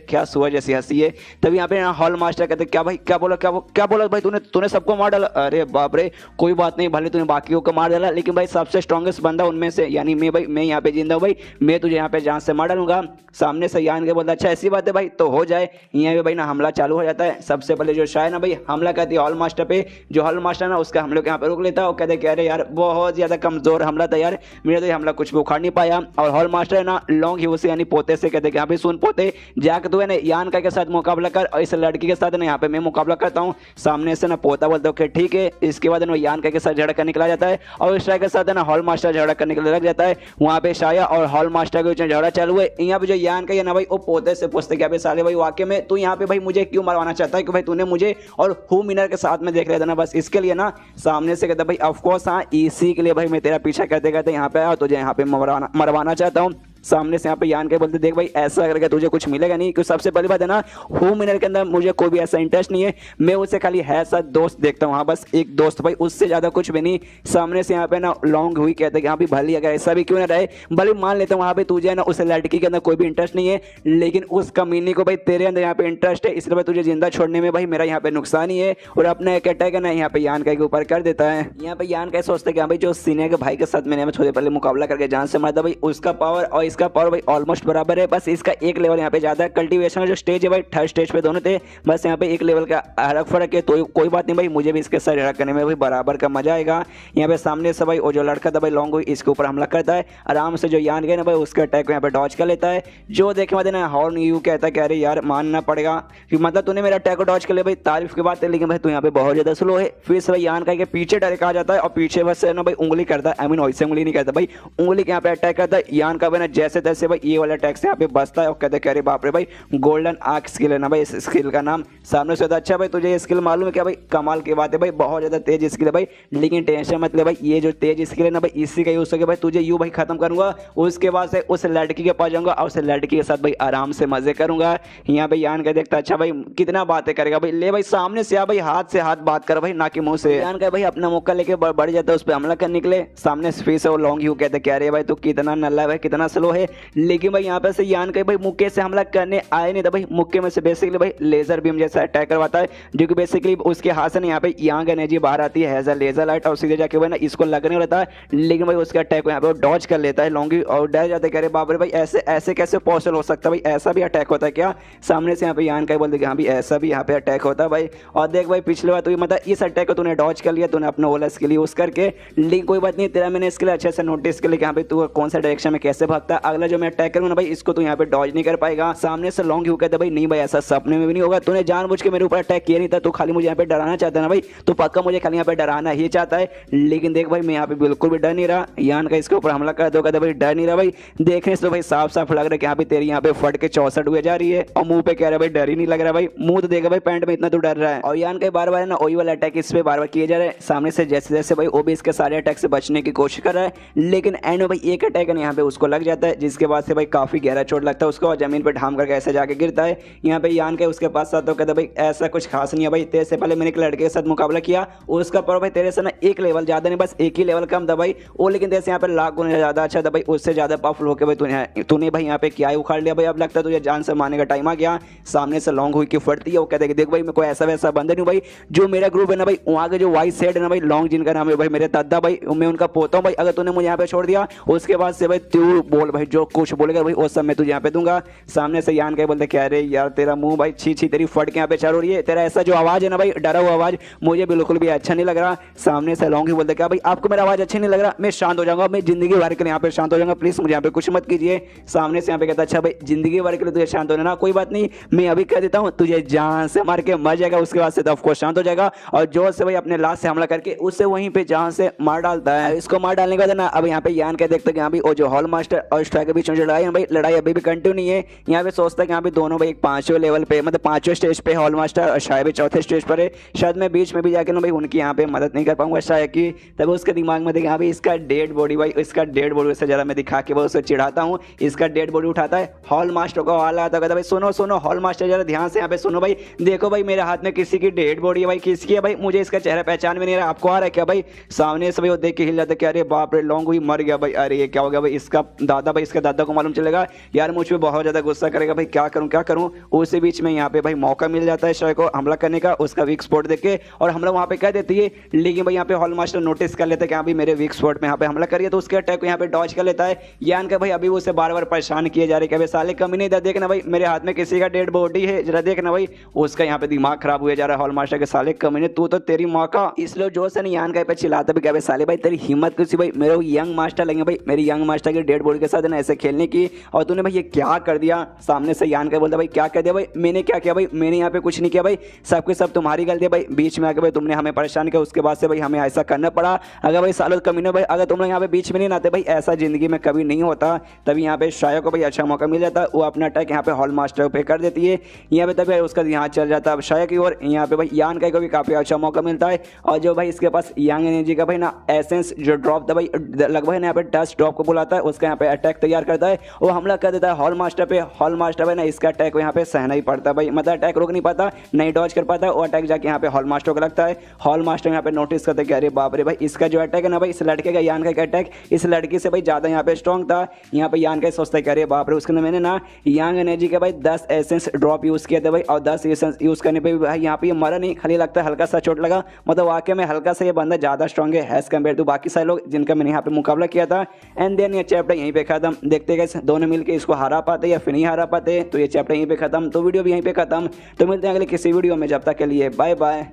क्या सुअर जैसी हंसी है। तभी यहाँ पे हॉल मास्टर कहते क्या भाई, क्या बोला भाई, तूने सबको मार डाला। अरे बाप रे, कोई बात नहीं, भले तूने बाकियों को मार डाला, लेकिन भाई सबसे स्ट्रॉन्गेस्ट बंदा उनमें से यानी मैं भाई, मैं यहाँ पे जिंदा हूँ भाई, मैं तुझे यहाँ पे जान से मार डालूंगा। सामने से यान के बोलता अच्छा ऐसी बात है भाई, तो हो जाए। यहाँ पे भाई ना हमला चालू हो जाता है। सबसे पहले जो शाह ना भाई हमला करती है हॉल मास्टर पे। जो हॉल मास्टर ना उसका हम लोग यहाँ पे रोक लेता है और कहते अरे यार बहुत ज्यादा कमजोर हमला था यार, मेरा तो हमला कुछ भी उखाड़ नहीं पाया। और हॉल मास्टर है ना लॉन्ग ही यानी पोते से कहते यहाँ पे सुन पोते, जाकर तू है ना यान का के साथ मुकाबला कर, और इस लड़की के साथ ना यहाँ पे मैं मुकाबला करता हूँ। सामने से ना पोता बोलता है ठीक है। इसके बाद यान का के साथ झगड़ा करने के जाता है, और इस के साथ ना हॉल मास्टर झगड़ा करने के लिए लग जाता है। वहाँ पे शाया और हॉल मास्टर के बीच में झगड़ा चालू है। यहाँ पे जो यान का है ना भाई, वो पोते से पूछते क्या साले भाई वाकई में तू यहाँ पे भाई मुझे क्यों मरवाना चाहता है, कि भाई तूने मुझे और हु मिनर के साथ में देख लिया था ना, बस इसके लिए ना। सामने से कहता भाई ऑफकोर्स हाँ, इसी के लिए भाई मैं तेरा पीछा करते करते यहाँ पे आया, तुझे यहाँ पे मरवाना चाहता हूँ। सामने से यहाँ पे यान के बोलते देख भाई ऐसा करके तुझे कुछ मिलेगा नहीं, क्योंकि सबसे पहली बात है ना, हु मिनर के अंदर मुझे कोई भी ऐसा इंटरेस्ट नहीं है, मैं उसे खाली है सा दोस्त देखता हूँ, हाँ बस एक दोस्त भाई, उससे ज्यादा कुछ भी नहीं। सामने से यहाँ पे ना लॉन्ग हुई कहते हैं भले अगर ऐसा भी क्यों ना रहे, भले मान लेता हूँ वहाँ पे तुझे ना उस लड़की के अंदर कोई भी इंटरेस्ट नहीं है, लेकिन उस कमीनी को भाई तेरे अंदर यहाँ पे इंटरेस्ट है, इसलिए भाई तुझे जिंदा छोड़ने में भाई मेरा यहाँ पे नुकसान ही है। और अपना एक अटैक है ना यहाँ पे यान का के ऊपर कर देता है। यहाँ पे यान का सोचते कि भाई जो सीनियर के भाई के साथ मैंने थोड़े पहले मुकाबला करके जान से मारा था भाई, उसका पावर और इसका पावर भाई ऑलमोस्ट बराबर है, बस इसका एक लेवल यहाँ पे ज्यादा है। कल्टीवेशन जो स्टेज है भाई, थर्ड स्टेज पे दोनों थे, बस यहाँ पे एक लेवल का अलग फर्क है। तो कोई बात नहीं भाई, मुझे भी इसके साथ लड़ा करने में भाई बराबर का मजा आएगा। यहाँ पे सामने से भाई वो जो लड़का था भाई लॉन्ग हुई, इसके ऊपर हमला करता है आराम से। जो यान गए ना भाई उसके अटैक को यहाँ पे डॉज कर लेता है। जो देखे बाद ना हॉर्न यू कहता है अरे यार मानना पड़ेगा कि मतलब तूने मेरा अटैक को डॉज कर लिया भाई, तारीफ की बात है, लेकिन भाई तू यहाँ पे बहुत ज्यादा स्लो है। फिर से भाई यान का पीछे डायरेक्ट आ जाता है और पीछे बस ना भाई उंगली करता है, आई मीन वैसे उंगली नहीं करता भाई, उंगली के यहाँ पे अटैक करता है। यान का भाई ना जैसे तैसे भाई ये वाला अटैक से यहाँ पे बचता है और कहते अरे बाप रे भाई गोल्डन आर्क स्किल है ना भाई, इस स्किल का नाम। सामने से अच्छा भाई तुझे ये स्किल मालूम है क्या भाई, कमाल की बात है भाई, बहुत ज्यादा तेज स्किल है भाई, लेकिन टेंशन मत ले भाई, ये जो तेज स्किल है ना भाई इसी का यूज होकर भाई तुझे यूं भाई खत्म करूंगा। उसके बाद से उस लड़की के पास जाऊंगा और उस लड़की के साथ भाई आराम से मजे करूंगा। यहाँ पे यान का देखता अच्छा भाई कितना बातें करेगा भाई, ले भाई सामने से आ भाई, हाथ से हाथ बात कर भाई, ना कि मुंह से। यान का भाई अपना मौका लेके बढ़ जाता है उस पर हमला करने के लिए। सामने से फिर से वो लॉन्ग यू कहते क्या रे भाई तू कितना नल्ला है भाई, कितना स्लो है। लेकिन भाई यहाँ पे से यान का भाई मुक्के से हमला करने आए नहीं था भाई, मुक्के में से बेसिकली भाई लेजर बीम जैसा अटैक करवाता है, जो कि बेसिकली उसके हाथ से यहाँ पे यांग एनर्जी बाहर आती है एज अ लेजर लाइट, और सीधे जाके भाई ना इसको लगने रहता है। लेकिन भाई उसका अटैक यहाँ पे डॉज कर लेता है लॉन्गी, और डर जाते हैं, कह रहे बाप रे भाई ऐसे ऐसे कैसे पॉसिबल हो सकता है भाई, ऐसा भी अटैक होता है क्या। सामने से यहाँ पे यान का बोलते हाँ भी ऐसा भी यहाँ पे अटैक होता है भाई। और देख भाई पिछले बार तो मतलब इस अटैक को तूने डॉज कर लिया, तूने अपना ओला स्किल यूज करके, लेकिन कोई बात नहीं, तेरा मैंने इसके लिए अच्छे से नोटिस कर लिया यहाँ पे तू कौन सा डायरेक्शन में कैसे भागता है। अगला जो मैं अटैक करूंगा भाई इसको तू यहाँ पे डॉज नहीं कर पाएगा। सामने से लॉन्ग यू कहते भाई नहीं भाई ऐसा सपने में भी नहीं होगा, तूने जानबूझ के मेरे ऊपर अटैक किया नहीं था, तू खाली मुझे यहाँ पे डराना चाहता है ना भाई, तू पक्का मुझे खाली यहाँ पे डराना ही चाहता है। लेकिन देख भाई मैं यहाँ पे बिल्कुल भी डर नहीं रहा, यान का इसके ऊपर हमला कर दो, कहते भाई डर नहीं रहा भाई, देखने से तो भाई साफ साफ लग रहा है कि यहाँ पे तेरी यहाँ पे फट के 64 हुए जा रही है, और मुंह पे कह रहा है भाई डर ही नहीं लग रहा भाई, मुंह तो देखा भाई पैंट में इतना तो डर रहा है। और यान के बार बार ना वही वाला अटैक इस पे बार बार किए जा रहे हैं। सामने से जैसे जैसे भाई वो भी इसके सारे अटैक से बचने की कोशिश कर रहा है, लेकिन एंड में भाई एक अटैक यहाँ पे उसको लग जाता है, जिसके बाद से भाई काफ़ी गहरा चोट लगता है उसको और ज़मीन पर ढाम करके ऐसे जाके गिरता है। यहाँ पे यान के उसके पास साथ तो कहता भाई ऐसा कुछ खास नहीं है भाई, तेरे से पहले मैंने एक लड़के के साथ मुकाबला किया, उसका पर भाई तेरे से ना एक लेवल ज़्यादा नहीं, बस एक ही लेवल कम था भाई वो, लेकिन तेरे से यहाँ पे लाख गुना ज़्यादा अच्छा था भाई, उससे ज़्यादा पावरफुल होकर भाई तूने भाई यहाँ पे क्या ही उखाड़ लिया भाई, अब लगता है तुझे जान से मारने का टाइम आ गया। सामने से लॉन्ग हुई की फटती है, वो कहते हैं देख भाई मैं कोई ऐसा वैसा बंदा नहीं भाई, जो मेरा ग्रुप है ना भाई वहाँ के जो वाइस सेड है ना भाई लॉन्ग, जिनका नाम है भाई मेरे दादा भाई, मैं उनका पोता हूँ भाई, अगर तूने मुझे यहाँ पे छोड़ दिया उसके बाद से भाई तू बोल भाई जो कुछ बोलेगा भाई उस सब मैं तुझे यहाँ पे दूंगा। सामने से यान के बोलते क्या रे यार तेरा मुंह भाई छी छी तेरी फट के यहाँ पे चार हो रही है, तेरा ऐसा जो आवाज है ना भाई डरा हुआ आवाज मुझे बिल्कुल भी अच्छा नहीं लग रहा। सामने से लॉन्ग ही बोलते क्या भाई आपको मेरा आवाज अच्छा नहीं लग रहा, मैं शांत हो जाऊंगा, मैं जिंदगी भर के लिए यहाँ पे शांत हो जाऊंगा, प्लीज मुझे यहाँ पे कुछ मत कीजिए। सामने से यहाँ पे कहता अच्छा भाई जिंदगी भर के लिए तुझे शांत होना ना, कोई बात नहीं मैं अभी कह देता हूँ तुझे जान से मार के मर जाएगा, उसके बाद से तो ऑफकोर्स शांत हो जाएगा और जोर से भाई अपने लाश से हमला करके उससे वहीं पे जान से मार डालता है। इसको मार डालने के बाद ना अब यहाँ पे यान के देखते कि यहाँ भी वो जो हॉल मास्टर और स्ट्राइक के बीच में लड़ाई है भाई, लड़ाई अभी भी कंटिन्यू नहीं है। यहाँ पे सोचता है कि यहाँ पे दोनों भाई एक 5वें लेवल पे मतलब 5वें स्टेज पे हॉल मास्टर और शायद भी 4थे स्टेज पर है, शायद मैं बीच में भी जाके ना भाई उनकी यहाँ पे मदद नहीं कर पाऊंगा शायद की, तब उसके दिमाग में देखा भाई इसका डेड बॉडी भाई, इसका डेड बॉडी से जरा मैं दिखा के वो उसे चिढ़ाता हूँ, इसका डेड बॉडी उठाता है हॉल मास्टर को आवाज आता है भाई सुनो सुनो हॉल मास्टर जरा ध्यान से यहाँ पे सुनो भाई, देखो भाई मेरे हाथ में किसी की डेड बॉडी है भाई, किसकी है भाई मुझे इसका चेहरा पहचान में नहीं रहा, आपको आ रहा है क्या भाई। सामने से भाई वो देख के हिल जाता है कि अरे बाप रे लॉन्ग हुई मर गया भाई, अरे ये क्या हो गया भाई, इसका दादा भाई इसका दादा को मालूम चलेगा यार मुझ पर बहुत ज्यादा गुस्सा करेगा भाई, क्या करूं। उसी बीच में यहाँ पे भाई मौका मिल जाता है शायद को हमला करने का, उसका वीक स्पॉट देख के और हमला वहाँ पे कह देती है, लेकिन भाई यहाँ पे हॉल मास्टर नोटिस कर लेता है कि यहाँ भी मेरे वीक स्पॉट में यहाँ पे हमला करिए, तो उसके अटैक को यहाँ पे डॉज कर लेता है। यान का भाई अभी उसे बार बार परेशान किए जा रहे हैं, साले कमी नहीं था देखना भाई मेरे हाथ में किसी का डेड बॉडी है, जरा देखना भाई, उसका यहाँ पे दिमाग खराब हुआ जा रहा है हॉल मास्टर के, साले कमी नहीं तू तो तेरी मौका, इसलिए जोर से नहीं यान का पे चिल्लाता भी क्या साले भाई तेरी हिम्मत कैसी भाई, मेरे यंग मास्टर लगे भाई, मेरी यंग मास्टर की डेड बॉडी के साथ ना ऐसे खेलने की, और तूने भाई ये क्या कर दिया। सामने से यान का बोलता भाई क्या कर दिया भाई, मैंने क्या किया भाई, मैंने यहाँ पे कुछ नहीं किया भाई, सबके सब तुम्हारी गलती है भाई, बीच में आके भाई तुमने हमें परेशान किया, उसके बाद से भाई हमें ऐसा करना पड़ा, अगर भाई सालों कमीने भाई अगर तुम लोग यहाँ पे बीच में नहीं आते भाई ऐसा जिंदगी में कभी नहीं होता, तभी यहाँ पे शाया को भाई अच्छा मौका मिल जाता है, वो अपना अटैक यहाँ पे हॉल मास्टर पे कर देती है, यहाँ पे तभी उसका यहाँ चल जाता है शाया की ओर, यहाँ पे भाई यान का भी काफी अच्छा मौका मिलता है, और जो भाई इसके पास यंग एनर्जी का भाई ना एसेंस जो ड्रॉप था भाई लगभग यहाँ पे डस्ट ड्रॉप को बुलाता है, उसका यहाँ पे अटैक तैयार करता है, वो हमला कर देता है हॉल मास्टर पे, हॉल मास्टर भाई ना इसका अटैक को यहाँ पे सहना ही पड़ता है भाई, मतलब अटैक रोक नहीं पाता, नहीं डॉज कर पाता, वो अटैक जाके यहाँ पे हॉल मास्टर को लगता है। हॉल मास्टर यहाँ पे नोटिस करते कि अरे बाप रे भाई इसका जो अटैक है ना भाई, इस लड़के का यान का अटैक इस लड़की से भाई ज्यादा यहाँ पे स्ट्रॉन्ग था, यहाँ पे यान का सोचता है कि अरे बाप रे उसके अंदर मैंने ना यंग एनर्जी का भाई 10 एसेंस ड्रॉप यूज किया था भाई, और 10 एसेंस यूज करने पे भी भाई यहाँ पे ये मरा नहीं, खाली लगता है हल्का सा चोट लगा, मतलब वाकई में हल्का सा ये बंदा ज्यादा स्ट्रॉन्ग है एज कम्पेयर टू बाकी सारे लोग जिनका मैंने यहाँ पे मुकाबला किया था। एंड देन ये चैप्टर यहीं पे खत्म, देखते गए दोनों मिलकर इसको हरा पाते या फिर नहीं हरा पाते, तो ये चैप्टर यहीं पे खत्म, तो वीडियो भी यहीं पे खत्म, तो मिलते हैं अगले किसी वीडियो में, जब तक के लिए बाय बाय।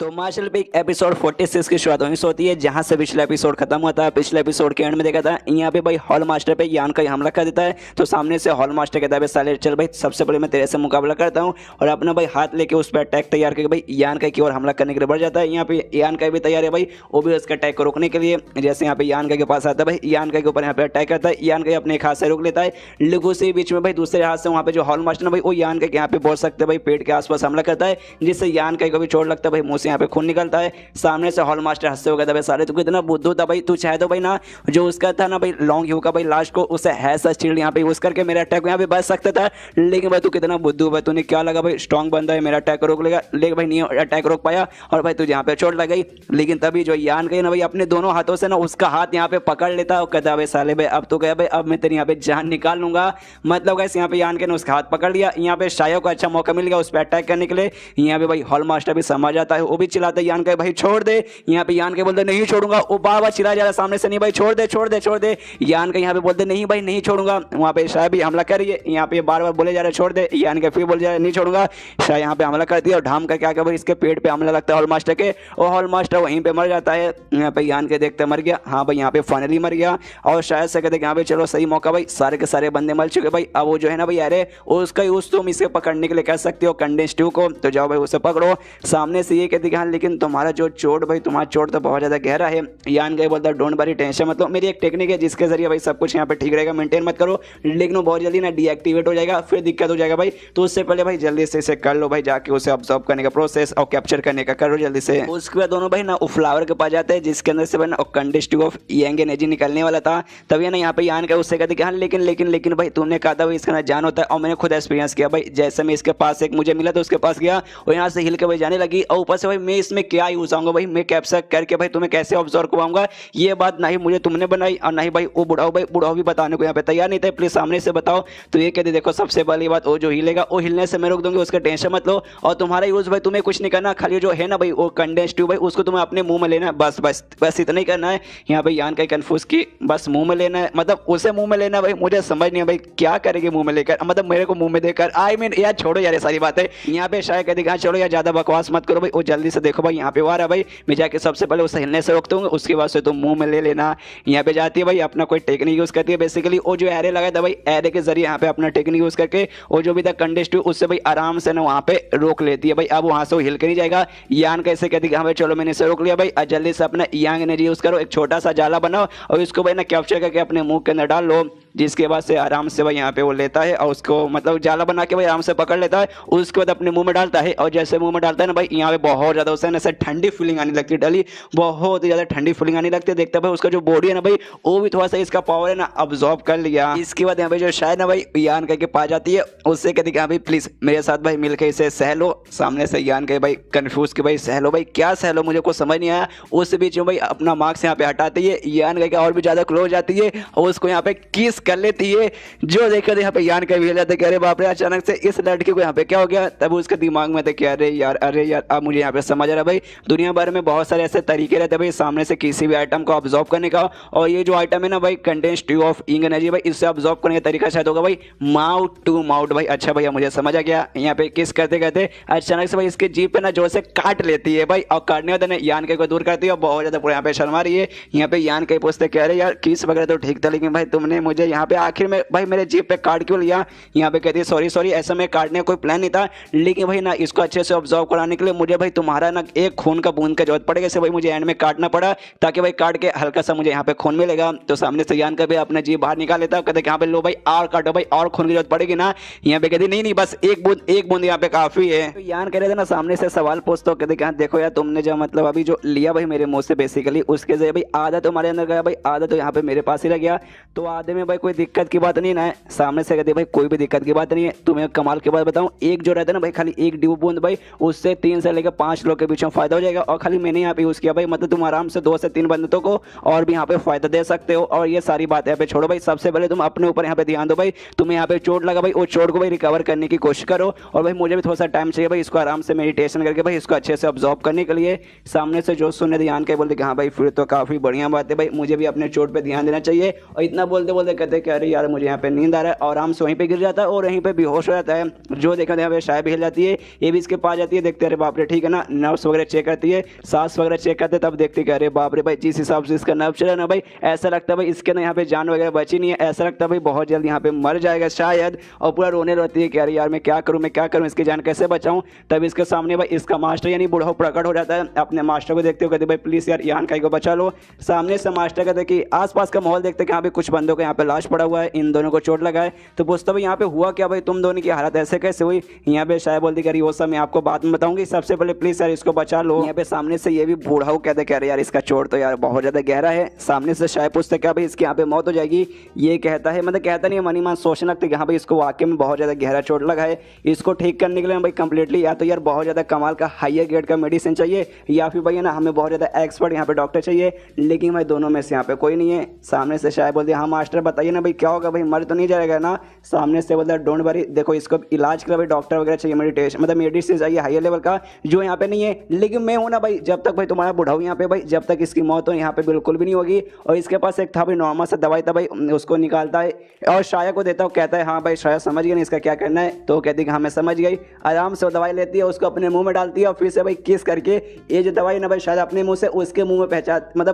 तो मार्शल पे एपिसोड 46 की शुरुआत वहीं से होती है जहां से पिछला एपिसोड खत्म हुआ था। पिछले एपिसोड के एंड में देखा था यहाँ पे भाई हॉल मास्टर पे यान का हमला कर देता है, तो सामने से हॉल मास्टर कहता है साले चल भाई सबसे पहले मैं तेरे से मुकाबला करता हूँ, और अपना भाई हाथ लेके उस पर अटैक तैयार करके भाई यान का की ओर हमला करने के लिए बढ़ जाता है। यहाँ पे यान का भी तैयार है भाई, वो भी उसका अटैक को रोकने के लिए, जैसे यहाँ पे यान का के पास आता है भाई यान का के ऊपर यहाँ पे अटैक करता है, यान का अपने एक हाथ से रोक लेता है, लेकिन उसी बीच में भाई दूसरे हाथ से वहाँ पे जो हॉल मास्टर भाई वो यान का यहाँ पे बोल सकते भाई पेट के आसपास हमला करता है, जिससे यान का भी चोट लगता है भाई, मुँह से यहाँ पे खून निकलता है। सामने से हॉल मास्टर हंसते हुए कहता है सारे तू कितना बुद्धू था भाई, तू चाहे तो भाई ना जो उसका था ना भाई लॉन्ग यू का भाई लास्ट को उसे हैसा शील्ड यहाँ पे यूज करके मेरा अटैक यहाँ पे बच सकता था, लेकिन भाई तू कितना बुद्धू भाई, तूने क्या लगा भाई स्ट्रॉन्ग बंदा है मेरा अटैक रोक लेगा, लेकिन भाई नहीं अटैक रोक पाया और भाई तुझे यहाँ पे चोट लग गई। लेकिन तभी जो यान गई ना भाई अपने दोनों हाथों से ना उसका हाथ यहाँ पे पकड़ लेता और कहता भाई साले भाई अब तो गया भाई, अब मैं तेरी यहाँ पे जान निकाल लूंगा। मतलब कैसे यहाँ पे यान के ने उसका हाथ पकड़ लिया, यहाँ पे शायो को अच्छा मौका मिल गया उस पर अटैक करने के लिए। यहाँ पे भाई हॉल मास्टर भी समझ आता है, वो भी चिल्लाता है यान का भाई छोड़ दे, यहाँ पे यान के बोलते नहीं छोड़ूंगा, वो बार बार चिल्ला जा रहा है सामने से नहीं भाई छोड़ दे छोड़ दे छोड़ दे, यान के यहाँ पे बोलते नहीं भाई नहीं छोड़ूंगा, वहाँ पे शाह भी हमला कर रही है, यहाँ पे बार बार बोले जा रहे छोड़ दे, यान के फिर बोले जा रहे नहीं छोड़ूंगा, शाह यहाँ पे हमला कर दिया और ढाम का क्या क्या भाई इसके पेट पे हमला लगता है हॉल मास्टर के, और हॉल मास्टर वहीं पे मर जाता है। यहाँ पे यान के देखते मर गया, हाँ भाई यहाँ पे फाइनली मर गया, और शायद से कहते यहाँ पे चलो सही मौका भाई सारे के सारे बंदे मर चुके भाई, अब वो जो है ना भाई अरे उसका यूज तुम इसे पकड़ने के लिए कर सकते हो कंडेंस 2 को, तो जाओ भाई उसे पकड़ो। सामने से ये कहते कहती कि हाँ लेकिन तुम्हारा जो चोट भाई, तुम्हारा चोट तो बहुत ज़्यादा गहरा है। यान कहीं बोलता डोंट वरी टेंशन मतलब मेरी एक टेक्निक है जिसके जरिए भाई सब कुछ यहाँ पे ठीक रहेगा, मेंटेन मत करो, लेकिन वो बहुत जल्दी ना डीएक्टिवेट हो जाएगा, फिर दिक्कत हो जाएगा भाई। तो उससे पहले भाई जल्दी से इसे कर लो भाई, जाके उसे ऑब्जर्व करने का प्रोसेस और कैप्चर करने का करो जल्दी से। उसके बाद दोनों भाई ना वो फ्लावर के पास जाते हैं जिसके अंदर से भाई ना कंडक्टिव ऑफ यंग एनर्जी निकलने वाला था। तभी ना यहाँ पे यान का उससे कहते कि हाँ लेकिन भाई तुमने कहा था भाई इसका ना जान होता है, और मैंने खुद एक्सपीरियंस किया भाई। जैसे मैं इसके पास एक मुझे मिला तो उसके पास गया और यहाँ से हिल के भाई जाने लगी, और ऊपर से भाई मैं इसमें क्या यूज आऊंगा भाई, मैं कैप्चर करके भाई तुम्हें कैसे ऑब्जर्व करवाऊंगा, ये बात ना ही मुझे तुमने बनाई और ना ही भाई वो बुढ़ाओ भी बताने को यहाँ पे तैयार नहीं थे, प्लीज सामने से बताओ। तो ये कहते देखो सबसे पहली बात वो जो हिलेगा वो हिलने से मैं रोक दूंगी, उसका टेंशन मत लो, और तुम्हारा यूज भाई तुम्हें कुछ नहीं करना, खाली जो है ना भाई वो कंडेंस ट्यूब भाई उसको तुम्हें अपने मुंह में लेना है, बस इतना ही करना है। यहाँ पे यान का कंफ्यूज की बस मुंह में लेना है, मतलब उसे मुंह में लेना भाई, मुझे समझ नहीं है भाई क्या करेगी मुंह में लेकर, मतलब मेरे को मुंह में देकर। आई मीन यार छोड़ो यार ये सारी बातें, यहाँ पे शायद कहती हाँ छोड़ो यार ज्यादा बकवास मत करो भाई, वो जल्दी से देखो भाई यहाँ पे आ रहा है भाई, मैं जाके सबसे पहले उसे हिलने से रोक दूंगा, उसके बाद से तुम मुंह में ले लेना। यहाँ पे जाती है भाई अपना कोई टेक्निक यूज करती है, बेसिकली वो जो एरे लगा था भाई एरे के जरिए यहाँ पे अपना टेक्निक यूज करके वो जो भी था कंडेंस्ड उससे भाई आराम से ना वहाँ पे रोक लेती है भाई। अब वहाँ से वो हिल के नहीं जाएगा। यान कैसे कहती है हाँ भाई चलो मैंने इसे रोक लिया भाई, जल्दी से अपना यंग एनर्जी यूज करो, एक छोटा सा जाला बनाओ और इसको भाई ना कैप्चर करके अपने मुंह के अंदर डाल लो, जिसके बाद से आराम से भाई यहाँ पे वो लेता है और उसको मतलब जाला बना के भाई आराम से पकड़ लेता है, उसके बाद अपने मुंह में डालता है, और जैसे मुंह में डालता है ना भाई यहाँ पे बहुत ज़्यादा उसे ना ठंडी फीलिंग आने लगती है, डली बहुत ही ज़्यादा ठंडी फीलिंग आने लगती है। देखता है भाई उसका जो बॉडी है ना भाई वो भी थोड़ा सा इसका पावर है ना अब्जॉर्ब कर लिया। इसके बाद यहाँ पे जो शायद ना भाई यान करके पा जाती है, उससे कहती है हाँ भाई प्लीज मेरे साथ भाई मिलकर इसे सह लो। सामने से यान के भाई कंफ्यूज के भाई सह लो भाई, क्या सह लो मुझे कुछ समझ नहीं आया। उस बीच में भाई अपना मार्क्स यहाँ पे हटाती है, यान करके और भी ज़्यादा क्लोज जाती है और उसको यहाँ पे किस कर लेती है, जो देखकर यहाँ पे यान का भी हिल जाता है कि अरे बाप रे अचानक से इस लड़की को यहाँ पे क्या हो गया। तब उसके दिमाग में था कि अरे यार अब मुझे यहाँ पे समझ आ रहा है भाई, दुनिया भर में बहुत सारे ऐसे तरीके रहते हैं भाई सामने से किसी भी आइटम को ऑब्जॉर्व करने का, और ये जो आइटम है ना भाई condensed tube of young energy भाई इससे ऑब्जॉर्व करने का तरीका शायद होगा भाई माउथ टू माउथ भाई। अच्छा भैया मुझे समझ आ गया। यहाँ पे किस करते करते अचानक से भाई इसके जीभ पे ना जोर से काट लेती है भाई, और काटने होता है यान के को दूर करती है, बहुत ज्यादा पूरे यहाँ पे शर्मा रही है। यहाँ पे यान के पूछते कह रहे यार किस वगैरह तो ठीक था, लेकिन भाई तुमने मुझे यहाँ पे आखिर में भाई मेरे जीभ पे काट क्यों लिया। यहाँ पे कहती है सॉरी ऐसा मैं काटने का कोई प्लान नहीं था, लेकिन भाई ना इसको अच्छे से ऑब्जर्व कराने के लिए मुझे भाई तुम्हारा ना एक खून का बूंद का जरूरत पड़ेगा, इसे भाई मुझे एंड में काटना पड़ा ताकि भाई काट के हल्का सा मुझे यहाँ पे खून मिलेगा। तो सामने से यान का भी अपना जीभ बाहर निकाल लेता है, कहते यहाँ पे लो भाई और काटो भाई और खून की जरूरत पड़ेगी ना। यहाँ पे कहती नहीं बस एक बूंद यहाँ पे काफी है। तो यान कह रहे थे ना सामने से सवाल पूछते हो, कहते देखो यार तुमने जो मतलब अभी जो लिया भाई मेरे मुंह से बेसिकली उसके जरिए भाई आधा तुम्हारे अंदर गया भाई, आधा तो यहाँ पे मेरे पास ही रह गया, तो आधे में भाई कोई दिक्कत की बात नहीं ना है। सामने से कहते भाई कोई भी दिक्कत की बात नहीं है। तुम्हें कमाल की बात बताऊं, एक जो रहता है ना भाई खाली एक ड्यू बूंद भाई उससे 3 से लेकर 5 लोग के बीच में फायदा हो जाएगा, और खाली मैंने यहाँ पे यूज किया भाई, मतलब तुम आराम से 2 से 3 बंदों को और भी यहाँ पे फायदा दे सकते हो। और ये सारी बात यहाँ पे छोड़ो भाई, सबसे पहले तुम अपने ऊपर यहाँ पे ध्यान दो भाई, तुम्हें यहाँ पे चोट लगा भाई वो चोट को भाई रिकवर करने की कोशिश करो, और भाई मुझे भी थोड़ा सा टाइम चाहिए भाई इसको आराम से मेडिटेशन करके भाई इसको अच्छे से ऑब्जॉर्व करने के लिए। सामने से जो सुनने ध्यान के बोलते कि हाँ भाई फिर तो काफी बढ़िया बात है भाई, मुझे भी अपने चोट पे ध्यान देना चाहिए। और इतना बोलते बोलते कहते कि अरे यार मुझे यहाँ पे नींद आ रहा है, और आराम से वहीं पे गिर जाता है और वहीं पे बेहोश हो जाता है। जो देखा यहाँ पे शाय भी हिल जाती है, ये भी इसके पास जाती है, देखते अरे बाप रे ठीक है ना, नर्व्स वगैरह चेक करती है, सांस वगैरह चेक करते तब देखते कि अरे बाप रे भाई जिस हिसाब से इसका नर्व चला ना भाई ऐसा लगता है भाई इसके ना यहाँ पे जान वगैरह बची नहीं है, ऐसा लगता है भाई बहुत जल्द यहाँ पे मर जाएगा शायद। और पूरा रोने रहती है कि अरे यार मैं क्या करूँ इसकी जान कैसे बचाऊँ। तब इसके सामने भाई इसका मास्टर यानी बूढ़ा प्रकट हो जाता है, अपने मास्टर को देखते हो कहते भाई प्लीज यार यान का को बचा लो। सामने से मास्टर कहते कि आसपास का माहौल देखते कि यहाँ पे कुछ बंदों को यहाँ पे लाश पड़ा हुआ है, इन दोनों को चोट लगा है। तो पूछता भाई यहाँ पे हुआ क्या भाई, तुम दोनों की हालत ऐसे कैसे हुई। यहाँ पे शायद बोलती करी वो सब मैं आपको बाद में बताऊंगी, सबसे पहले प्लीज यार इसको बचा लो। यहाँ पे सामने से ये भी बूढ़ा हो कहते कह रहे यार इसका चोट तो यार बहुत ज्यादा गहरा है। सामने से शायद पूछते क्या भाई इसकी यहाँ पे मौत हो जाएगी, ये कहता है मतलब कहता नहीं मनी मान सोचने लगते कि हाँ भाई इसको वाकई में बहुत ज्यादा गहरा चोट लगा है, इसको ठीक करने के लिए भाई कंप्लीटली या तो यार बहुत ज्यादा कमाल का हायर ग्रेड का मेडिसिन चाहिए, या फिर भाई ना हमें बहुत ज्यादा एक्सपर्ट यहाँ पे डॉक्टर चाहिए, लेकिन भाई दोनों में से यहाँ पे कोई नहीं है। सामने से शायद बोलते हाँ मास्टर बताइए ना भाई क्या होगा भाई, मर तो नहीं जाएगा ना। सामने से बोलता डोंट वरी, देखो इसको इलाज के लिए भाई डॉक्टर वगैरह चाहिए, मेडिटेशन मतलब मेडिसिन चाहिए हायर लेवल का जो यहाँ पे नहीं है, लेकिन मैं हूँ ना भाई, जब तक भाई तुम्हारा बुढ़ाऊ यहाँ पे भाई जब तक इसकी मौत हो यहाँ पे बिल्कुल भी नहीं होगी। और इसके पास एक था भाई नॉर्मल सा दवाई था भाई, उसको निकालता है और शाया को देता हूँ, कहता है हाँ भाई शाया समझ गया ना इसका क्या करना है, तो कहती है हाँ मैं समझ गई। आराम से वो दवाई लेती है, उसको अपने मुंह में डालती है और फिर से भाई किस करके ये जो दवाई ना भाई शायद अपने मुंह से उसके मुंह में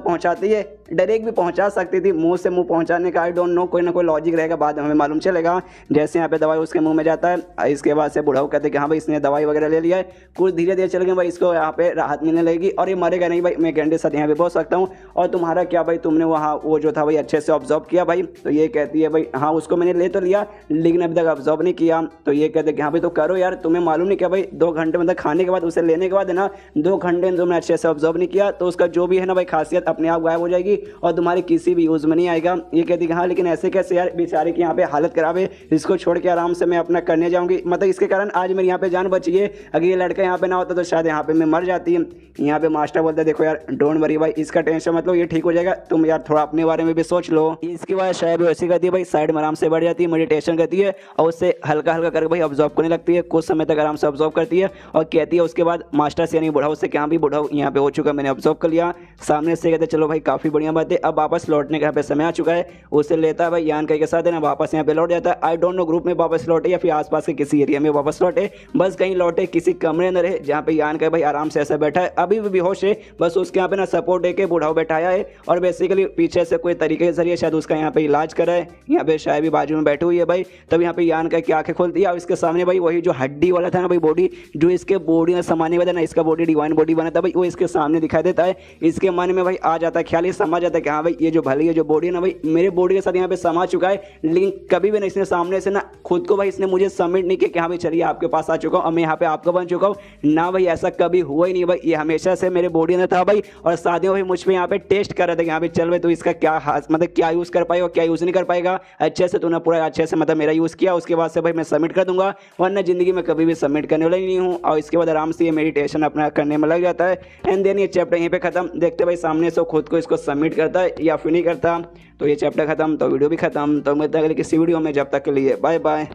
पहुंचाती है, डायरेक्ट भी पहुंचा सकती थी, मुंह से मुंह पहुंचाने का आई डोंट नो, कोई ना कोई लॉजिक रहेगा, बाद में हमें मालूम चलेगा। जैसे यहाँ पे दवाई उसके मुंह में जाता है, इसके बाद से बुढ़ाऊ कहते हैं कि हाँ भाई इसने दवाई वगैरह ले लिया है, कुछ धीरे धीरे चल गए भाई, इसको यहाँ पे राहत मिलने लगेगी और ये मरेगा नहीं भाई, मैं गारंटी के साथ यहाँ पे बोल सकता हूँ। और तुम्हारा क्या भाई, तुमने वहाँ वो जो था भाई अच्छे से ऑब्जर्व किया भाई? तो ये कहती है भाई हाँ उसको मैंने ले तो लिया लेकिन अभी तक ऑब्जर्व नहीं किया। तो ये कहते हैं कि हाँ भाई तो करो यार, तुम्हें मालूम नहीं क्या भाई 2 घंटे मतलब खाने के बाद उसे लेने के बाद है ना 2 घंटे तुमने अच्छे से ऑब्जर्व नहीं किया तो उसका जो भी है ना भाई खासियत अपने आप गायब हो जाएगी और तुम्हारे किसी भी यूज़ में नहीं आएगा। ये कहती है हाँ लेकिन ऐसे कैसे यार, बेचारे की यहाँ पे हालत खराब है, इसको छोड़ के आराम से मैं अपना करने जाऊँगी, मतलब इसके कारण आज मेरी यहाँ पे जान बची है, अगर ये लड़का यहाँ पे ना होता तो शायद यहाँ पे मैं मर जाती। यहाँ पे मास्टर बोलता है देखो यार डोंट वरी भाई, इसका टेंशन मतलब ये ठीक हो जाएगा, तुम यार थोड़ा अपने बारे में भी सोच लो। इसके बाद शायद वैसी करती है भाई, साइड में आराम से बैठ जाती है, मेडिटेशन करती है और उससे हल्का हल्का करके भाई ऑब्जर्व करने लगती है, कुछ समय तक आराम से ऑब्जर्व करती है और कहती है उसके बाद मास्टर से यानी बुढ़ाऊ से क्या भी बुढ़ाऊ यहाँ पे हो चुका, मैंने ऑब्जर्व कर लिया, सामने से कहते चलो भाई काफ़ी बढ़िया बात है, अब वापस लौटने का यहाँ पे समय आ चुका है। उसे लेता है भाई यान के साथ है ना वापस यहाँ पे लौट जाता है। आई डोंट नो ग्रुप में वापस लौटे या फिर आसपास के किसी एरिया में वापस लौटे, बस कहीं लौटे किसी कमरे में रहे जहाँ पे यान का भाई आराम से ऐसा बैठा है, अभी भी बेहोश है, बस उसके यहाँ पे ना सपोर्ट दे के बुढ़ाऊ बैठाया है और बेसिकली पीछे से कोई तरीके के जरिए शायद उसका यहाँ पे इलाज करा है। यहाँ पे शायद भी बाजू में बैठी हुई है भाई, तब यहाँ पे यान का की आंखें खोलती है और इसके सामने भाई वही जो हड्डी वाला था ना भाई बॉडी, जो इसके बॉडी में समाने वाला ना, इसका बॉडी डिवाइन बॉडी बना था भाई, वो इसके सामने दिखाई देता है। इसके मन में भाई आ जाता है ख्याल, ये समझ जाता है कि हाँ भाई ये जो भली है जो बॉडी है ना भाई मेरे बॉडी के साथ यहाँ पे समा चुका है, लेकिन कभी भी नहीं इसने सामने से ना खुद को भाई इसने मुझे सबमिट नहीं किया कि हाँ भाई चलिए आपके पास आ चुका हूँ और मैं यहाँ पे आपका बन चुका हूँ ना भाई, ऐसा कभी हुआ ही नहीं भाई, ये हमेशा से मेरे बॉडी में था भाई और शादियों भाई मुझ पर यहाँ पे टेस्ट कर रहे थे कि हाँ भाई चल भाई तो इसका क्या मतलब क्या यूज़ कर पाएगा क्या यूज़ नहीं कर पाएगा, अच्छे से तूने पूरा अच्छे से मतलब मेरा यूज़ किया, उसके बाद से भाई मैं सबमिट कर दूंगा, वरना जिंदगी में कभी भी सबमिट करने वाला ही नहीं हूँ। और इसके बाद आराम से ये मेडिटेशन अपना करने में लग जाता है एंड देन ये चैप्टर यहीं पे खत्म। देखते भाई सामने से खुद को इसको सबमिट करता है या फिर नहीं करता। तो ये चैप्टर खत्म तो वीडियो भी खत्म, तो मिलते हैं अगले किसी वीडियो में, जब तक के लिए बाय बाय।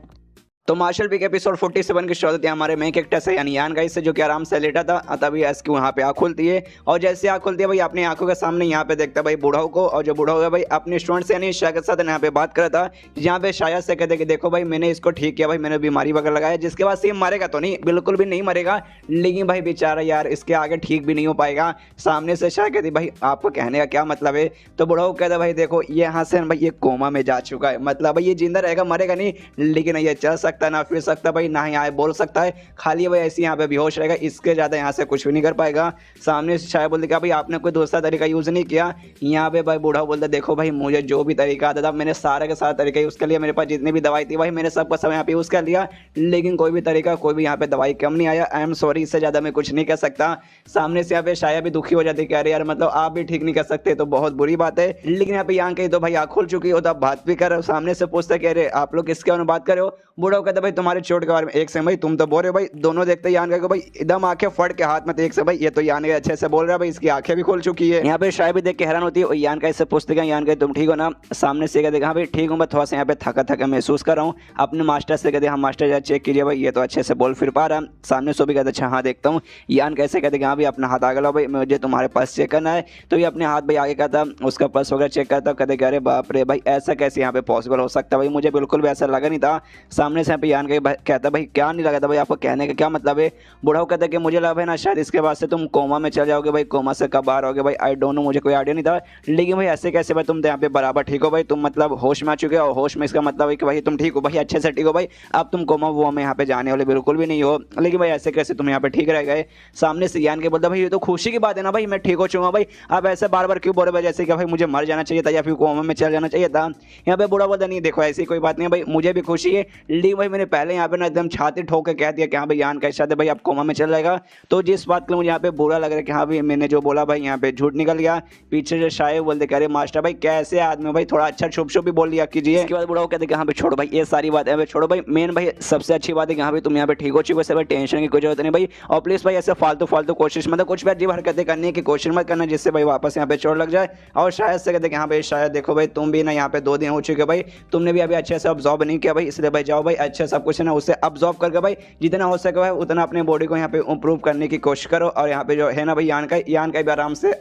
तो मार्शल पीक एपिसोड 47 की शुरुआत होती है हमारे मेन कैरेक्टर से यानी यान गाइस से, जो कि आराम से लेटा था, तभी इसकी वहाँ पे आँख खुलती है और जैसे आँख खुलती है भाई अपनी आंखों के सामने यहाँ पे देखता है भाई बुढ़ाऊ को, और जो बुढ़ाऊ है भाई अपने स्टूडेंट से यानी शाह के साथ यहाँ पे बात कर रहा था, जहाँ पे शायद से कहते कि देखो भाई मैंने इसको ठीक किया भाई, मैंने बीमारी वगैरह लगाया जिसके बाद से मरेगा तो नहीं, बिल्कुल भी नहीं मरेगा, लेकिन भाई बेचारा यार इसके आगे ठीक भी नहीं हो पाएगा। सामने से शाह कहती भाई आपको कहने का क्या मतलब है? तो बुढ़ाऊ कहता भाई देखो ये यहाँ से भाई ये कोमा में जा चुका है, मतलब भाई ये जिंदा रहेगा मरेगा नहीं, लेकिन ये चल सकता ना फिर सकता भाई ना यहाँ बोल सकता है, खाली भाई ऐसे यहाँ पे बेहोश रहेगा, इसके ज़्यादा यहाँ से कुछ भी नहीं कर पाएगा। सामने से शायद बोलते भाई आपने कोई दूसरा तरीका यूज़ नहीं किया। यहाँ पे भाई बूढ़ा बोलता देखो भाई मुझे जो भी तरीका आता था मैंने सारे के सारा तरीका यूज़ कर लिया, मेरे पास जितनी भी दवाई थी भाई मैंने सबका सब यहाँ पे यूज़ कर लिया, लेकिन कोई भी तरीका कोई भी यहाँ पे दवाई कम नहीं आया। आई एम सॉरी, इससे ज़्यादा मैं कुछ नहीं कर सकता। सामने से यहाँ पे शायद भी दुखी हो जाती कि अरे यार मतलब आप भी ठीक नहीं कर सकते तो बहुत बुरी बात है, लेकिन यहाँ पे यहाँ कहीं तो भाई आँख खुल चुकी हो तो आप बात भी कर रहे हो। सामने से पूछते कि अरे आप लोग किसके बारे में बात कर रहे हो? बूढ़ा कहता भाई तुम्हारे चोट के बारे में। एक से भाई तुम तो बोल रहे हो भाई, दोनों देखते यान को भाई एकदम आंखें फट के हाथ में, एक से भाई ये तो यान अच्छे से बोल रहा है भाई, इसकी आंखें भी खुल चुकी है। यहाँ पे शायद भी देख के हैरान होती है, यान का इससे पूछते हैं यान का तुम ठीक हो ना? सामने से कहते हाँ भाई ठीक हूँ, मैं थोड़ा सा यहाँ पे थका थका महसूस कर रहा हूँ। अपने मास्टर से कहते हाँ मास्टर जरा चेक कीजिए भाई ये तो अच्छे से बोल फिर पा रहा। सामने से भी कहते अच्छा हाँ देखता हूँ। यान कैसे कहते हाँ भाई अपना हाथ आगे लो भाई मुझे तुम्हारे पास चेक करना है। तो ये अपने हाथ भाई आगे का था, उसका पल्स वगैरह चेक करता, कहते अरे बाप रे भाई ऐसा कैसे यहाँ पे पॉसिबल हो सकता है भाई, मुझे बिल्कुल भी ऐसा लगा नहीं था। सामने से यहाँ पे यान कहता भाई क्या नहीं लगा था भाई, आपको कहने का क्या मतलब है? बुढ़ाऊ कहता कि मुझे लगा है ना शायद इसके बाद से तुम कोमा में चल जाओगे भाई, कोमा से कब बाहर होगे भाई आई डोंट नो, मुझे कोई आइडिया नहीं था, लेकिन भाई ऐसे कैसे भाई तुम तो यहाँ पे बराबर ठीक हो भाई, तुम मतलब होश में आ चुके हो, होश में इसका मतलब है कि भाई तुम ठीक हो भाई अच्छे से ठीक हो भाई, अब तुम कोमा वो में यहाँ पे जाने वाले बिल्कुल भी नहीं हो, लेकिन भाई ऐसे कैसे तुम यहाँ पे ठीक रह गए? सामने से ज्ञान के बोलता भाई ये तो खुशी की बात है ना भाई, मैं ठीक हो चुका भाई, आप ऐसे बार बार क्यों बोल रहे जैसे कि भाई मुझे मर जाना चाहिए था या फिर कोमा में चल जाना चाहिए था? यहाँ पे बुढ़ा बोलता नहीं देखो ऐसी कोई बात नहीं भाई, मुझे भी खुशी है, लेकिन भाई मैंने पहले यहाँ पे ना एकदम छाती ठोक के कह दिया कि हाँ भाई यान कैसा है भाई आप कोमा में चल जाएगा, तो जिस बात के मुझे यहाँ पे बुरा लग रहा है कि हाँ भाई मैंने जो बोला भाई यहाँ पे झूठ निकल गया। पीछे से शायद बोलते कह रहे मास्टर भाई कैसे आदमी भाई थोड़ा अच्छा छुप छुप भी बोल लिया कीजिए। इसके बाद बुढ़ा कहते कि हाँ भाई छोड़ो भाई ये सारी बात है भाई छोड़ो भाई, मेन भाई सबसे अच्छी बात है कि हाँ भाई तुम यहाँ पे ठीक हो चुके हो, भाई टेंशन की कोई जरूरत नहीं भाई, और प्लीज भाई ऐसे फालतू कोशिश मतलब कुछ भी अजीब हरकतें करने की कोशिश मत करना जिससे भाई वापस यहाँ पे चोट लग जाए। और शायद से कहते कि हाँ भाई शायद देखो भाई तुम भी ना यहाँ पे 2 दिन हो चुके भाई, तुमने भी अभी अच्छे से ऑब्जर्व नहीं किया भाई, इसलिए भाई जाओ भाई अच्छे सब कुछ है ना उसे अब्जॉर्व करके भाई जितना हो सके भाई उतना अपने बॉडी को यहाँ पे इंप्रूव करने की कोशिश करो। और यहाँ पे जो है ना भाई यान का भी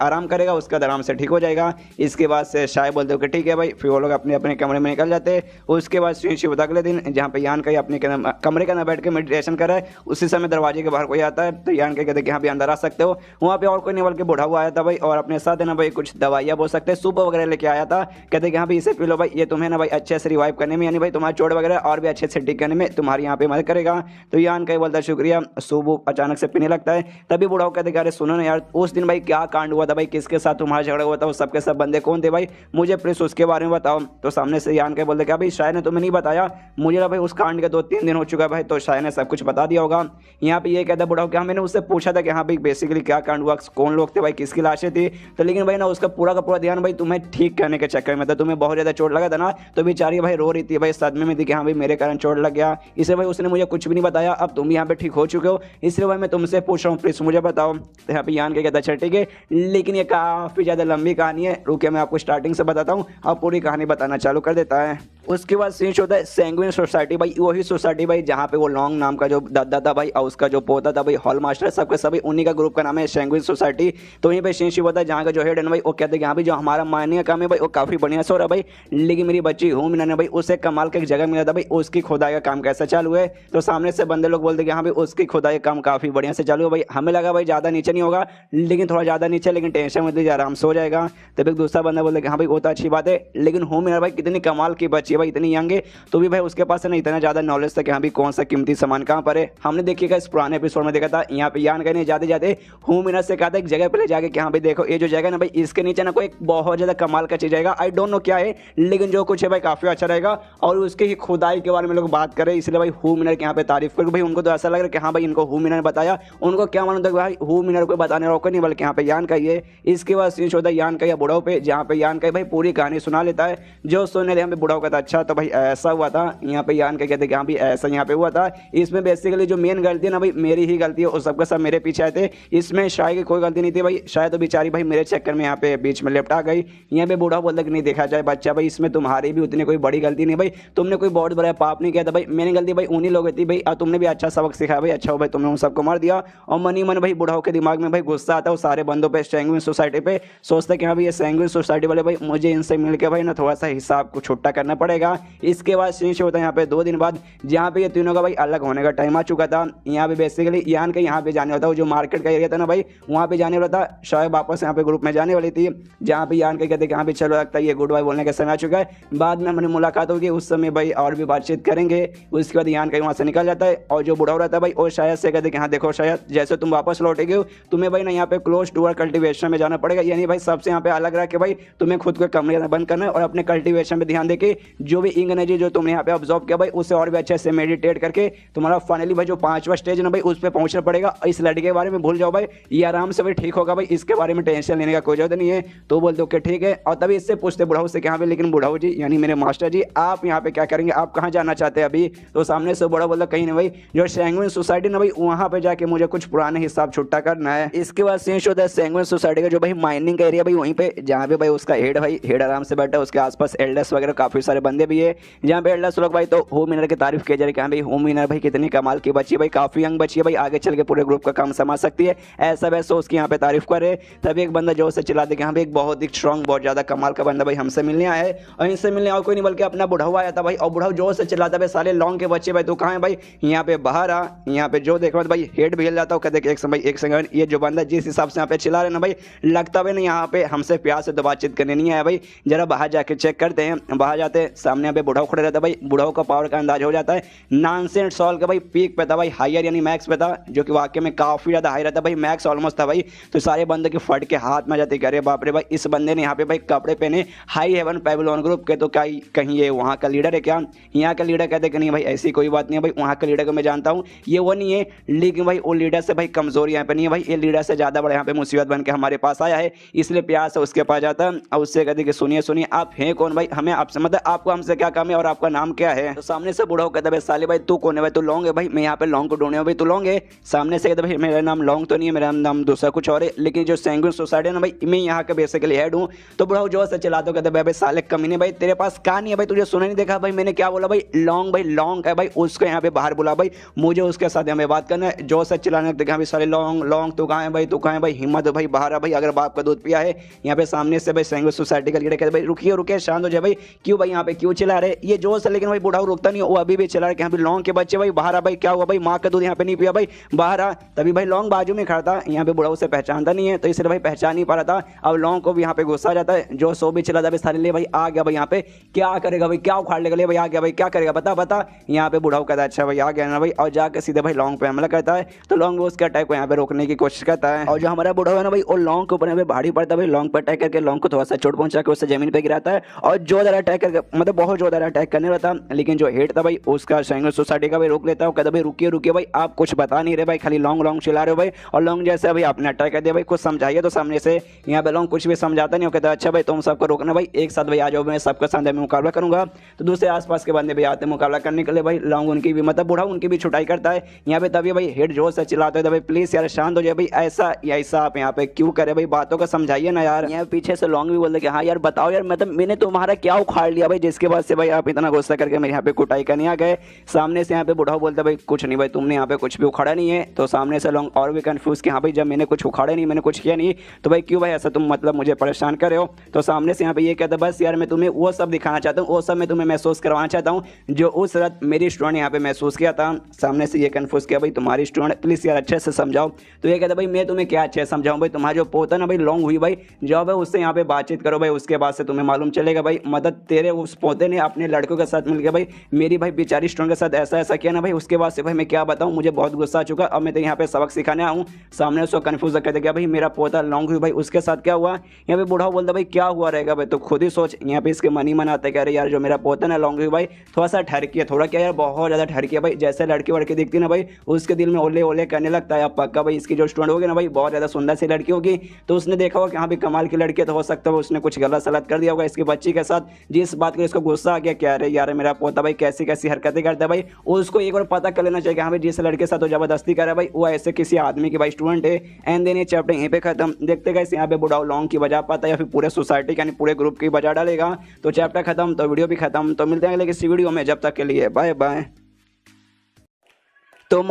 आराम करेगा, उसका आराम से ठीक हो जाएगा। इसके बाद से शाय बोलते हो कि ठीक है भाई, फिर वो लोग अपने अपने कमरे में निकल जाते हैं। उसके बाद शिव अगले दिन जहाँ पे यान का अपने कमरे के अंदर बैठ के मेडिटेशन कर रहा है, उसी समय दरवाजे के बाहर कोई आता है तो यान कहते हैं कि यहाँ पे अंदर आ सकते हो। वहाँ पे और कोई नहीं बल्कि बूढ़ा हुआ आया था भाई, और अपने साथ है ना भाई कुछ दवाइयाँ बोल सकते हैं सूप वगैरह लेके आया था। कहते कि यहाँ पे इसे पी लो भाई, ये तुम्हें ना भाई अच्छे से रिवाइव करने में, यानी भाई तुम्हारा चोट वगैरह और भी अच्छे से ठीक करने में तुम्हारी यहाँ पे मदद करेगा। तो यान कहीं बोलता है शुक्रिया, सूप अचानक से पीने लगता है। तभी बूढ़ा कहते कि अरे सुनो ना यार, उस दिन भाई क्या कांड हुआ था भाई, किसके साथ तुम्हारा झगड़ा हुआ था, वो सबके सब बंदे कौन थे भाई, मुझे प्लीज उसके बारे में बताओ। तो सामने से यान के बोलते क्या भाई शायद ने तुम्हें नहीं बताया, मुझे ना भाई उस कांड के 2-3 दिन हो चुका है भाई, तो शायद ने सब कुछ बता दिया होगा। यहाँ पे ये कहता बूढ़ा क्या मैंने उससे पूछा था कि हाँ भाई बेसिकली क्या कांड हुआ, कौन लोग थे भाई, किसकी लाशें थी, तो लेकिन भाई ना उसका पूरा का पूरा ध्यान भाई तुम्हें ठीक करने के चक्कर में था। तुम्हें बहुत ज्यादा चोट लगा था ना, तो बेचारी भाई रो रही थी भाई, सदमे में थी कि हाँ भाई मेरे कारण चोट लग गया, इसलिए भाई उसने मुझे कुछ भी नहीं बताया। अब तुम यहाँ पे ठीक हो चुके हो, इसलिए भाई मैं तुमसे पूछ रहा हूँ प्लीज मुझे बताओ। तो यहाँ पे यान के कहता अच्छा ठीक है, लेकिन ये काफी ज्यादा लंबी कहानी है, रुके मैं आपको स्टार्टिंग से बताता हूँ। अब पूरी कहानी बताना चालू कर देता है। उसके बाद सीन होता है सैंग्विन सोसाइटी भाई, वही सोसाइटी भाई जहाँ पे वो लॉन्ग नाम का जो दादा था भाई और उसका जो पोता था भाई हॉल मास्टर, सबके सभी उन्हीं का ग्रुप का नाम है सैंग्विन सोसाइटी। तो वहीं पे सीन होता है जहाँ का जो हेड है ना भाई, वो कहते हैं यहाँ भी जो हमारा मायने का काम है भाई वो काफी बढ़िया से हो रहा है भाई, लेकिन मेरी बच्ची हूँ मीना ने भाई उसे कमाल का एक जगह मिला था भाई, उसकी खुदाई का काम कैसा चालू है। तो सामने से बंदे लोग बोलते हैं कि हाँ भाई उसकी खुदाई का काम काफी बढ़िया से चालू है भाई, हमें लगा भाई ज्यादा नीचे नहीं होगा, लेकिन थोड़ा ज्यादा नीचे, लेकिन टेंशन मत लीजिए आराम से हो जाएगा। तब एक दूसरा बंदा बोलते कि हाँ भाई वो तो अच्छी बात है, लेकिन हूँ मीना भाई कितनी कमाल की बच्ची है भाई, इतनी यंग है, तो भी भाई उसके पास है ना इतना ज्यादा नॉलेज था कि हाँ भाई कौन सा कीमती सामान कहाँ पर है। हमने देखिएगा इस पुराने एपिसोड में देखा था, यहाँ पे यान कहने जाते जाते हूँ मीना से कहा था एक जगह पे ले जाके कि हाँ भाई देखो ये जो जगह ना भाई इसके नीचे ना कोई एक बहुत ज्यादा कमाल का चीज आएगा, आई डोंट नो क्या है, लेकिन जो कुछ है भाई काफी अच्छा रहेगा। और उसके ही खुदाई के बारे में लोग बात करें, इसलिए भाई हू मिनर के यहाँ पे तारीफ करके भाई उनको तो ऐसा लग रहा है कि हाँ भाई इनको हू मिनर ने बताया, उनको क्या मालूम था कि भाई हू मिनर को बताने वाला कोई नहीं बल्कि यहाँ पे यान का ही है। इसके बाद सीन होता है यान का या बुढ़ाओ पे, जहाँ पे यान का भाई पूरी कहानी सुना लेता है। जो सुनने यहाँ पे बुढ़ाओ कहता अच्छा तो भाई ऐसा हुआ था, यहाँ पे यान का कहते कि हाँ भाई ऐसा यहाँ पे हुआ था, इसमें बेसिकली जो मेन गलती है ना भाई मेरी ही गलती है, और सबके सब मेरे पीछे आए थे, इसमें शायद की कोई गलती नहीं थी भाई, शायद तो बेचारी भाई मेरे चक्कर में यहाँ पे बीच में लेपटा गई। यहाँ पे बूढ़ा बोलता कि नहीं देखा जाए बच्चा भाई इसमें तुम्हारी भी उतनी कोई बड़ी गलती नहीं भाई, तुमने कोई बहुत बड़ा पाप नहीं किया था भाई, मैंने गलती भाई उन्हीं लोगों थी भाई, और तुमने भी अच्छा सबक सिखाया भाई, अच्छा हो भाई तुमने उन सबको मार दिया। और मनी मन भाई बूढ़ाओं के दिमाग में भाई गुस्सा आता है, वो सारे बंदों पे सैंग्विन सोसाइटी पे सोचते कि हाँ भाई ये सैंग्विन सोसाइटी वाले भाई मुझे इनसे मिलकर भाई ना थोड़ा सा हिसाब को छुट्टा करना पड़ेगा। इसके बाद सीन होता है यहाँ पे 2 दिन बाद, जहाँ पे ये तीनों का भाई अलग होने का टाइम आ चुका था। यहाँ पे बेसिकली यान के यहाँ पे जाने वाला था, वो जो मार्केट का एरिया था ना भाई वहाँ पे जाने वाला था, शायद वापस यहाँ पे ग्रुप में जाने वाली थी, जहाँ पे यान के कहते कि हाँ भी चलो लगता है ये गुड बाय बोलने का समय आ चुका है, बाद में हमारी मुलाकात होगी उस समय भाई और भी बातचीत करेंगे। उसके बाद यान कहीं वहाँ से निकल जाता है, और जो बूढ़ा रहता है भाई और शायद से कहते कि हाँ देखो शायद जैसे तुम वापस लौटेगे तुम्हें भाई ना यहाँ पे क्लोज टू कल्टीवेशन में जाना पड़ेगा, यानी भाई सबसे यहाँ पे अलग रह के भाई तुम्हें खुद को कमरे बंद करना है और अपने कल्टीवेशन पे ध्यान देके जो भी इंग एनर्जी जो तुमने यहाँ पे ऑब्जॉर्व किया भाई उससे और भी अच्छे से मेडिटेट करके तुम्हारा फाइनली भाई जो 5वां स्टेज है ना भाई उस पर पहुंचना पड़ेगा। इस लड़के के बारे में भूल जाओ भाई, ये आराम से भाई ठीक होगा भाई, इसके बारे में टेंशन लेने का कोई जरूरत नहीं है। तो बोलते ओके ठीक है, और तभी इससे पूछते बुढ़ाऊ से कहाँ पे, लेकिन बुढ़ाऊ जी यानी मेरे मास्टर जी आप यहाँ पे क्या करेंगे, आप कहाँ जाना चाहते हैं अभी। तो सामने से बड़ा बोलता कहीं नहीं भाई जो सैंग्विन सोसाइटी ना भाई वहाँ पे जाके मुझे कुछ पुराने हिसाब छुट्टा करना है। इसके बाद सीन होता है सैंग्विन सोसाइटी का जो भाई माइनिंग का एरिया भाई वहीं पे, जहाँ पे भाई उसका हेड आराम से बैठा है, उसके आसपास एल्डर्स वगैरह काफी सारे बंदे भी है, जहाँ पे एल्डर्स लोग भाई तो होम मिनर की तारीफ किया जा रही है भाई होम मिनर भाई कितनी कमाल की बच्ची भाई, काफी यंग बच्ची है भाई, आगे चल के पूरे ग्रुप का काम संभाल सकती है, ऐसा वैसा उसकी यहाँ पे तारीफ करे। तभी एक बंदा जोर से चिल्ला दे कि हाँ भाई एक बहुत ही स्ट्रॉन्ग बहुत ज्यादा कमाल का बंदा भाई हमसे मिलने आया है, और इनसे मिलने और कोई नहीं बल्कि अपना बुढ़ाऊ आया था भाई, और बुढ़ाऊ जोर से चिल्लाता भाई साले लॉन्ग के बच्चे भाई तो कहाँ है भाई, यहाँ पे बाहर आ। यहाँ पे जो देखो भाई हेड भी हिल जाता हूँ, कहते एक सेकंड ये जो बंदा जिस हिसाब से यहाँ पे चिल्ला रहे ना भाई लगता है ना यहाँ पे हमसे प्यार से तो बातचीत करने नहीं आया भाई, जरा बाहर जाके चेक करते हैं। बाहर जाते सामने यहाँ पे बुढ़ाऊ खड़े रहता भाई, बुढ़ाऊ का पावर का अंदाज हो जाता है, नॉनसेंस सॉल का भाई पीक पे था भाई, हायर यानी मैक्स पे था, जो कि वाकई में काफी ज्यादा हाई रहता भाई, मैक्स ऑलमोस्ट था भाई। तो सारे बंदे के फट के हाथ में जाते करे बाप रे भाई इस बंदे ने यहाँ पे भाई कपड़े पहने हाई हेवन पैविलियन ग्रुप के, तो कहीं ये वहाँ का लीडर है क्या। यहाँ का लीडर कहते कि नहीं भाई ऐसी कोई बात नहीं है भाई, वहाँ का लीडर को मैं जानता हूँ ये वो नहीं है, लेकिन भाई वो लीडर से भाई कमजोरी यहाँ पे नहीं है भाई, ये लीडर से ज्यादा बड़ा यहाँ पे मुसीबत बन के हमारे पास आया है, इसलिए प्यार से उसके पास जाता है और उससे कहते कि सुनिए आप हैं कौन भाई, हमें आपसे मतलब आप आपको हमसे क्या काम है और आपका नाम क्या है। तो सामने से बूढ़ा कहता है साले भाई तू कौन है भाई, तू लौंग है भाई, मैं यहाँ पे लौंग को ढूंढे भाई, तू लौंग है। सामने से कहता भाई मेरा नाम लौंग तो नहीं है, मेरा नाम दूसरा कुछ और है, लेकिन जो सैंगुइन सोसाइटी है ना भाई, मैं यहाँ का बेसिकली हेड हूँ। तो बूढ़ा जो से चलाते कहता भाई साले कमीने भाई तेरे पास कहाँ नहीं है भाई, तुझे सुना नहीं देखा भाई मैंने क्या बोला भाई, लौंग भाई लौंग है भाई, उसको यहाँ पे बाहर बुला भाई, मुझे उसके साथ यहाँ पे बात करना है। जो से चिल्लाने लगते भाई साले लौंग लौंग तू कहाँ है भाई, तू कहाँ है भाई, हिम्मत है भाई बाहर आ भाई, अगर बाप का दूध पिया है। यहाँ पे सामने से भाई सैंगुइन सोसाइटी का लीडर कहते भाई रुकिए रुकिए शांत हो जाए भाई, क्यों भाई यहाँ पे क्यों चिल्ला रहे ये जो से, लेकिन भाई बूढ़ा रुकता नहीं, वो अभी भी चिल्ला रहा है कि लौंग के बच्चे भाई बाहर आ भाई, क्या हुआ भाई माँ का दूध यहाँ पे नहीं पिया भाई बाहर आ। तभी भाई लौंग बाजू में खड़ा था, यहाँ पे बूढ़ा उसे पहचानता नहीं है तो इसलिए भाई पहचान नहीं पा रहा था। अब लौंग को भी यहाँ पे गुस्सा आ जाता है, जो सो भी चिल्ला था सारे ले भाई आ गया भाई, यहाँ पे क्या करेगा भाई, क्या उखाड़ लेगा, ले भाई आ गया भाई क्या करेगा बता बता। यहाँ पे बूढ़ा कहता है अच्छा भाई आ गया ना भाई, और जाकर सीधे भाई लौंग पे हमला करता है। तो लौंग उसके अटैक को यहाँ पे रोकने की कोशिश करता है, और जो हमारा बूढ़ा है ना भाई वो लौंग के ऊपर यहाँ पे भारी पड़ता है भाई, लौंग पर अटैक करके लौंग को थोड़ा सा चोट पहुंचा के उससे जमीन पे गिराता है, और जोरदार अटैक करके मतलब बहुत जोरदार अटैक करने वाला था। लेकिन जो हेड था भाई उसका सैंगुइन सोसाइटी का भाई रोक लेता है, कहता भाई रुकिए रुकिए भाई आप कुछ बता नहीं रहे भाई, खाली लौंग लौंग चिल्ला रहे हो भाई, और लौंग जैसे भाई आपने अटैक कर दिया भाई कुछ समझाइए। तो सामने से यहाँ पे लौंग कुछ भी समझाता नहीं, कहता अच्छा भाई तुम सबको रोकना भाई, एक साथ भाई आ जाओ, मैं सबके साथ में मुकाबला करूंगा। तो दूसरे आसपास के बंदे भी आते हैं मुकाबला करने के लिए भाई, लौंग उनकी भी मतलब बूढ़ा उनकी भी छुटाई करता है। यहाँ पे तभी भाई हेड जोर से चिल्लाते हैं भाई प्लीज यार शांत हो जाए भाई, ऐसा या ऐसा आप यहाँ पे क्यों करे भाई, बातों को समझाइए ना यार। यहाँ पीछे से लौंग भी बोलते कि हाँ यार बताओ यार, मतलब मैंने तुम्हारा क्या उखाड़ लिया भाई जिसके बाद से भाई आप इतना गुस्सा करके मेरे यहाँ पे कुटाई करने आ गए। सामने से यहाँ पे बूढ़ा बोलता भाई कुछ नहीं भाई, तुमने यहाँ पे कुछ भी उखाड़ा नहीं है। तो सामने से लौंग और भी कंफ्यूज कि हाँ भाई जब मैंने कुछ उखाड़ा नहीं, मैंने कुछ किया नहीं, तो भाई क्यों भाई ऐसा तुम मतलब मुझे परेशान कर रहे हो। तो सामने से यहाँ पे ये कहता बस यार मैं तुम्हें वो सब दिखाना चाहता हूँ, वो सब मैं तुम्हें महसूस करवाना चाहता हूँ जो उस रात मेरी स्टूडेंट यहाँ पे महसूस किया था। सामने से ये कंफ्यूज किया भाई तुम्हारी स्टूडेंट, प्लीज यार अच्छे से समझाओ। तो ये कहता भाई मैं तुम्हें क्या अच्छे से समझाऊं भाई, तुम्हारा जो पोता ना भाई लौंग हुई भाई, जाओ भाई उससे यहाँ पे बातचीत करो भाई, उसके बाद से तुम्हें मालूम चलेगा भाई, मतलब तेरे उस पोते ने अपने लड़कों के साथ मिलकर भाई मेरी भाई बेचारी स्टूडेंट के साथ ऐसा ऐसा किया ना भाई, उसके बाद से भाई मैं क्या बताऊं, मुझे बहुत गुस्सा आ चुका, अब मैं तो यहाँ पे सबक सिखाने आऊँ। सामने उसको कंफ्यूज कहते क्या भाई मेरा पोता लौंग हुई भाई उसके साथ क्या हुआ। यहाँ पे बूढ़ा बोलता भाई क्या हुआ रहेगा भाई, तो खुद ही सोच। यहाँ पे इसके मन ही मन आता है, कह रहे यार जो मेरा पोता ना लौंग हुई भाई थोड़ा सा ठरकी है, थोड़ा क्या यार बहुत ज़्यादा ठरकी है भाई, जैसे लड़की वड़की दिखती ना भाई उसके दिल में ओले ओले करने लगता है। अब पक्का भाई इसकी जो स्टूडेंट होगी ना भाई बहुत ज़्यादा सुंदर सी लड़की होगी, तो उसने देखा होगा कि हाँ भाई कमाल की लड़की है, तो हो सकता है उसने कुछ गलत सलत कर दिया होगा इसकी बच्ची के साथ, जिस बात के इसको गुस्सा आ गया, क्या रहे यार मेरा पोता भाई कैसी कैसी हरकतें करता है भाई, उसको एक बार पता कर लेना चाहिए हाँ भाई जिस लड़के के साथ वो जबरदस्ती कर रहा है भाई वो ऐसे किसी आदमी की भाई स्टूडेंट है। एंड देन ये चैप्टर यहीं पे खत्म। देखते गए यहाँ पे बूढ़ा लौंग की बजा पाता है या फिर पूरे सोसाइटी यानी पूरे ग्रुप की बजा डालेगा। तो चैप्टर खत्म तो वीडियो भी खत्म। तो मिलते हैं अगले किसी वीडियो में, जब तक के लिए बाय बाय। तो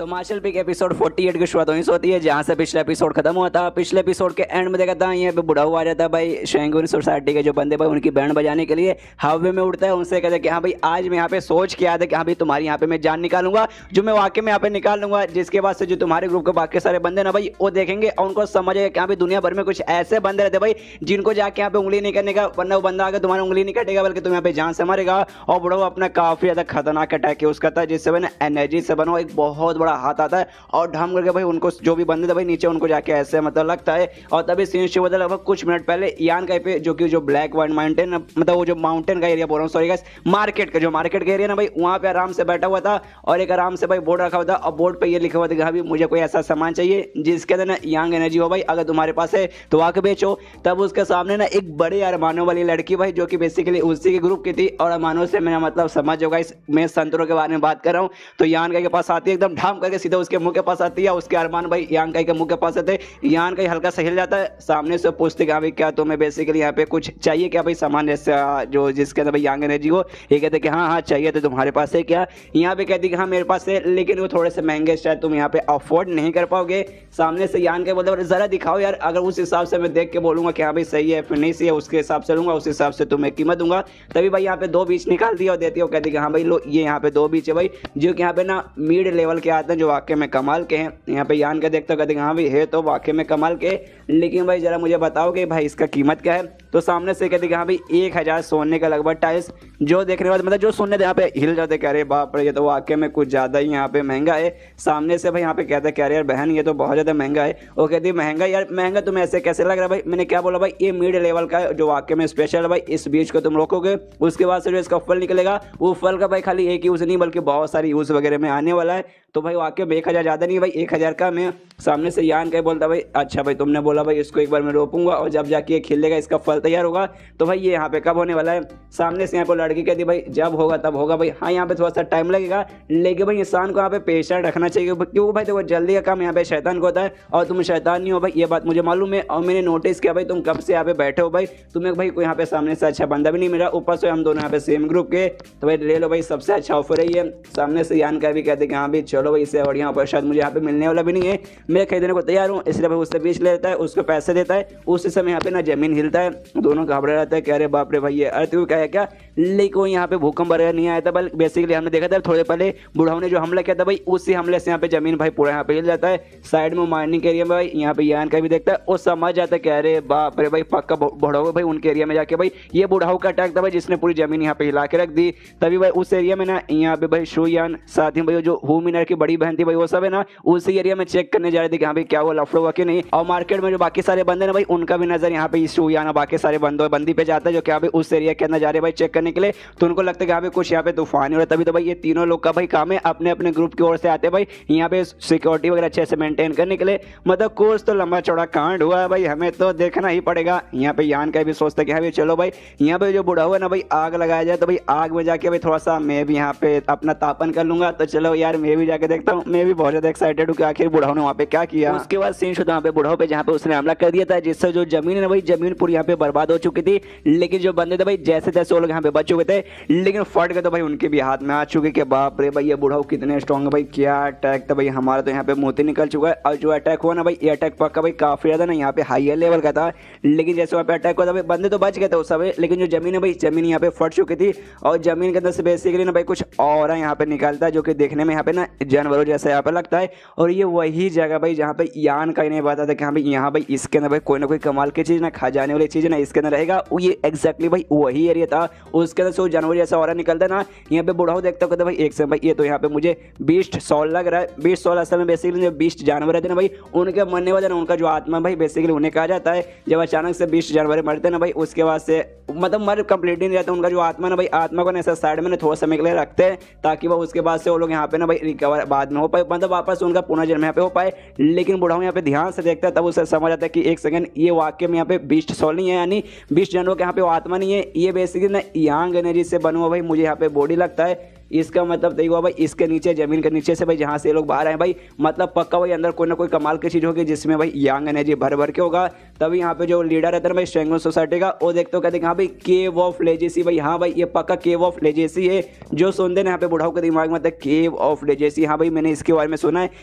मार्शल पिक एपिसोड 48 की शुरुआत वहीं से होती है जहाँ से पिछला एपिसोड खत्म हुआ था। पिछले एपिसोड के एंड में देखा था यहाँ पे बुढ़ा हुआ आ जाता है भाई, सैंगुइन सोसाइटी के जो बंदे भाई उनकी बैंड बजाने के लिए हवा में उड़ता है, उनसे कहते हैं कि हाँ भाई आज मैं यहाँ पे सोच के आया था कि हाँ भाई तुम्हारी यहाँ पे मैं जान निकालूंगा, जो मैं वाकई में यहाँ पे निकाल लूंगा, जिसके बाद से जो तुम्हारे ग्रुप के बाकी सारे बंदे ना भाई वो देखेंगे और उनको समझेगा कि हाँ भाई दुनिया भर में कुछ ऐसे बंदे रहते भाई जिनको जाके यहाँ पे उंगली नहीं करने का, वरना वो बंदा आकर तुम्हारी उंगली नहीं कटेगा बल्कि तुम यहाँ पे जान से मारेगा। और बुढ़ा अपना काफी ज्यादा खतरनाक अटैक यूज करता है जिससे भाई एनर्जी से बना एक बहुत बड़ा हाथ आता है और ढम करके भाई उनको जो भी बंदे थे भाई नीचे उनको जाके ऐसे मतलब लगता है। और तभी सीन शुरू होता है लगभग कुछ मिनट पहले यान का पे जो कि जो ब्लैक वाइट माउंटेन मतलब वो जो माउंटेन का एरिया बोल रहा हूँ सॉरी गाइस, मार्केट का एरिया ना भाई वहाँ पे आराम से बैठा हुआ था और एक आराम से भाई बोर्ड रखा हुआ था और बोर्ड पे ये लिखा हुआ था कि हाँ मुझे कोई ऐसा सामान चाहिए जिसके अंदर ना यंग एनर्जी हो भाई, अगर तुम्हारे पास है तो आके बेचो। तब उसके सामने ना एक बड़े अरमानों वाली लड़की भाई जो कि बेसिकली उसी के ग्रुप की थी, और अरमानों से मेरा मतलब समझ होगा इस मैं संतरों के बारे में बात कर रहा हूँ। तो यान के पास आती है एकदम ढाम करके सीधा उसके मुंह के पास आती है, उसके अरमान भाई यान के मुंह के पास आते, यान का हल्का सा हिल जाता है, सामने से पूछते कि हाँ भाई क्या तुम्हें बेसिकली यहाँ पे कुछ चाहिए क्या भाई सामान जैसे जो जिसके अंदर भाई यंग एनर्जी हो। ये कहते कि हाँ हाँ चाहिए, तो तुम्हारे पास है क्या। यहाँ पे कहती कि हाँ मेरे पास है लेकिन वो थोड़े से महंगे शायद तुम यहाँ पे अफोर्ड नहीं कर पाओगे। सामने से यान के बोलते जरा दिखाओ यार, अगर उस हिसाब से मैं देख के बोलूंगा कि हाँ भाई सही है फिर नहीं सही है उसके हिसाब से लूंगा, उस हिसाब से तुम्हें कीमत दूंगा। तभी भाई यहाँ पे 2 बीच निकाल दिया और देती है, वो कहती कि हाँ भाई लो ये यहाँ पे 2 बीच है भाई जो कि यहाँ पे ना मिड लेवल के आते हैं जो वाकई में कमाल के हैं। यहाँ पे यान के देखते कहते हाँ भाई है तो वाकई में कमाल के, लेकिन भाई जरा मुझे बताओ कि भाई इसका कीमत क्या है। तो सामने से कहते कि हाँ भाई 1000 सोने का लगभग टाइल्स, जो देखने के बाद मतलब जो सुनने यहाँ पे हिल जाते कह रहे बाप रे ये तो वाकई में कुछ ज़्यादा ही यहाँ पे महंगा है। सामने से भाई यहाँ पे कहते कह रहे यार बहन ये तो बहुत ज़्यादा महंगा है। वो कहती महंगा यार महंगा तुम्हें ऐसे कैसे लग रहा है भाई, मैंने क्या बोला भाई ये मिड लेवल का है जो वाकई में स्पेशल है भाई, इस बीज को तुम रोकोगे उसके बाद से जो इसका फल निकलेगा वो फल का भाई खाली एक यूज़ नहीं बल्कि बहुत सारी यूज़ वगैरह में आने वाला है। तो भाई वाकई में 1000 ज़्यादा नहीं भाई 1000 का मैं। सामने से यान कह बोलता भाई अच्छा भाई तुमने बोला भाई इसको एक बार मैं रोपूंगा और जब जाके ये खिलेगा इसका फल तैयार होगा। तो भाई ये यहाँ पे कब होने वाला है, सामने से यहाँ पे लड़की कहती भाई जब होगा तब होगा भाई। हाँ यहाँ पे थोड़ा सा टाइम लगेगा, लेकिन भाई इंसान को यहाँ पे पेशेंस रखना चाहिए, क्योंकि भाई देखो जल्दी का काम यहाँ पे शैतान को होता है और तुम शैतान नहीं हो भाई, ये बात मुझे मालूम है। और मैंने नोटिस किया भाई तुम कब से यहाँ पे बैठे हो भाई, तुम्हें भाई कोई यहाँ पे सामने से अच्छा बंदा भी नहीं मिला, ऊपर से हम दोनों यहाँ पे सेम ग्रुप के। तो भाई ले लो भाई, सबसे अच्छा ऑफर है ये। सामने से यान का भी कहते कि हाँ भाई चलो भाई, इससे बढ़िया ऑफर शायद मुझे यहाँ पे मिलने वाला भी नहीं है, मैं खरीदने को तैयार हूँ। इसलिए भाई उससे बेच लेता है, उसको पैसे देता है, उसी समय यहाँ पे ना जमीन हिलता है, दोनों घबरा रहता है, कह रहे बाप रे भाई ये अर्थ क्या है क्या। लेकिन यहाँ पे भूकंप वगैरह नहीं आया था, बल्कि बेसिकली हमने देखा था थोड़े पहले बुढ़ाऊ ने जो हमला किया था भाई, उसी हमले से यहाँ पे जमीन भाई पूरा यहाँ पे हिल जाता है। साइड में माइनिंग एरिया में भाई यहाँ पे यान का भी देखता है और समझ जाता है, कह रहे बाप रे भाई पक्का बुढ़ाऊ भाई उनके एरिया में जाके भाई ये बुढ़ाऊ का अटैक था भाई जिसने पूरी जमीन यहाँ पे हिला के रख दी। तभी भाई उस एरिया में ना यहाँ पे भाई शुयान साथ ही भाई जो हू मिनर की बड़ी बहन थी भाई वो सब है ना उसी एरिया में चेक करने जा रहे थे कि हाँ भाई क्या वो लफड़ा हुआ कि नहीं। और मार्केट में जो बाकी सारे बंदे ना भाई उनका भी नजर यहाँ पे शुयान और बाकी सारे बंदी पे जाता है, जो क्या भाई उस एरिया के अंदर जा रहे भाई चेक करने के लिए। तो उनको लगता है कि यहाँ पे कुछ यहाँ पे तूफान हो रहा है। तभी तो भाई ये तीनों लोग का भाई काम है अपने अपने ग्रुप की ओर से आते हैं भाई यहाँ पे सिक्योरिटी वगैरह अच्छे से मेंटेन करने के लिए। मतलब कोर्स तो लंबा चौड़ा कांड हुआ है भाई, हमें तो देखना ही पड़ेगा। यहाँ पे यान का भी सोचता है कि हाँ भाई चलो भाई यहाँ पे जो बुढ़ा हुआ है ना भाई आग लगाया जाए, तो भाई आग में जाके भाई थोड़ा सा मैं भी यहाँ पे अपना तापन कर लूंगा। तो चलो यार मैं भी जाके देखता हूँ, मैं भी बहुत ज्यादा एक्साइटेड हूँ कि आखिर बुढ़ाऊ ने वहाँ पे क्या किया। उसके बाद सीन शुरू वहाँ पे बुढ़ाऊ पे जहाँ पे उसने हमला कर दिया था, जिससे जो जमीन है ना भाई जमीन पूरी यहाँ पे बर्बाद हो चुकी थी। लेकिन जो बंदे थे भाई जैसे तैसे वो लोग यहाँ पे बच चुके थे, लेकिन फट गए तो भाई उनके भी हाथ में आ चुके कि बाप रे भाई ये बुढ़ाऊ कितने स्ट्रॉन्ग है भाई, क्या अटैक था भाई, हमारा तो यहाँ पे मोती निकल चुका है। और जो अटैक हुआ ना भाई ये अटैक पक्का भाई काफी ज्यादा ना यहाँ पे हाईयर लेवल का था। लेकिन जैसे वहाँ पे अटैक हुआ था भाई बंदे तो बच गए थे उस समय, लेकिन जो जमीन है भाई जमीन यहाँ पे फट चुकी थी और जमीन के अंदर से बेसिकली ना भाई कुछ और यहाँ पे निकलता है, जो कि देखने में यहाँ पे ना जानवरों जैसा यहाँ पे लगता है। और ये वही जगह भाई जहाँ पे यान का इन्हें बताया था कि हाँ भाई यहाँ भाई इसके अंदर भाई कोई ना कोई कमाल की चीज ना खा जाने वाली चीज ना इसके अंदर रहेगा। ये एग्जैक्टली भाई वही एरिया था, उसके अंदर से जानवर जैसा और निकलता है ना। यहाँ पे बुढ़ाऊ देखता कहता भाई एक से भाई ये तो यहाँ पे मुझे बीस्ट सॉल लग रहा है। बीस्ट सॉल असल में बेसिकली जो बीस्ट जानवर रहते ना भाई उनके मरने वाले ना उनका जो आत्मा भाई बेसिकली उन्हें कहा जाता है। जब अचानक से 20 जानवर मरते हैं ना भाई उसके बाद से मतलब मर कंप्लीट नहीं रहता उनका जो आत्मा ना भाई, आत्मा को ऐसा साइड में थोड़ा समय के लिए रखते हैं ताकि वो उसके बाद से वो लोग यहाँ पे ना भाई रिकवर बाद में हो पाए, मतलब वापस उनका पुनर्जन्म यहाँ पे हो पाए। लेकिन बुढ़ाऊ यहाँ पे ध्यान से देखता है तब उसे समझ आता है कि एक सेकंड ये वाक्य में यहाँ पे बीस्ट सॉल नहीं है, यानी 20 जानवरों के यहाँ पे वो आत्मा नहीं है, ये बेसिकली ना यांग एनर्जी से बना हुआ भाई मुझे यहाँ पे बॉडी लगता है। इसका मतलब देखो हुआ भाई इसके नीचे जमीन के नीचे से भाई जहाँ से ये लोग बाहर आए भाई मतलब पक्का भाई अंदर कोई ना कोई कमाल की चीज होगी जिसमें भाई यांग एनर्जी भर भर के होगा। तभी यहाँ पे जो लीडर रहता है ना भाई शेंगन सोसाइटी का वो देखते हो कहते हैं हाँ भाई केव ऑफ लेजेसी भाई, हाँ भाई ये पक्का केव ऑफ लेजेसी है। जो सुनते ना यहाँ पे बुढ़ाऊ के दिमाग में आता है केव ऑफ लेजेसी, हाँ भाई मैंने इसके बारे में सुना है,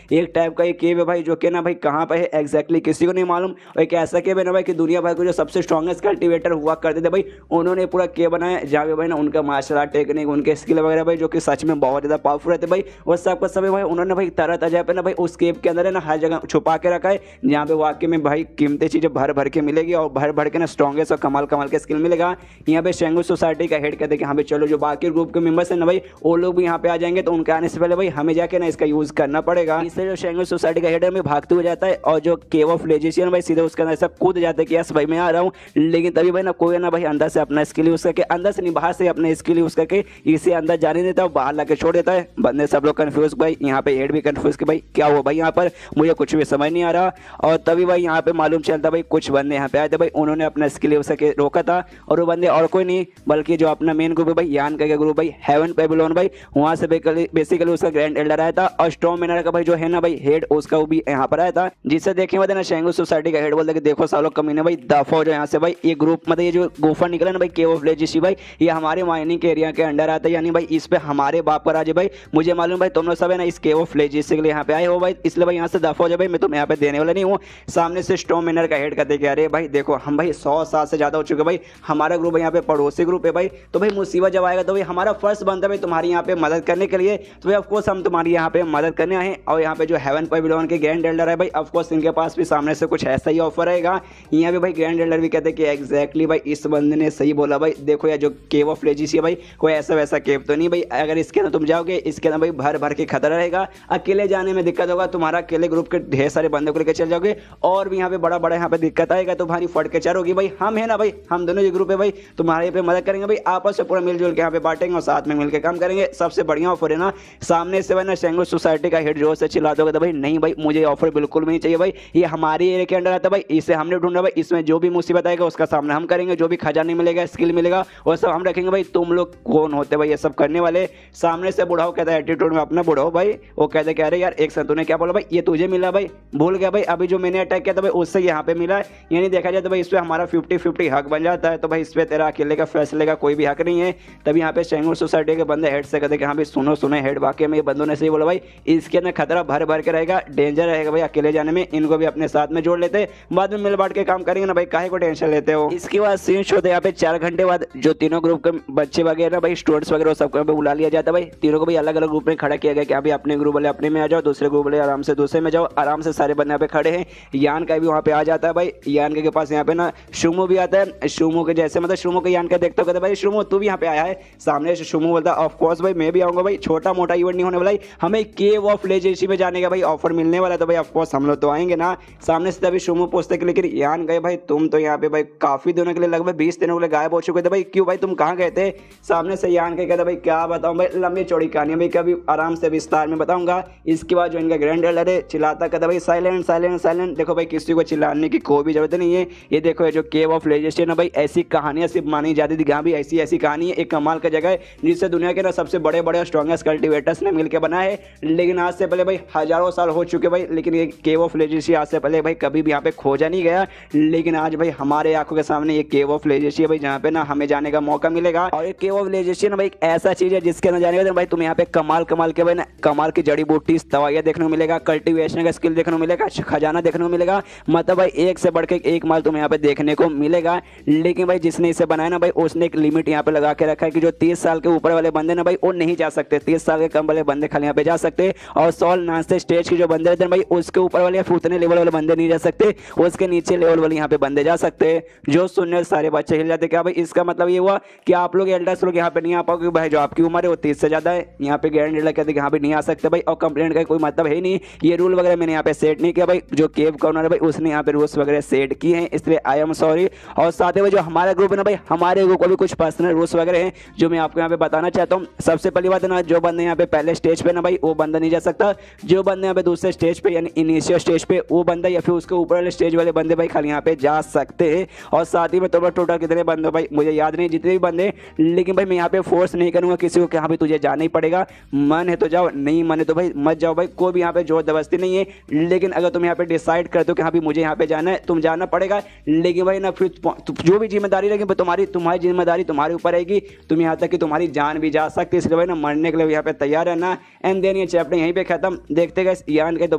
एक टाइप का ये केव है भाई जो कि ना भाई कहाँ पे है एग्जैक्टली किसी को नहीं मालूम। और एक ऐसा केव है ना भाई कि दुनिया भर को जो सबसे स्ट्रॉन्गेस्ट कल्टिवेटर हुआ करते थे भाई उन्होंने पूरा केव बनाया जहाँ पे भाई ना उनका मार्शल आर्ट टेक्निक उनके स्किल वगैरह भाई जो कि सच में बहुत ज़्यादा पावरफुल रहते भाई। और सबका समय भाई उन्होंने भाई तरह तरह पे ना भाई उस केव के अंदर है ना हर जगह छुपा के रखा है जहाँ पे वाकई में भाई कीमती चीज़ें भर भर के मिलेगी और भर भर के ना स्ट्रॉन्गेस्ट और कमाल कमाल के स्किल मिलेगा। यहाँ पे शेंगू सोसाइटी का हेड कहते हैं कि हाँ भाई चलो जो बाकी ग्रुप के मेंबर्स हैं ना भाई वो लोग भी यहाँ पे आ जाएंगे, तो उनके आने से पहले भाई हमें जाके ना इसका यूज़ करना पड़ेगा। इससे जो शेंगू सोसाइटी का हेड है भागते हुए जाता है और जो केव ऑफ लेजेसियन भाई सीधे उसके अंदर सब कूद जाते हैं कि यस भाई मैं आ रहा हूँ। लेकिन तभी भाई ना कोई ना भाई अंदर से अपना स्किल यूज़ करके अंदर से नहीं बाहर से अपने स्किल यूज़ करके इसे अंदर जाने देता है, बाहर लाके छोड़ देता है। बंदे सब लोग कंफ्यूज भाई, यहाँ पे हेड भी कंफ्यूज कि भाई क्या हुआ भाई यहाँ पर, मुझे कुछ भी समझ नहीं आ रहा। और तभी भाई यहाँ पे मालूम चलता भाई कुछ बंदे यहाँ पे आए थे भाई उन्होंने अपना स्किल यूज़ करके रोका था। और वो बंदे और कोई नहीं बल्कि जो अपना मेन ग्रुप है भाई यान का ग्रुप भाई हेवन बेबीलोन भाई, वहाँ से बेसिकली उसका ग्रैंड एल्डर आया था और स्टॉर्म मैनर का भाई जो है ना भाई हेड उसका वो भी यहाँ पर आया था। जिससे देखे ना शेंगू सोसाइटी का हेड बोलते कि देखो सालों कमीने भाई दफा हो जाए यहाँ से भाई, ये ग्रुप मतलब ये जो गुफा निकला ना भाई केव ऑफ लेजेसी भाई ये हमारे माइनिंग के एरिया के अंडर आता है, यानी भाई इस पे हमारे बाप का राज है भाई। मुझे मालूम भाई तुम लोग सब है ना इस केव ऑफ लेजेसी के लिए यहाँ पे आए हो भाई, इसलिए भाई यहाँ से दफा हो जाए भाई, मैं तुम्हें यहाँ पे देने वाला नहीं हूँ। सामने से स्टॉर्म मैनर का हेड कहते कि अरे भाई देखो हम भाई 100 साल से ज्यादा हो चुके भाई, हमारा ग्रुप यहाँ पे पड़ोसी ग्रुप है भाई, तो भाई मुसीबत जब आएगा तो भाई हमारा फर्ज बनता है भाई तुम्हारी यहाँ पे मदद करने के लिए। तो भाई ऑफकोर्स हम तुम्हारी यहाँ पे मदद करने आए। और यहाँ पे जो हेवन पेविलियन के ग्रैंड एल्डर है भाई ऑफकोर्स इनके पास भी सामने से कुछ ऐसा ही ऑफर रहेगा। यहाँ पे भाई ग्रैंड एल्डर भी कहते हैं कि एग्जैक्टली भाई इस बंदे ने सही बोला भाई, देखो यार जो केव ऑफ लेजेसी है भाई कोई ऐसा वैसा केव तो नहीं भाई, अगर इसके अंदर तुम जाओगे, इसके अंदर भाई भर भर के खतरा रहेगा, अकेले जाने में दिक्कत होगा, तुम्हारा अकेले ग्रुप के ढेर सारे बंदों को लेकर चल जाओगे और भी यहाँ पे बड़ा बड़ा यहाँ पे दिक्कत आएगा, तुम्हारी फट के चढ़ोगी। भाई हम है ना भाई, हम दोनों जो ग्रुप है भाई तुम्हारे पे मदद करेंगे भाई, आपस में पूरा मिलजुल के यहाँ पे बांटेंगे और साथ में मिलकर काम करेंगे। सबसे बढ़िया ऑफर है ना, सामने से भाई ना शेंगू सोसाइटी का हेड जोर से चिल्ला दोगे तो भाई नहीं भाई मुझे ऑफर बिल्कुल भी नहीं चाहिए भाई, ये हमारी एरिया के अंडर आता है भाई, इसे हमने ढूंढा भाई, इसमें जो भी मुसीबत आएगा उसका सामना हम करेंगे, जो भी खजाना मिलेगा स्किल मिलेगा वो सब हम रखेंगे भाई। तुम लोग कौन होते भाई ये सब करने वाले? सामने से बुढ़ाओ कहता है एटीट्यूड में अपना बुढ़ाओ भाई, वो कहते कह रहे यार एक साथ तूने क्या बोला भाई, ये तुझे मिला भाई, भूल गया भाई अभी जो मैंने अटैक किया था भाई उससे यहाँ पे मिला है, यानी देखा जाए तो भाई इस पर हमारा 50-50 हक बन जाता है। तो भाई इस पर तेरा अकेले का फैसले का कोई भी हक नहीं है। तभी यहाँ पे शेंगूर सोसाइटी के बंदे हेड से कहते कि हाँ भाई सुनो सुने हेड, वाकई में ये बंदों ने सही बोला भाई, इसके अंदर खतरा भर भर के रहेगा, डेंजर रहेगा भाई अकेले जाने में, इनको भी अपने साथ में जोड़ लेते, बाद में मिल बांट के काम करेंगे ना भाई, काहे को टेंशन लेते हो। इसके बाद सीन शो थे यहाँ पे 4 घंटे बाद जो तीनों ग्रुप के बच्चे वगैरह ना भाई स्टूडेंट्स वगैरह सबको बुला लिया जाता है भाई, तीनों को भाई अलग अलग ग्रुप में खड़ा किया गया कि अभी अपने ग्रुप वाले अपने में आ जाओ, दूसरे ग्रुप वाले आराम से दूसरे में जाओ, आराम से सारे बंदे यहाँ पे खड़े हैं। यान का भी वहाँ पे आ जाता है भाई, यान के पास यहाँ पे ना शुमू भी आता है, शुमू के जैसे मतलब शुमू के यान का देखते हो कहते भाई शुमू तू भी यहाँ पे आया है, सामने से शुमू बोलता है ऑफ कोर्स भाई मैं भी आऊंगा भाई, छोटा मोटा इवेंट नहीं होने वाला, हमें केव ऑफ लेजेंसी में जाने का भाई ऑफर मिलने वाला है, तो भाई ऑफ कोर्स हम लोग तो आएंगे ना। सामने से तभी शुमू पूछते कि लेकिन यान गए भाई तुम तो यहाँ पे भाई काफी दिनों के लिए लगभग 20 दिनों के लिए गायब हो चुके थे भाई, क्यों भाई तुम कहाँ गए थे? सामने से यान के कहते भाई क्या बताऊं भाई, लंबी चौड़ी कहानी भाई, कभी आराम से विस्तार में बताऊंगा। इसके बाद जो इनका ग्रैंड एल्डर है चिल्लाता कहता भाई साइलेंट साइलेंट साइलेंट, देखो भाई किसी को चिल्लाने की कोई भी जरूरत नहीं है, ये देखो ये जो केव ऑफ लेजेंसी है ना भाई, ऐसी कहानियां सिर्फ मानी जाती थी, यहाँ भी ऐसी ऐसी कहानी है, एक कमाल का जगह है जिससे दुनिया के ना सबसे बड़े बड़े और स्ट्रॉन्गेस्ट कल्टिवेटर्स ने मिलकर बनाया है, लेकिन आज से पहले भाई हजारों साल हो चुके भाई, लेकिन ये केव ऑफ लेजेंसी आज से पहले भाई कभी भी यहाँ पे खोजा नहीं गया, लेकिन आज भाई हमारे आंखों के सामने ये केव ऑफ लेजेंसी है भाई, जहाँ पे ना हमें जाने का मौका मिलेगा। और ये केव ऑफ लेजेंसी ना भाई एक ऐसा चीज है जिसके अंदर जाने का भाई तुम यहाँ पे कमाल कमाल के भाई ना कमाल की जड़ी बूटी दवाइयाँ देखने को मिलेगा, कल्टीवेशन का स्किल देखने को मिलेगा, खजाना देखने को मिलेगा, मतलब भाई एक से बढ़ के एक माल तुम्हें यहाँ पे देखने को मिलेगा। लेकिन भाई जिसने इसे बनाया ना भाई उसने एक लिमिट यहाँ पे लगा के रखा है कि जो 30 साल के ऊपर वाले बंदे ना भाई वो नहीं जा सकते, 30 साल के कम वाले बंदे खाली यहाँ पे जा सकते, और 100 नाचते स्टेज के जो बंदे रहते हैं भाई उसके ऊपर वाले या फिर उतने लेवल वाले बंदे नहीं जा सकते, उसके नीचे लेवल वाले यहाँ पे बंदे जा सकते हैं। जो सुनने सारे बच्चे हिल जाते क्या भाई, इसका मतलब ये हुआ कि आप लोग एल्डर्स लोग यहाँ पे नहीं आ पाओगे भाई, जो आपकी उम्र है वो 30 से ज्यादा है, यहाँ पे ग्रैंड एल्डर कहते हैं यहाँ पे नहीं आ सकते भाई, और कंप्लेंट का कोई मतलब है नहीं, ये रूल वगैरह मैंने यहाँ पे सेट नहीं किया भाई, जो केव का ओनर है भाई उसने यहाँ पे रूल्स वगैरह सेट किए हैं, इसलिए आई एम सॉरी। और साथ ही जो हमारा ग्रुप है ना भाई, हमारे ग्रुप को भी कुछ पर्सनल रूल्स वगैरह हैं जो मैं आपको यहाँ पे बताना चाहता हूँ। सबसे पहली बात है ना, जो बंदे यहाँ पे पहले स्टेज पे ना भाई वो बंदा नहीं जा सकता, जो बंदे यहाँ पे दूसरे स्टेज पे यानी इनिशियल स्टेज पे वो बंदा या फिर उसके ऊपर वाले स्टेज वाले बंदे भाई खाली यहाँ पे जा सकते हैं। और साथ ही में तो टोटल कितने बंदे भाई मुझे याद नहीं, जितने भी बंदे, लेकिन भाई मैं यहाँ पे फोर्स नहीं करूंगा किसी को कि हाँ भाई तुझे जाना ही पड़ेगा, मन है तो जाओ, नहीं मन है तो भाई मत जाओ भाई, कोई भी यहाँ पे जोर जबरदस्ती नहीं है। लेकिन अगर तुम यहाँ पे डिसाइड करते हो कि हाँ भाई मुझे यहाँ पे जाना है, तुम जाना पड़ेगा, लेकिन भाई ना फिर जो भी जिम्मेदारी रहेगी तुम्हारी जिम्मेदारी तुम्हारे ऊपर रहेगी, तुम यहाँ तक कि तुम्हारी जान भी जा सकती है, इसलिए भाई ना मरने के लिए यहाँ पे तैयार रहना। एंड देन ये चैप्टर यहीं पे खत्म, देखते गए यान के तो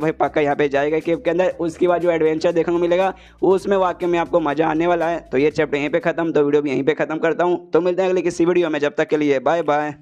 भाई पक्का यहाँ पे जाएगा केव के अंदर, उसके बाद जो एडवेंचर देखने को मिलेगा उसमें वाकई में आपको मजा आने वाला है। तो ये चैप्टर यहीं पे खत्म, तो वीडियो भी यहीं पे खत्म करता हूँ, तो मिलते हैं अगली किसी वीडियो में, जब तक के लिए बाय बाय।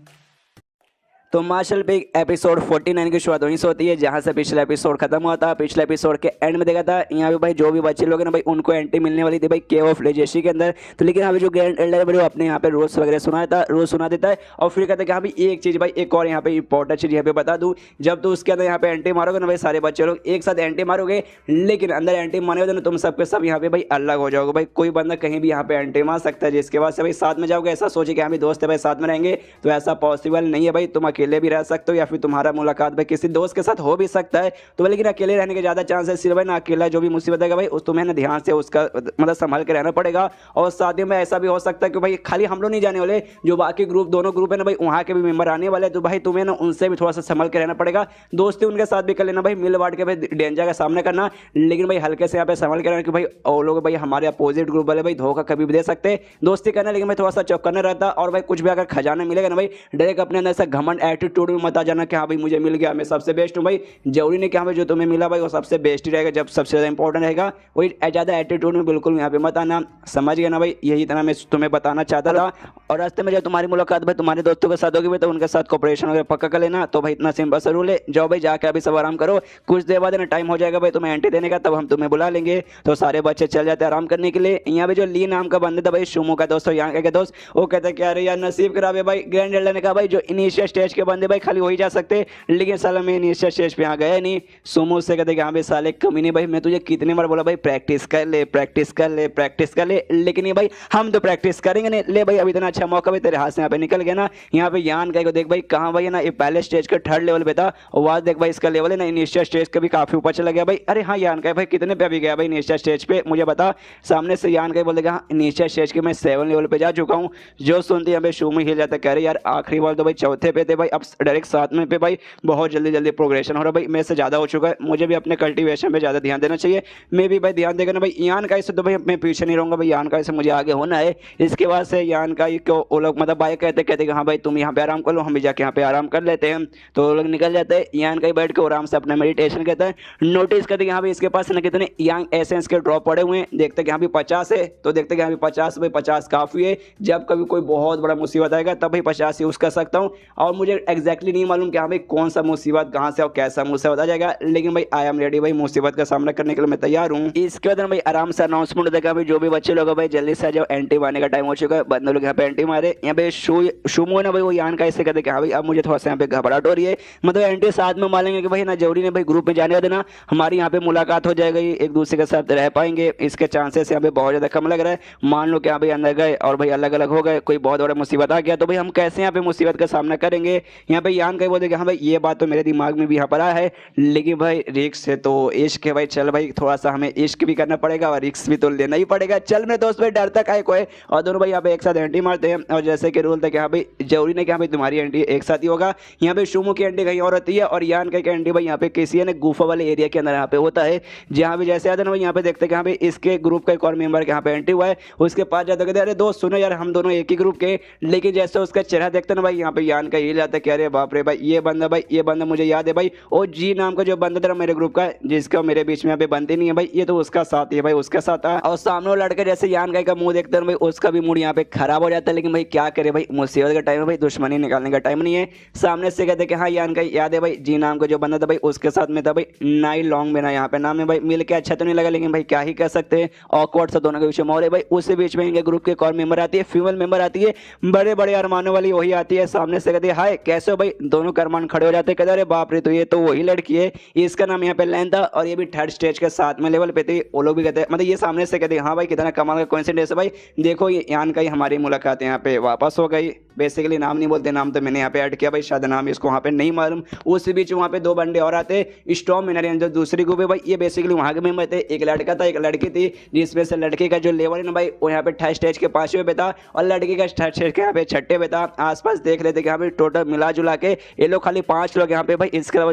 तो मार्शल पे एपिसोड 49 की शुरुआत वहीं से होती है जहां से पिछला एपिसोड खत्म हुआ था। पिछले एपिसोड के एंड में देखा था यहाँ पे भाई जो भी बच्चे लोग हैं ना भाई उनको एंट्री मिलने वाली थी भाई केव ऑफ लेजेंसी के अंदर, तो लेकिन यहाँ पे जो ग्रैंड एल्डर है वो अपने यहाँ पे रूल्स वगैरह सुना देता है, और फिर कहता है कि हाँ भाई एक चीज़ भाई एक और यहाँ पे इंपॉर्टेंट चीज़ यहाँ पे बता दूँ, जब तो उसके अंदर यहाँ पे एंट्री मारोगे ना भाई सारे बच्चे लोग एक साथ एंट्री मारोगे, लेकिन अंदर एंट्री मारोगे ना तुम सबके सब यहाँ पे भाई अलग हो जाओगे भाई, कोई बंदा कहीं भी यहाँ पे एंट्री मार सकता है, जिसके बाद से भाई साथ में जाओगे, ऐसा सोचे कि हाँ भाई दोस्त है भाई साथ में रहेंगे, तो ऐसा पॉसिबल नहीं है भाई, तुम अकेले भी रह सकते हो या फिर तुम्हारा मुलाकात भाई किसी दोस्त के साथ हो भी सकता है, तो लेकिन अकेले रहने के ज्यादा चांस है, सिर्फ भाई ना अकेला जो भी मुसीबत है भाई उस तुम्हें ना ध्यान से उसका मतलब संभाल के रहना पड़ेगा। और साथ ही में ऐसा भी हो सकता है कि भाई खाली हम लोग नहीं जाने वाले, जो बाकी ग्रुप दोनों ग्रुप है ना भाई वहाँ के भी मेंबर आने वाले, तो भाई तुम्हें ना उनसे भी थोड़ा सा संभल के रहना पड़ेगा, दोस्ती उनके साथ भी कर लेना भाई, मिल बांट के भाई डेंजर का सामना करना, लेकिन भाई हल्के से यहाँ पे संभल के रहना कि भाई और लोग भाई हमारे अपोजिट ग्रुप वाले भाई धोखा कभी भी दे सकते हैं, दोस्ती करना लेकिन भाई थोड़ा सा चौकन्ना रहता। और भाई कुछ भी अगर खजाना मिलेगा ना भाई डायरेक्ट अपने अंदर से घमंड एटीट्यूड में मत आ जाना कि हाँ भाई मुझे मिल गया मैं सबसे बेस्ट हूँ भाई, जरूरी नहीं कि हाँ भाई जो तुम्हें मिला भाई वो सबसे बेस्ट ही रहेगा, जब सबसे ज़्यादा इंपॉर्टेंट रहेगा वही ज़्यादा एटीट्यूड में बिल्कुल यहाँ पे मत आना, समझ गया ना भाई, यही इतना मैं तुम्हें बताना चाहता था। और रास्ते में जब तुम्हारी मुलाकात भाई तुम्हारे दोस्तों के साथ होगी भाई तो उनके साथ कोऑपरेशन वगैरह पक्का कर लेना, तो भाई इतना सिंपल सा रूल है, जाओ भाई जाके अभी सब आराम करो, कुछ देर बाद ना टाइम हो जाएगा भाई तुम्हें एंट्री देने का, तब हम तुम्हें बुला लेंगे। तो सारे बच्चे चल जाते हैं आराम करने के लिए। यहाँ पे जो ली नाम का बंदा था भाई शुमू का दोस्त और यहाँ के दोस्त, वो कहते हैं कि अरे यार नसीब खराब है भाई, ग्रैंड एल्डर ने कहा भाई जो इनिशियल स्टेज के बंदे भाई खाली वही जा सकते, लेकिन साला मैं इनिशियल स्टेज पे यहाँ गया नहीं। सुमो से कहते कि हाँ भाई साले कमीने भाई मैं तुझे कितने बार बोला भाई प्रैक्टिस कर ले प्रैक्टिस कर ले प्रैक्टिस कर ले, लेकिन ये भाई हम तो प्रैक्टिस करेंगे नहीं। ले भाई अभी इतना अच्छा मौका भाई तेरे हाथ से यहाँ पे निकल गया ना। यहाँ पे यान का को देख भाई कहाँ भाई है ना, ये पहले स्टेज के थर्ड लेवल पे था और वहाँ देख भाई इसका लेवल है ना इनिशियल स्टेज का भी काफी ऊपर चला गया भाई। अरे हाँ यान का भाई कितने पे अभी गया भाई इनिशियल स्टेज पे मुझे बता। सामने से यान का बोल देगा हाँ इनिशियल स्टेज के मैं 7 लेवल पे जा चुका हूँ। जो सुनते यहाँ पे शू में हिल जाता कह रहे यार आखिरी बार तो भाई चौथे पे थे भाई, अब डायरेक्ट 7वें पे भाई बहुत जल्दी जल्दी प्रोग्रेशन हो रहा है भाई, मेरे से ज़्यादा हो चुका है। मुझे भी अपने कल्टीवेशन पे ज़्यादा ध्यान देना चाहिए। मैं भी भाई ध्यान देगा ना भाई यान का से तो भाई मैं पीछे नहीं रहूँगा भाई, यान का से मुझे आगे होना है। इसके बाद से यान का को वो लोग मतलब भाई कहते कहते कि हाँ भाई तुम यहाँ पे आराम कर लो, हम भी जाके यहाँ पे आराम कर लेते हैं। तो वो लोग निकल जाते हैं। यान का बैठ के आराम से अपना मेडिटेशन करता है। नोटिस करते कि यहाँ पे इसके पास ना कितने यंग एसेंस के ड्रॉप पड़े हुए हैं। देखते कि यहाँ पे 50 है तो देखते कि यहाँ पे 50 भाई 50 काफ़ी है। जब कभी कोई बहुत बड़ा मुसीबत आएगा तब भाई 50 यूज़ कर सकता हूँ। और मुझे एग्जैक्टली नहीं मालूम कि हाँ भाई कौन सा मुसीबत कहाँ से और कैसा मुसीबत आ जाएगा, लेकिन भाई आई एम रेडी भाई, मुसीबत का सामना करने के लिए मैं तैयार हूँ। इसके बाद भाई आराम से अनाउंसमेंट देखा भाई जो भी बच्चे लोग भाई जल्दी से जब एंटी मारने का टाइम हो चुका है। बंदे लोग यहाँ पे एंटी मारे। यहाँ पे शूमो ना भाई वो यान का ऐसे कहते कि हाँ भाई अब मुझे थोड़ा सा यहाँ पे घबराहट हो रही है। मतलब एंटी साथ में मारेंगे कि भाई ना जरूरी नहीं भाई ग्रुप में जाने का देना, हमारी यहाँ पे मुलाकात हो जाएगी, एक दूसरे के साथ रह पाएंगे। इसके चांसेस यहाँ पे बहुत ज़्यादा कम लग रहा है। मान लो कि यहाँ भाई अंदर गए और भाई अलग अलग हो गए, कोई बहुत बड़ा मुसीबत आ गया तो भाई हम कैसे यहाँ पे मुसीबत का सामना करेंगे। यहाँ पे यान का बोलते कि हाँ भाई ये बात तो मेरे दिमाग में भी यहाँ पर आया है, लेकिन भाई रिक्स है तो इश्क है भाई, चल भाई थोड़ा सा हमें इश्क भी करना पड़ेगा और रिक्स भी तो लेना ही पड़ेगा। चल मेरे दोस्त भाई डरता काहे को है। और दोनों भाई यहाँ पे एक साथ एंटी मारते हैं। और जैसे कि रूल था कि हाँ भाई जरूरी नहीं कि हाँ भाई तुम्हारी एंटी एक साथ ही होगा। यहाँ पे शूमो की एंटी कहीं और होती है और यान का एंटी भाई यहाँ पे किसी ने गुफा वाले एरिया के अंदर यहाँ पे होता है। जहाँ भी जैसे आते ना भाई यहाँ पे देखते हैं कि हाँ भाई इसके ग्रुप का एक और मेंबर यहाँ पे एंटी हुआ है। उसके पास जाते कहते अरे दोस्त सुनो यार हम दोनों एक ही ग्रुप के, लेकिन जैसे उसका चेहरा देखते ना भाई यहाँ पे यान का हिल जाता है कि अरे बाप रे भाई ये बंदा मुझे याद है भाई, ओ जी नाम का जो बंदा था मेरे ग्रुप का जिसका मेरे बीच में यहाँ पे बनती नहीं है भाई, ये तो उसका साथ है भाई, उसका साथ है। और सामने लड़के जैसे यान का मुंह देखते हैं भाई उसका भी मूड यहाँ पे खराब हो जाता है। लेकिन भाई क्या करे भाई मुसीबत का टाइम है भाई, दुश्मनी निकालने का टाइम नहीं है। सामने से कहते कि हाँ यान का याद है भाई जी नाम का जो बंदा था भाई उसके साथ में था भाई नाई लॉन्ग मेरा यहाँ पे नाम है भाई। मिल के अच्छा तो नहीं लगा लेकिन भाई क्या ही कर सकते हैं, ऑकवर्ड सा दोनों के बीच में और है भाई। उसी बीच में इनके ग्रुप के एक और मेंबर आती है, फीमेल मेंबर आती है, बड़े बड़े अरमानों वाली वही आती है। सामने से कहती है हाय कैसे हो भाई, दोनों के अरमान खड़े हो जाते हैं। कहते अरे बाप रे तो ये तो वही लड़की है, इसका नाम यहाँ पे लैन था और ये भी थर्ड स्टेज के 7वें लेवल पे थी। वो लोग भी कहते हैं मतलब ये सामने से कहते हैं हाँ भाई कितना कमाल का कोइंसिडेंस है भाई, देखो ये यान का ही हमारी मुलाकात यहाँ पे वापस हो गई। बेसिकली नाम नहीं बोलते, नाम तो मैंने यहाँ पे ऐड किया भाई, शायद नाम इसको वहाँ पे नहीं मालूम। उस बीच वहाँ पे 2 बंदे और आते, स्टॉर्म मिनरियन जो दूसरी ग्रुप है भाई, ये बेसिकली वहाँ के मेंबर थे। एक लड़का था एक लड़की थी, जिसमें से लड़के का जो लेवल है ना भाई वो यहाँ पे थर्ड स्टेज के 5वें पे था और लड़की का थर्ड स्टेज के यहाँ पे 6ठे पे था। आसपास देख लेते कि यहाँ पे टोटल मिला जुला के ये लोग खाली 5 लोग यहाँ पे भाई, इसके अलावा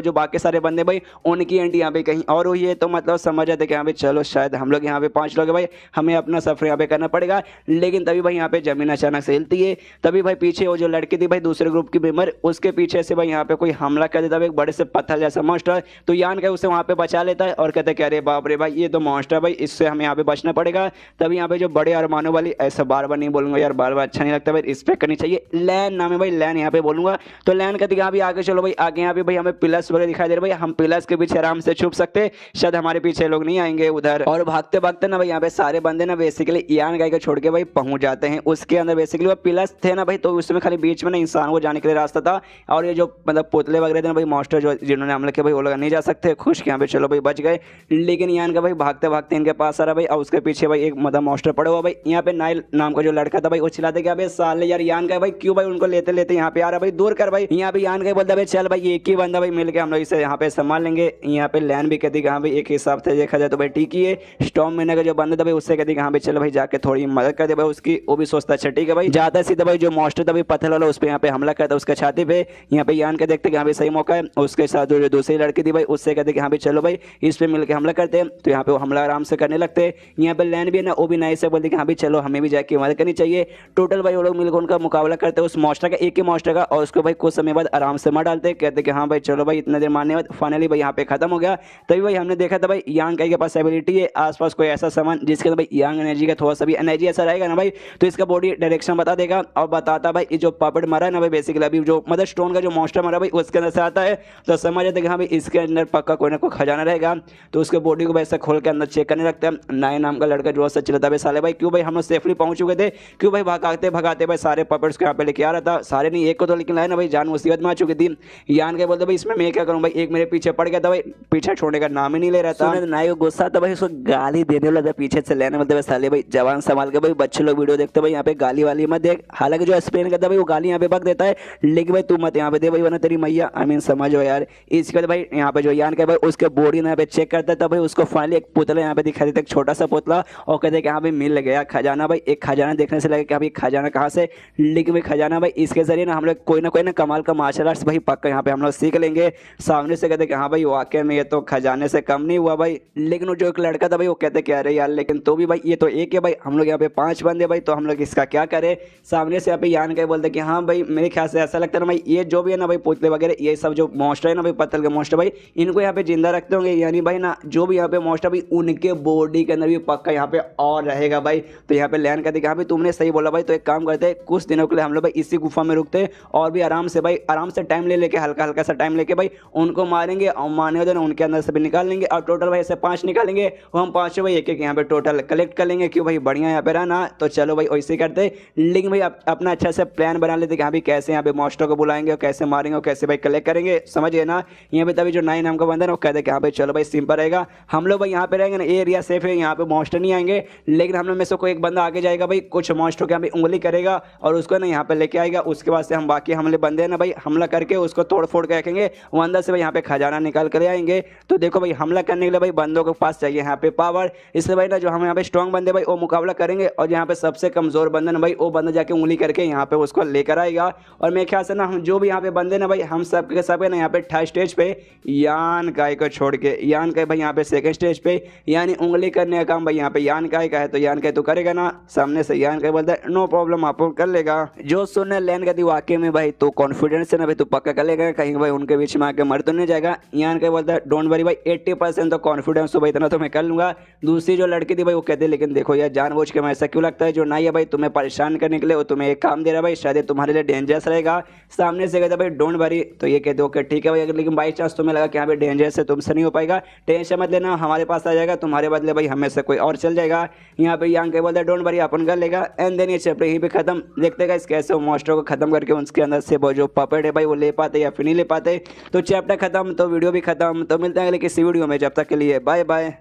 जो बाकी सारे बंदे भाई उनकी एंट्री यहाँ पे कहीं और हुई है। तो मतलब समझ जाते कि यहाँ पे चलो शायद हम लोग यहाँ पे 5 लोग भाई, हमें अपना सफर यहाँ पे करना पड़ेगा। लेकिन तभी भाई यहाँ पे जमीन अचानक से हिलती है। तभी भाई पीछे वो जो लड़की थी भाई दूसरे ग्रुप की मेंबर, उसके पीछे से भाई यहाँ पे कोई हमला कर देता है, एक बड़े से पत्थर जैसा मॉन्स्टर। तो यान का उसे वहाँ पे बचा लेता है और कहते हैं कि अरे बाप रे भाई ये तो मॉन्स्टर भाई, इससे हमें यहाँ पे बचना पड़ेगा। तभी यहाँ पे जो बड़े अरमानों वाली, ऐसा बार बार नहीं बोलूंगा यार, बार बार अच्छा नहीं लगता भाई, रिस्पेक्ट करनी चाहिए। लैन नाम है भाई, लैन यहाँ पे बोलूंगा। तो लैन कहती है आगे चलो भाई, आगे यहाँ पे भाई हमें पिलर्स वगैरह दिखाई दे रहे भाई, हम पिलर्स के पीछे आराम से छुप सकते, शायद हमारे पीछे लोग नहीं आएंगे उधर। और भागते भागते ना भाई यहाँ पे सारे बंदे ना बेसिकली यान गाय को छोड़ के भाई पहुंच जाते हैं। उसके अंदर बेसिकली वो पिलर्स थे ना भाई, तो उसमें खाली बीच में ना इंसान को जाने के लिए रास्ता था। और ये जो मतलब पुतले वगैरह थे ना भाई, मॉन्स्टर जो जिन्होंने हमले किया भाई, वो लोग नहीं जा सकते। खुश के यहाँ पे चलो भाई बच गए। लेकिन यान का भाई भागते भागते इनके पास आ रहा भाई, और उसके पीछे भाई एक मतलब मॉन्स्टर पड़ा हुआ भाई। यहाँ पे नाइल नाम का जो लड़का था भाई वो चिल्लाते कि अबे साले यार यान का भाई क्यों भाई उनको लेते लेते यहाँ पे आ रहा भाई, दूर कर भाई। यहाँ पे यान का बोलता भाई चल भाई एक ही बंदा भाई मिल के हम लोग इसे यहाँ पे संभाल लेंगे। यहाँ पे लैन भी कहती कि हाँ भाई एक हिसाब से देखा जाए तो भाई ठीक ही है। स्टॉर्म महीने का जो बंदा था भाई उससे कहती कि हाँ भाई चलो भाई जाके थोड़ी मदद कर दे भाई उसकी। वो भी सोचता अच्छा ठीक है भाई, जाता सीधा भाई जो मॉन्स्टर था भाई पत्थर वाला उस पर यहाँ पे हमला करता उसके छाती पे। यहाँ पे यान के देखते कि हाँ भाई सही मौका है। उसके साथ जो दूसरी लड़की थी भाई उससे कहते कि हाँ भाई चलो भाई इस पे मिलकर हमला करते हैं। तो यहाँ पे वो हमला आराम से करने लगते हैं। यहाँ पे लैन भी है ना, वो भी नाइस से बोलते कि हाँ भाई चलो हमें भी जाके मदद करनी चाहिए। टोटल भाई वो लोग मिलकर उनका मुकाबला करते हैं उस मॉन्स्टर का, एक ही मॉन्स्टर का, और उसको भाई कुछ समय बाद आराम से मार डालते हैं। कहते कि हाँ भाई चलो भाई इतना देर मारने बाद फाइनली भाई यहाँ पे खत्म हो गया। तभी भाई हमने देखा था भाई यांग के पास एबिलिटी है, आसपास कोई ऐसा सामान जिसके अंदर भाई यांग एनर्जी का थोड़ा सा भी एनर्जी ऐसा रहेगा ना भाई, तो इसका बॉडी डायरेक्शन बता देगा और बताता भाई ये जो पपेट मारा है ना भाई, बेसिकली अभी जो मदर स्टोन का जो मॉन्स्टर मारा भाई उसके अंदर से आता है। तो समझ जाते कि हाँ भाई इसके अंदर पक्का कोई ना कोई खजाना रहेगा। तो उसके बॉडी को वैसे खोल के अंदर चेक करने लगता है। नाय नाम का लड़का जो चलता है साले भाई क्यों भाई हम लोग सेफली पहुंच चुके थे, क्यों भाई भगाते भगाते भाई सारे पपेट्स को यहाँ पे लेके आ रहा था। सारे नहीं एक को तो लेकिन लाए ना ना भाई जान मुसीबत में आ चुकी थी। यान के बोलते भाई इसमें मैं क्या करूँ भाई, एक मेरे पीछे पड़ गया था भाई, पीछे छोड़ने का नाम ही नहीं ले रहा था। नाई को गुस्सा था भाई, उसको गाली देने वाला था पीछे से लेने वाले साले भाई जवान संभाल के भाई, बच्चे लोग वीडियो देखते भाई यहाँ पे गाली वाली मत देख। हालांकि जो एक्सप्लेन करता भाई वो गाली यहाँ पे बक देता है, लेकिन भाई तू मत यहाँ पे दे भाई वरना तेरी मैया आई मीन समझो यार। इसके बाद भाई यहाँ पे जो यान का भाई उसके बॉडी यहाँ पे चेक करता था भाई, उसको फाइनली एक पुतला यहाँ पे दिखा देता एक छोटा सा पुतला, और कहते कि यहाँ पे मिल गया खजाना भाई। एक खजाना देखने से लगे कि भाई खजाना कहाँ से, लेकिन भाई खजाना भाई इसके जरिए ना हम लोग कोई ना कमाल का मार्शल आर्ट्स भाई पक्का यहाँ पे हम लोग सीख लेंगे। सामने से कहते कि हाँ भाई वाकई में ये तो खजाने से कम नहीं हुआ भाई। लेकिन वो जो एक लड़का था भाई वो कहते क्या रहे यार, लेकिन तो भी भाई ये तो एक है भाई, हम लोग यहाँ पे 5 बंदे भाई, तो हम लोग इसका क्या करें। सामने से यहाँ पे यान के बोलते कि हाँ भाई मेरे ख्याल से ऐसा लगता है ना भाई ये जो भी है ना भाई पुतले वगैरह ये सब जो मॉन्स्टर है ना भाई पत्थर के मॉन्स्टर भाई, इनको यहाँ पे जिंदा रखते होंगे, यानी भाई ना जो भी यहाँ पे मॉन्स्टर भाई उनके बॉडी के अंदर भी पक्का यहाँ पे और रहेगा भाई। तो यहाँ पे लैंड कहते कि हाँ भाई तुमने सही बोला भाई, तो एक काम करते कुछ दिनों के लिए हम लोग भाई इसी गुफा में रुकते और भी आराम से भाई आराम से टाइम ले लेके हल्का हल्का सा टाइम लेके भाई उनको मारेंगे और मारने देना उनके अंदर से भी निकाल लेंगे, और टोटल भाई ऐसे 5 निकालेंगे और हम 5 भाई एक एक यहाँ पे टोटल कलेक्ट कर लेंगे। क्यों भाई बढ़िया यहाँ पे रहना, तो चलो भाई वैसे करते। लेकिन भाई अपना अच्छा से प्लान बना लेते कि हाँ भाई कैसे यहाँ पे मॉन्स्टर को बुलाएंगे और कैसे मारेंगे और कैसे भाई कलेक्ट करेंगे, समझिए ना। यहाँ पे तभी जो नाई नाम का बंदा है वो कहते कि हाँ भाई चलो भाई सिंपल रहेगा, हम लोग भाई यहाँ पे रहेंगे ना, एरिया सेफ है, यहाँ पे मॉन्स्टर नहीं आएंगे। लेकिन हम लोग में से कोई एक बंदा आगे जाएगा भाई, कुछ मॉन्स्टर के यहाँ पे उंगली करेगा और उसको ना यहाँ पे लेके आएगा। उसके बाद से हम बाकी हमले बंदे हैं ना भाई हमला करके उसको तोड़ फोड़ के रखेंगे, वो अंदर से भाई यहाँ पे खजाना निकाल कर आएंगे। तो देखो भाई हमला करने के लिए भाई बंदों के पास चाहिए यहाँ पे पावर, इसलिए भाई ना जो हम यहाँ पे स्ट्रॉन्ग बंदे भाई वो मुकाबला करेंगे, और यहाँ पे सबसे कमजोर बंदे ना भाई वो बंदा जाके उंगली करके यहाँ पे उसको लेकर आएगा। और मेरे ख्याल से ना हम जो भी यहाँ पे बंदे ना भाई हम सब के सब ना यहाँ पे 3rd स्टेज पे यान काय को छोड़ के, यान काय भाई यहाँ पे 2nd स्टेज पे, यानी उंगली करने का काम भाई यहाँ पे यान काय का है, तो यान काय तो करेगा ना। सामने से यान काय बोलता है नो प्रॉब्लम आप कर लेगा। जो सुनने लैंड का थी वाकई में भाई तो कॉन्फिडेंस है ना भाई तू पक्का कर लेगा, कहीं भाई उनके बीच में आके मर तो नहीं जाएगा। यान काय बोलता है डोंट वरी भाई 80% तो कॉन्फिडेंस हो भाई, इतना तो मैं कर लूंगा। दूसरी जो लड़की थी भाई वो कहते लेकिन देखो यार जानबूझ के मैं ऐसा क्यों लगता है जो ना है भाई तुम्हें परेशान करने के लिए, वो तुम्हें एक काम दे रहा है भाई शायद तुम्हारे लिए डेंजरस रहेगा। सामने से कहता भाई डोंट वरी, तो ये कहते ओके ठीक है भाई, लेकिन बाई चांस तुम्हें लगा कि यहाँ पे डेंजरस है तुमसे नहीं हो पाएगा, टेंशन मत लेना हमारे पास आ जाएगा, तुम्हारे बदले भाई हमें से कोई और चल जाएगा। यहाँ पे यान के बोलता है डोंट वरी अपन कर लेगा। एंड देन ये चैप्टर यहीं पे खत्म। देखते गाइस कैसे वो मॉन्स्टर को खत्म करके उसके अंदर से वो जो पपेट है भाई वो ले पाते या फिर नहीं ले पाते। तो चैप्टर खत्म तो वीडियो भी खत्म, तो मिलते हैं अगले किसी वीडियो में, जब तक के लिए बाय बाय।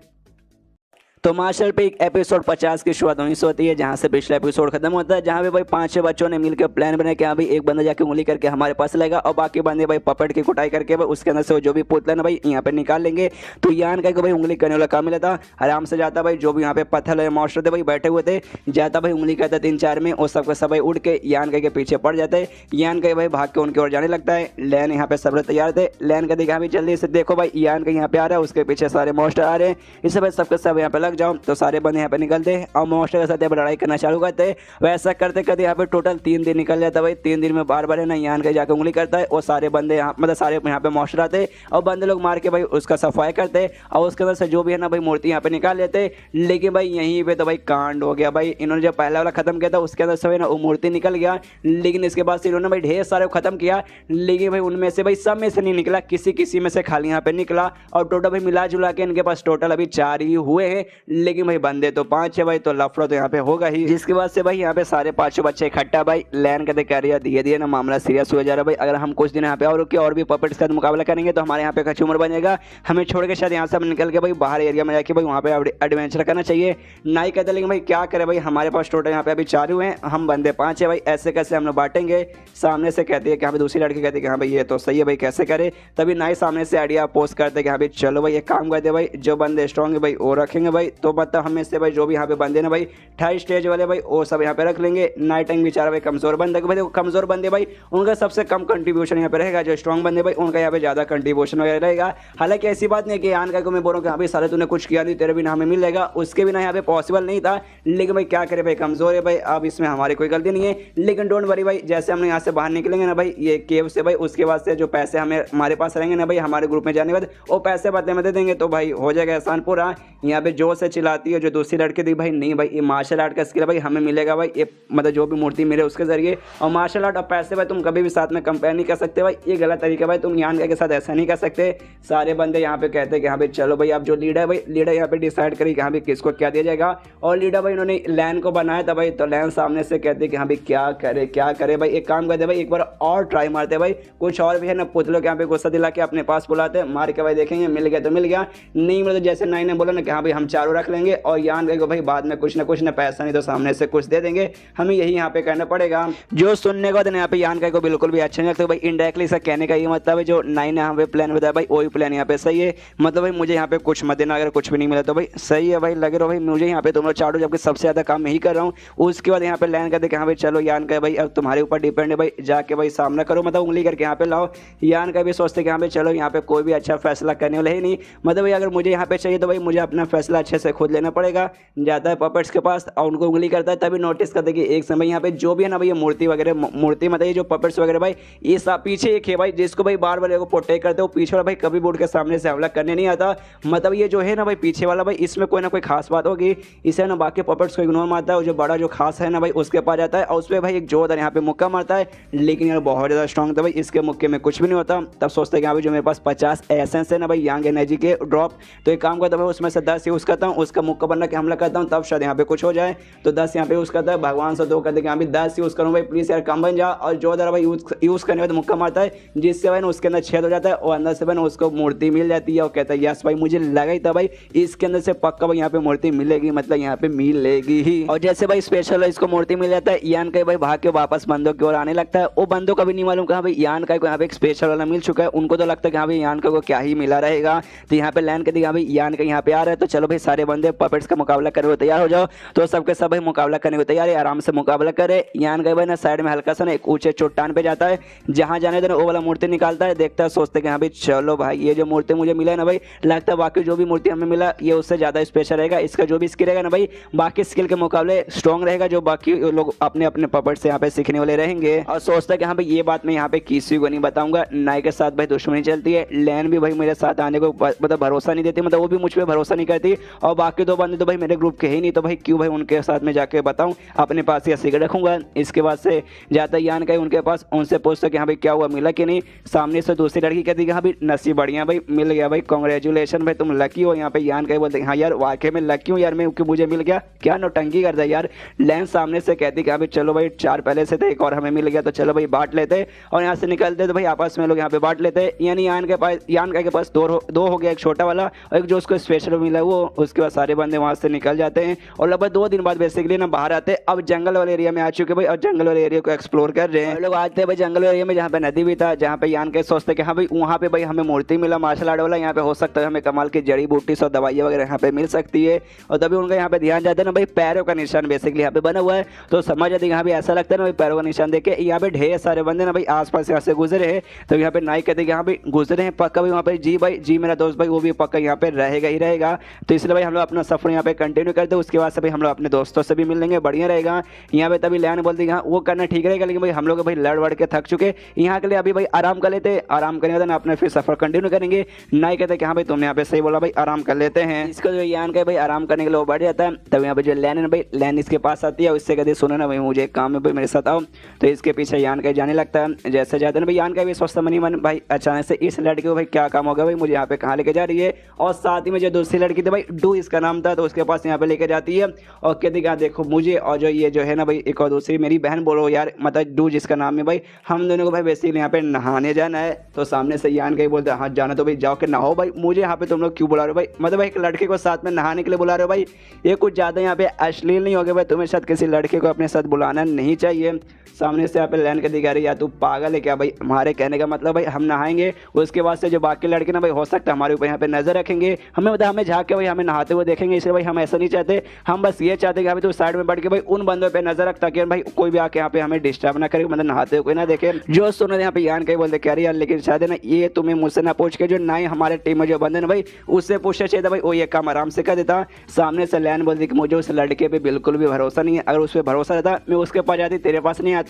तो मार्शल पे एक एपिसोड 50 की शुरुआत वहीं से होती है जहाँ से पिछला एपिसोड खत्म होता है, जहाँ पे भाई 5-6 बच्चों ने मिलकर प्लान बनाया कि हाँ भाई एक बंदा जाके उंगली करके हमारे पास लेगा और बाकी बंदे भाई पपेट की कुटाई करके भाई उसके अंदर से जो भी पुतला ना भाई यहाँ पे निकाल लेंगे। तो यान का भाई उंगली करने वाला काम मिला था, आराम से जाता भाई जो भी यहाँ पे पत्थर है मॉन्स्टर थे भाई बैठे हुए थे, जाता भाई उंगली करता 3-4 में और सबके सब भाई उड़ के यान के पीछे पड़ जाते। यान का भाई भाग के उनकी ओर जाने लगता है। लैन यहाँ पे सब तैयार थे, लैन का देखा भाई जल्दी से देखो भाई यान का यहाँ पे आ रहा है, उसके पीछे सारे मॉन्स्टर आ रहे हैं, इससे भाई सबके सब यहाँ पे लग जाओ। तो सारे यहाँ पे निकलते और मॉन्स्टर के साथ यहाँ पे लड़ाई करना चालू करते। वैसा करते करते यहाँ पे टोटल 3 दिन निकल जाता है भाई। 3 दिन में बार बार है ना यान के जाकर उंगली करता है और सारे बंदे यहाँ मतलब सारे यहाँ पे मॉन्स्टर आते और बंदे लोग मार के भाई उसका सफाई करते और उसके अंदर से जो भी है ना भाई मूर्ति यहाँ पे निकाल लेते। लेकिन भाई यहीं पे तो भाई कांड हो गया भाई, इन्होंने जब पहला वाला खत्म किया था उसके अंदर से ना वो मूर्ति निकल गया, लेकिन इसके बाद से इन्होंने भाई ढेर सारे खत्म किया, लेकिन भाई उनमें से भाई सब में से नहीं निकला, किसी में से खाली यहाँ पे निकला। और टोटल भाई मिला जुला के इनके पास टोटल अभी 4 ही हुए हैं, लेकिन भाई बंदे तो 5 है भाई, तो लफड़ा तो यहाँ पे होगा ही। जिसके बाद से भाई यहाँ पे सारे 5 बच्चे इकट्ठा भाई लैन कहते कह रही है धीरे धीरे ना मामला सीरियस हो जा रहा है भाई, अगर हम कुछ दिन यहाँ पे और रुके और भी पपेट्स का मुकाबला करेंगे तो हमारे यहाँ पे कचूमर बनेगा, हमें छोड़ के शायद यहाँ से हम निकल के भाई बाहर एरिया में जाके भाई वहाँ पे एडवेंचर करना चाहिए। नाई कहते लेकिन भाई क्या करे भाई हमारे पास टोटल यहाँ पे अभी 4 हुए हैं, हम बंदे 5 है भाई, ऐसे कैसे हम लोग बांटेंगे। सामने से कहती है कि हाँ भाई दूसरी लड़की कहती है कि हाँ भाई ये तो सही है भाई कैसे करे। तभी नाई सामने से आइडिया पोस्ट करते कि हाँ भाई चलो भाई एक काम करते भाई जो बंदे स्ट्रॉन्ग है भाई वो रखेंगे भाई, तो मतलब हमें से भाई जो भी यहाँ पे बंदे ना भाई 2.5 स्टेज वाले भाई वो सब यहाँ पे रख लेंगे। नाइट टाइम बेचारा भाई कमजोर बंदे भाई कमजोर बंदे भाई उनका सबसे कम कंट्रीब्यूशन यहाँ पे रहेगा, जो स्ट्रॉन्ग बंदे भाई उनका यहाँ पे ज्यादा कंट्रीब्यूशन वगैरह रहेगा। हालांकि ऐसी बात नहीं कि यान का मैं बोल रहा हूँ कि हाँ भाई सारे तूने कुछ किया नहीं तेरे बिना हमें मिल जाएगा, उसके बिना यहाँ पे पॉसिबल नहीं था, लेकिन भाई क्या करे भाई कमजोर है भाई, अब इसमें हमारी कोई गलती नहीं है। लेकिन डोंट वरी भाई जैसे हम यहाँ से बाहर निकलेंगे ना भाई ये केव से भाई, उसके बाद से जो पैसे हमें हमारे पास रहेंगे ना भाई हमारे ग्रुप में जाने के बाद वो पैसे बाद में दे देंगे, तो भाई हो जाएगा आसान पूरा। यहाँ पे जो से चिल्लाती है। जो दूसरी लड़की थी भाई नहीं भाई ये मार्शल आर्ट का स्किल है भाई, हमें मिलेगा भाई ये मतलब जो भी मूर्ति मिले उसके जरिए, और मार्शल आर्ट और पैसे भाई तुम कभी भी साथ में कंपेयर नहीं कर सकते भाई, ये गलत तरीका भाई, तुम यान के साथ ऐसा नहीं कर सकते। सारे बंदे यहाँ पे कहते हैं कि हाँ भाई चलो भाई अब जो लीडर है भाई, लीडर यहाँ पे डिसाइड करी कि हाँ भाई किसको क्या दिया जाएगा। और लीडर भाई उन्होंने लैन को बनाया था भाई, तो लैन सामने से कहते कि हाँ भाई क्या करे भाई, एक काम करते भाई एक बार और ट्राई मारते भाई, कुछ और भी है ना पुतलों के यहाँ पे गुस्सा दिला के अपने पास बुलाते, मार के भाई देखेंगे मिल गया तो मिल गया, नहीं मिला तो जैसे नाई ने बोला ना कि हाँ भाई हम चारों रख लेंगे और यान को भाई बाद में कुछ ना पैसा नहीं तो सामने से कुछ दे देंगे, हमें यही यहाँ पे कहना पड़ेगा। जो सुनने को यहाँ पे यान को बिल्कुल भी अच्छा नहीं लगता भाई, इनडायरेक्टली से कहने का ये मतलब है जो नाई ने यहाँ पे प्लान बताया भाई वही प्लान यहाँ पे सही है, मतलब भाई मुझे यहाँ पे कुछ मत देना, अगर कुछ भी नहीं मिला तो भाई सही है भाई, लगे रहो भाई मुझे यहाँ पे तुम लोग चारों जबकि सबसे ज्यादा काम यही कर रहा हूँ। उसके बाद यहाँ पे लैन कर दे कि हाँ भाई चलो यान का भाई अब तुम्हारे ऊपर डिपेंड है भाई, जाके भाई सामना करो, मतलब उंगली करके यहाँ पे लाओ। यान का भी सोचते कि हाँ भाई चलो यहाँ पे कोई भी अच्छा फैसला करने वाला ही नहीं, मतलब भाई अगर मुझे यहाँ पे चाहिए तो भाई मुझे अपना फैसला अच्छे से खुद लेना पड़ेगा। जाता है पपेट्स के पास और उनको उंगली करता है, तभी नोटिस करते कि एक समय यहाँ पे जो भी है ना भाई ये मूर्ति वगैरह मूर्ति मतलब ये जो पपेट्स वगैरह भाई ये सब पीछे एक है भाई जिसको भाई बार बार को प्रोटेक्ट करते हो, पीछे वाला भाई कभी बोर्ड के सामने से हमला करने नहीं आता, मतलब ये जो है ना भाई पीछे वाला भाई इसमें कोई ना कोई खास बात होगी, इसे ना बाकी पपेट्स को इग्नोर मारता है, और जो बड़ा जो खास है ना भाई उसके पास जाता है और उस पर भाई एक जोरदार यहाँ पे मुक्का मारता है, लेकिन यार बहुत ज़्यादा स्ट्रॉन्ग था भाई, इसके मुक्के में कुछ भी नहीं होता। तब सोचते हैं कि यहाँ पे जो मेरे पास 50 एसेंस है ना भाई यांग एनर्जी के ड्रॉप, तो एक काम करता है उसमें से 10 यूज़ करता हूँ, उसका मुक्का बनना के हमला करता हूँ, तब शायद यहाँ पे कुछ हो जाए, तो 10 यहाँ पे यूज़ करता है, भगवान से 2 करते कि यहाँ पे 10 यूज़ करूँ भाई प्लीज़ यार कम बन जा, और जोरदार भाई यूज़ करने के बाद मुक्का मारता है जिससे भाई उसके अंदर छेद हो जाता है और अंदर से भाई उसको मूर्ति मिल जाती है, और कहता है यस भाई मुझे लगा ही था भाई इसके अंदर से पक्का भाई यहाँ पे मूर्ति मिलेगी, मतलब यहाँ पे मिलेगी ही। और जैसे भाई स्पेशल इसको मूर्ति मिल जाता है, यान का भाई भाग के वापस बंदों की ओर आने लगता है, वो बंदों का भी नहीं मालूम कहा भाई यान का को यहाँ पे एक स्पेशल वाला मिल चुका है, उनको तो लगता है कि हाँ भाई यान का को क्या ही मिला रहेगा, तो यहाँ पे लैंड कर दिया भाई यान का यहाँ पे आ रहा है, तो चलो भाई सारे बंदे पपेट्स का मुकाबला करने को तैयार हो जाओ, तो सबके सब भाई मुकाबला करने को तैयार है, आराम से मुकाबला करे। यान का भाई ना साइड में हल्का सा ना एक ऊंचे चट्टान पे जाता है, जहाँ जाने देना वो वाला मूर्ति निकालता है, देखता है सोचते कि हाँ भाई चलो भाई ये जो मूर्ति मुझे मिला है ना भाई, लगता है बाकी जो भी मूर्ति हमें मिला ये उससे ज़्यादा स्पेशल रहेगा, इसका जो भी स्किल रहेगा ना भाई बाकी स्किल के मुकाबले स्ट्रॉन्ग रहेगा, जो बाकी लोग अपने अपने पपेट से यहाँ पे सीखने वाले रहेंगे। और सोचता है कि हाँ भाई ये बात मैं यहाँ पे किसी को नहीं बताऊंगा, नाई के साथ भाई दुश्मनी चलती है, लैन भी भाई मेरे साथ आने को मतलब भरोसा नहीं देती, मतलब वो भी मुझ पर भरोसा नहीं करती, और बाकी 2 बंदे तो भाई मेरे ग्रुप के ही नहीं, तो भाई क्यों भाई उनके साथ में जाके बताऊं, अपने पास ही सीक्रेट रखूंगा। इसके बाद से जाता यान का उनके पास, उनसे पूछता कि हाँ भाई क्या हुआ मिला कि नहीं, सामने से दूसरी लड़की कहती कि हाँ भाई नसीब बढ़िया भाई मिल गया भाई, कांग्रेचुलेशन भाई तुम लकी हो। यहाँ पे यान का बोलते हाँ यार वाकई में लकी हूँ यार मैं, क्योंकि मुझे मिल गया, क्या नौटंकी करता है यार। लैंस सामने से कहती कि हाँ भाई चलो भाई 4 पहले से थे एक और हमें मिल गया, तो चलो भाई बांट लेते, और यहाँ से निकलते तो भाई आपस में लोग यहाँ पे बांट लेते, यानी यान के पास 2 हो गया, एक छोटा वाला और एक जो उसको स्पेशल मिला वो, उसके बाद सारे बंदे वहाँ से निकल जाते हैं, और लगभग 2 दिन बाद बेसिकली ना बाहर आते, अब जंगल वाले एरिया में आ चुके भाई, और जंगल वाले एरिया को एक्सप्लोर कर रहे हैं। लोग आते हैं भाई जंगल वाले एरिया में जहाँ पे नदी भी था, जहाँ पे यान के सोचते कि हाँ भाई वहाँ पे भाई हमें मूर्ति मिला मार्शल आर्ट वाला, यहाँ पे हो सकता है हमें कमाल की जड़ी बूटी और दवाइयाँ वगैरह यहाँ पे मिल सकती है, और तभी उनका यहाँ पे ध्यान जाता है ना भाई पैरों का निशान बेसिकली यहाँ पे बना हुआ है, तो समझ जाती है यहाँ पे ऐसा लगता है ना भाई पैरों का निशान देख के यहाँ पे ढेर सारे बंदे ना भाई आसपास यहाँ से गुजरे हैं, तो यहाँ पे नाई कहते हैं यहाँ पे गुजरे हैं पक्का भाई वहाँ पे जी मेरा दोस्त भाई वो भी पक्का यहाँ पे रहेगा ही रहेगा, तो इसलिए भाई हम लोग अपना सफर यहाँ पे कंटिन्यू करते हैं, उसके बाद से भाई हम लोग अपने दोस्तों से भी मिल लेंगे, बढ़िया रहेगा। यहाँ पे तभी लैन बोलती है वो करना ठीक रहेगा, लेकिन भाई हम लोग भाई लड़ वड़ के थक चुके, यहाँ के लिए अभी भाई आराम कर लेते, आराम करने के बाद अपना फिर सफर कंटिन्यू करेंगे। नाई कहते कि हाँ भाई तुमने यहाँ पे सही बोला भाई आराम कर लेते हैं। इसको जो यान का भाई आराम करने के लिए वो बढ़ जाता है, तब यहाँ पे जो लैन है भाई लैन इसके पास आती है, उससे कहते सुनो ना भाई मुझे एक काम है भाई मेरे साथ आओ, तो इसके पीछे यान का जाने लगता है। जैसे जाते हैं भाई यान का भी सोचता मनी मन भाई अचानक से इस लड़की को भाई क्या काम होगा भाई मुझे यहाँ पे कहाँ लेके जा रही है, और साथ ही में जो दूसरी लड़की थी भाई डू इसका नाम था, तो उसके पास यहाँ पे लेके जाती है और कहती कि देखो मुझे और जो ये जो है ना भाई एक और दूसरी मेरी बहन बोलो यार, मतलब डू जिसका नाम है भाई हम दोनों को भाई बेसिकली यहाँ पे नहाने जाना है, तो सामने से यान का ही बोलते हैं हाँ जाना तो भाई जाओ के नहाओ भाई, मुझे यहाँ पे तुम लोग क्यों बुला रहे हो भाई, मतलब एक लड़के को साथ में नहाने के लिए बुला रहे हो भाई, ये कुछ ज़्यादा यहाँ पे अश्लील नहीं हो गया भाई, तुम्हें साथ किसी लड़के को अपने साथ बुलाना नहीं चाहिए। सामने से यहाँ पे लैन कर दी या तू पागल है क्या भाई, हमारे कहने का मतलब भाई हम नहाएंगे, उसके बाद से जो बाकी लड़के ना भाई हो सकता है हमारे ऊपर यहाँ पे नजर रखेंगे, हमें मतलब हमें झाँक के भाई हमें नहाते हुए देखेंगे, इसलिए भाई हम ऐसा नहीं चाहते, हम बस ये चाहते कि भाई तू साइड में बैठ के भाई उन बंदों पे नजर रख ताकि भाई कोई भी आके यहाँ पे हमें डिस्टर्ब ना करे, मतलब नहाते हुए कोई ना देखे। जो सुनो यहाँ पे यान कहीं बोलते कह रही यार, लेकिन शायद ना ये तुम्हें मुझसे ना पूछ के जो ना ही हमारे टीम में जो बंदे ना भाई उससे पूछना चाहिए था भाई, वो ये काम आराम से कर देता। सामने से लैन बोलती कि मुझे उस लड़के पे बिल्कुल भी भरोसा नहीं है, अगर उस पर भरोसा रहता मैं उसके पास जाती, तेरे पास नहीं आती।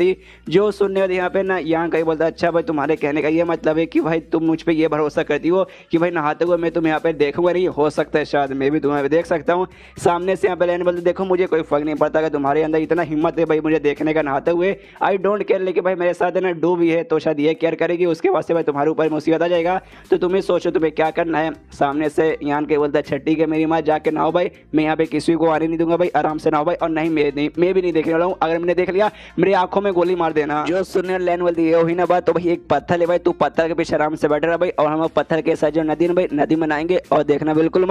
जो सुनने वाले यहाँ पे ना यहाँ कहीं बोलता अच्छा भाई तुम्हारे कहने का ये मतलब है कि भाई तुम मुझ पर ये भरोसा करती हो कि भाई नहाते हुए मैं तुम्हें यहाँ पे देखूंगा नहीं, हो सकता है शायद मैं भी भी तुम्हें देख सकता हूँ। सामने से यहाँ पे लेने बोलते देखो मुझे कोई फर्क नहीं पड़ता, अगर तुम्हारे अंदर इतना हिम्मत है भाई मुझे देखने का नहाते हुए, आई डोंट केयर। लेकिन भाई मेरे साथ है ना डू भी है तो शायद ये केयर करेगी, उसके वास्ते भाई तुम्हारे ऊपर मुसीबत आ जाएगा। तो तुम्हें सोचो तुम्हें क्या करना है। सामने से यान के बोलता है छठी के मेरी माँ जाके नहाओ भाई, मैं यहाँ पे किसी को आने नहीं दूंगा भाई, आराम से नहाओ भाई। और नहीं मैं भी नहीं देखने वाला हूँ, अगर मैंने देख लिया मेरी आंखों में गोली मार देना। जो सुनने लेन बोलती है वही ना बात। तो भाई एक पत्थर है भाई, तू पत्थर के पीछे आराम से बैठे रहा भाई, और हम पत्थर के साथ जो नदी में भाई नदी में नहाएंगे, और देखना बिल्कुल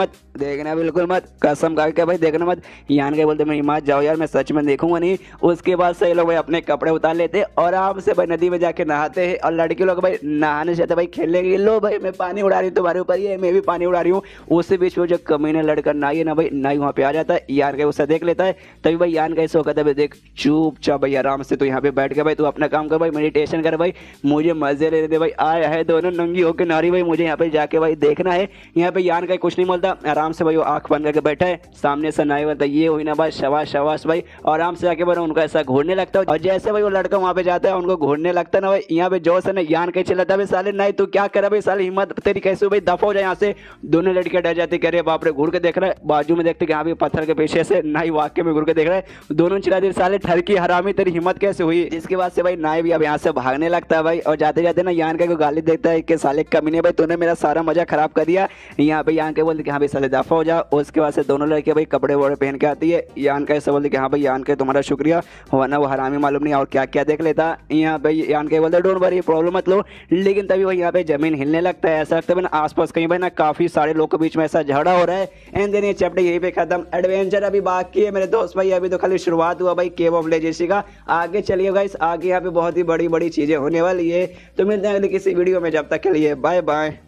मत कसम खा के भाई देखना मत। यान के बोलते मेरी माँ जाओ यार मैं सच में देखूंगा नहीं। उसके बाद से लोग भाई अपने कपड़े उतार लेते और आराम से भाई नदी में जाके नहाते हैं, और लड़के लोग भाई नहाने से भाई खेलने के लिए लो भाई मैं पानी उड़ा रही हूँ तुम्हारे ऊपर, ये मैं भी पानी उड़ा रही हूँ। उसी बीच में जो कमीने लड़का नाई है ना भाई, नाई वहाँ पे आ जाता है, यान के उसे देख लेता है। तभी भाई यान कैसे होगा भाई देख चुपचाप भाई आराम से तू यहाँ पे बैठ के भाई तू अपना काम कर भाई, मेडिटेशन कर भाई, मुझे मजे ले दे भाई। आया है दोनों नंगी होकर नारी भाई, मुझे यहाँ पे जाके भाई देखना है। यहाँ पे यान का कुछ नहीं बोलता, आराम से भाई वो आंख बंद करके बैठा है। सामने से नाई बोलता ये हुई ना भाई शबाश भाई, और आराम से जाके भाई उनको ऐसा घूरने लगता है। और जैसे भाई वो लड़का वहाँ पे जाता है उनको घूरने लगता है ना भाई, यहाँ पे जोश है ना यान कहीं चिल्लाता है साले नहीं तू क्या कर रहा भाई, साले हिम्मत तेरी कैसे भाई, दफा हो जाए यहाँ से। दोनों लड़के डर जाते कह रहे बाप रे, घूर के देख रहा है, बाजू में देखते कि हाँ भी पत्थर के पीछे से नाई वाक्य में घूर के देख रहा है। दोनों चिल्लाते साले ठरकी हरामी तेरी हिम्मत कैसे हुई। जिसके बाद से भाई नाई भी अब यहाँ से भागने लगता है भाई, और जाते जाते ना यान का गाली देखता है कि साले कमीने भाई तूने मेरा सारा मजा खराब कर दिया। यहाँ पे यान के बोलते कि हाँ भाई साले दफा हो जा। उसके बाद से दोनों लड़के भाई कपड़े वपड़े पहन के आती है। यान का ऐसा बोलते कि हाँ भाई यान के तुम्हारा शुक्रिया, वरना वो हरामी मालूम नहीं और क्या क्या देख लेता। यहाँ पे यान के बोलते डोंट वरी प्रॉब्लम मत लो। लेकिन तभी भाई यहाँ पे जमीन हिलने लगता है, ऐसा लगता है ना आसपास कहीं भाई ना काफी सारे लोग के बीच में ऐसा झगड़ा हो रहा है। एंड देन ये चैप्टर यहीं पे खत्म। एडवेंचर अभी बाकी है मेरे दोस्त भाई, अभी तो खाली शुरुआत हुआ भाई केव ऑफ लेजेंसी का। आगे चलिए गाइस, आगे यहाँ पे बहुत ही बड़ी बड़ी चीजें होने वाली है। तो मिलते हैं अगली किसी वीडियो में, जब तक के लिए बाय बाय।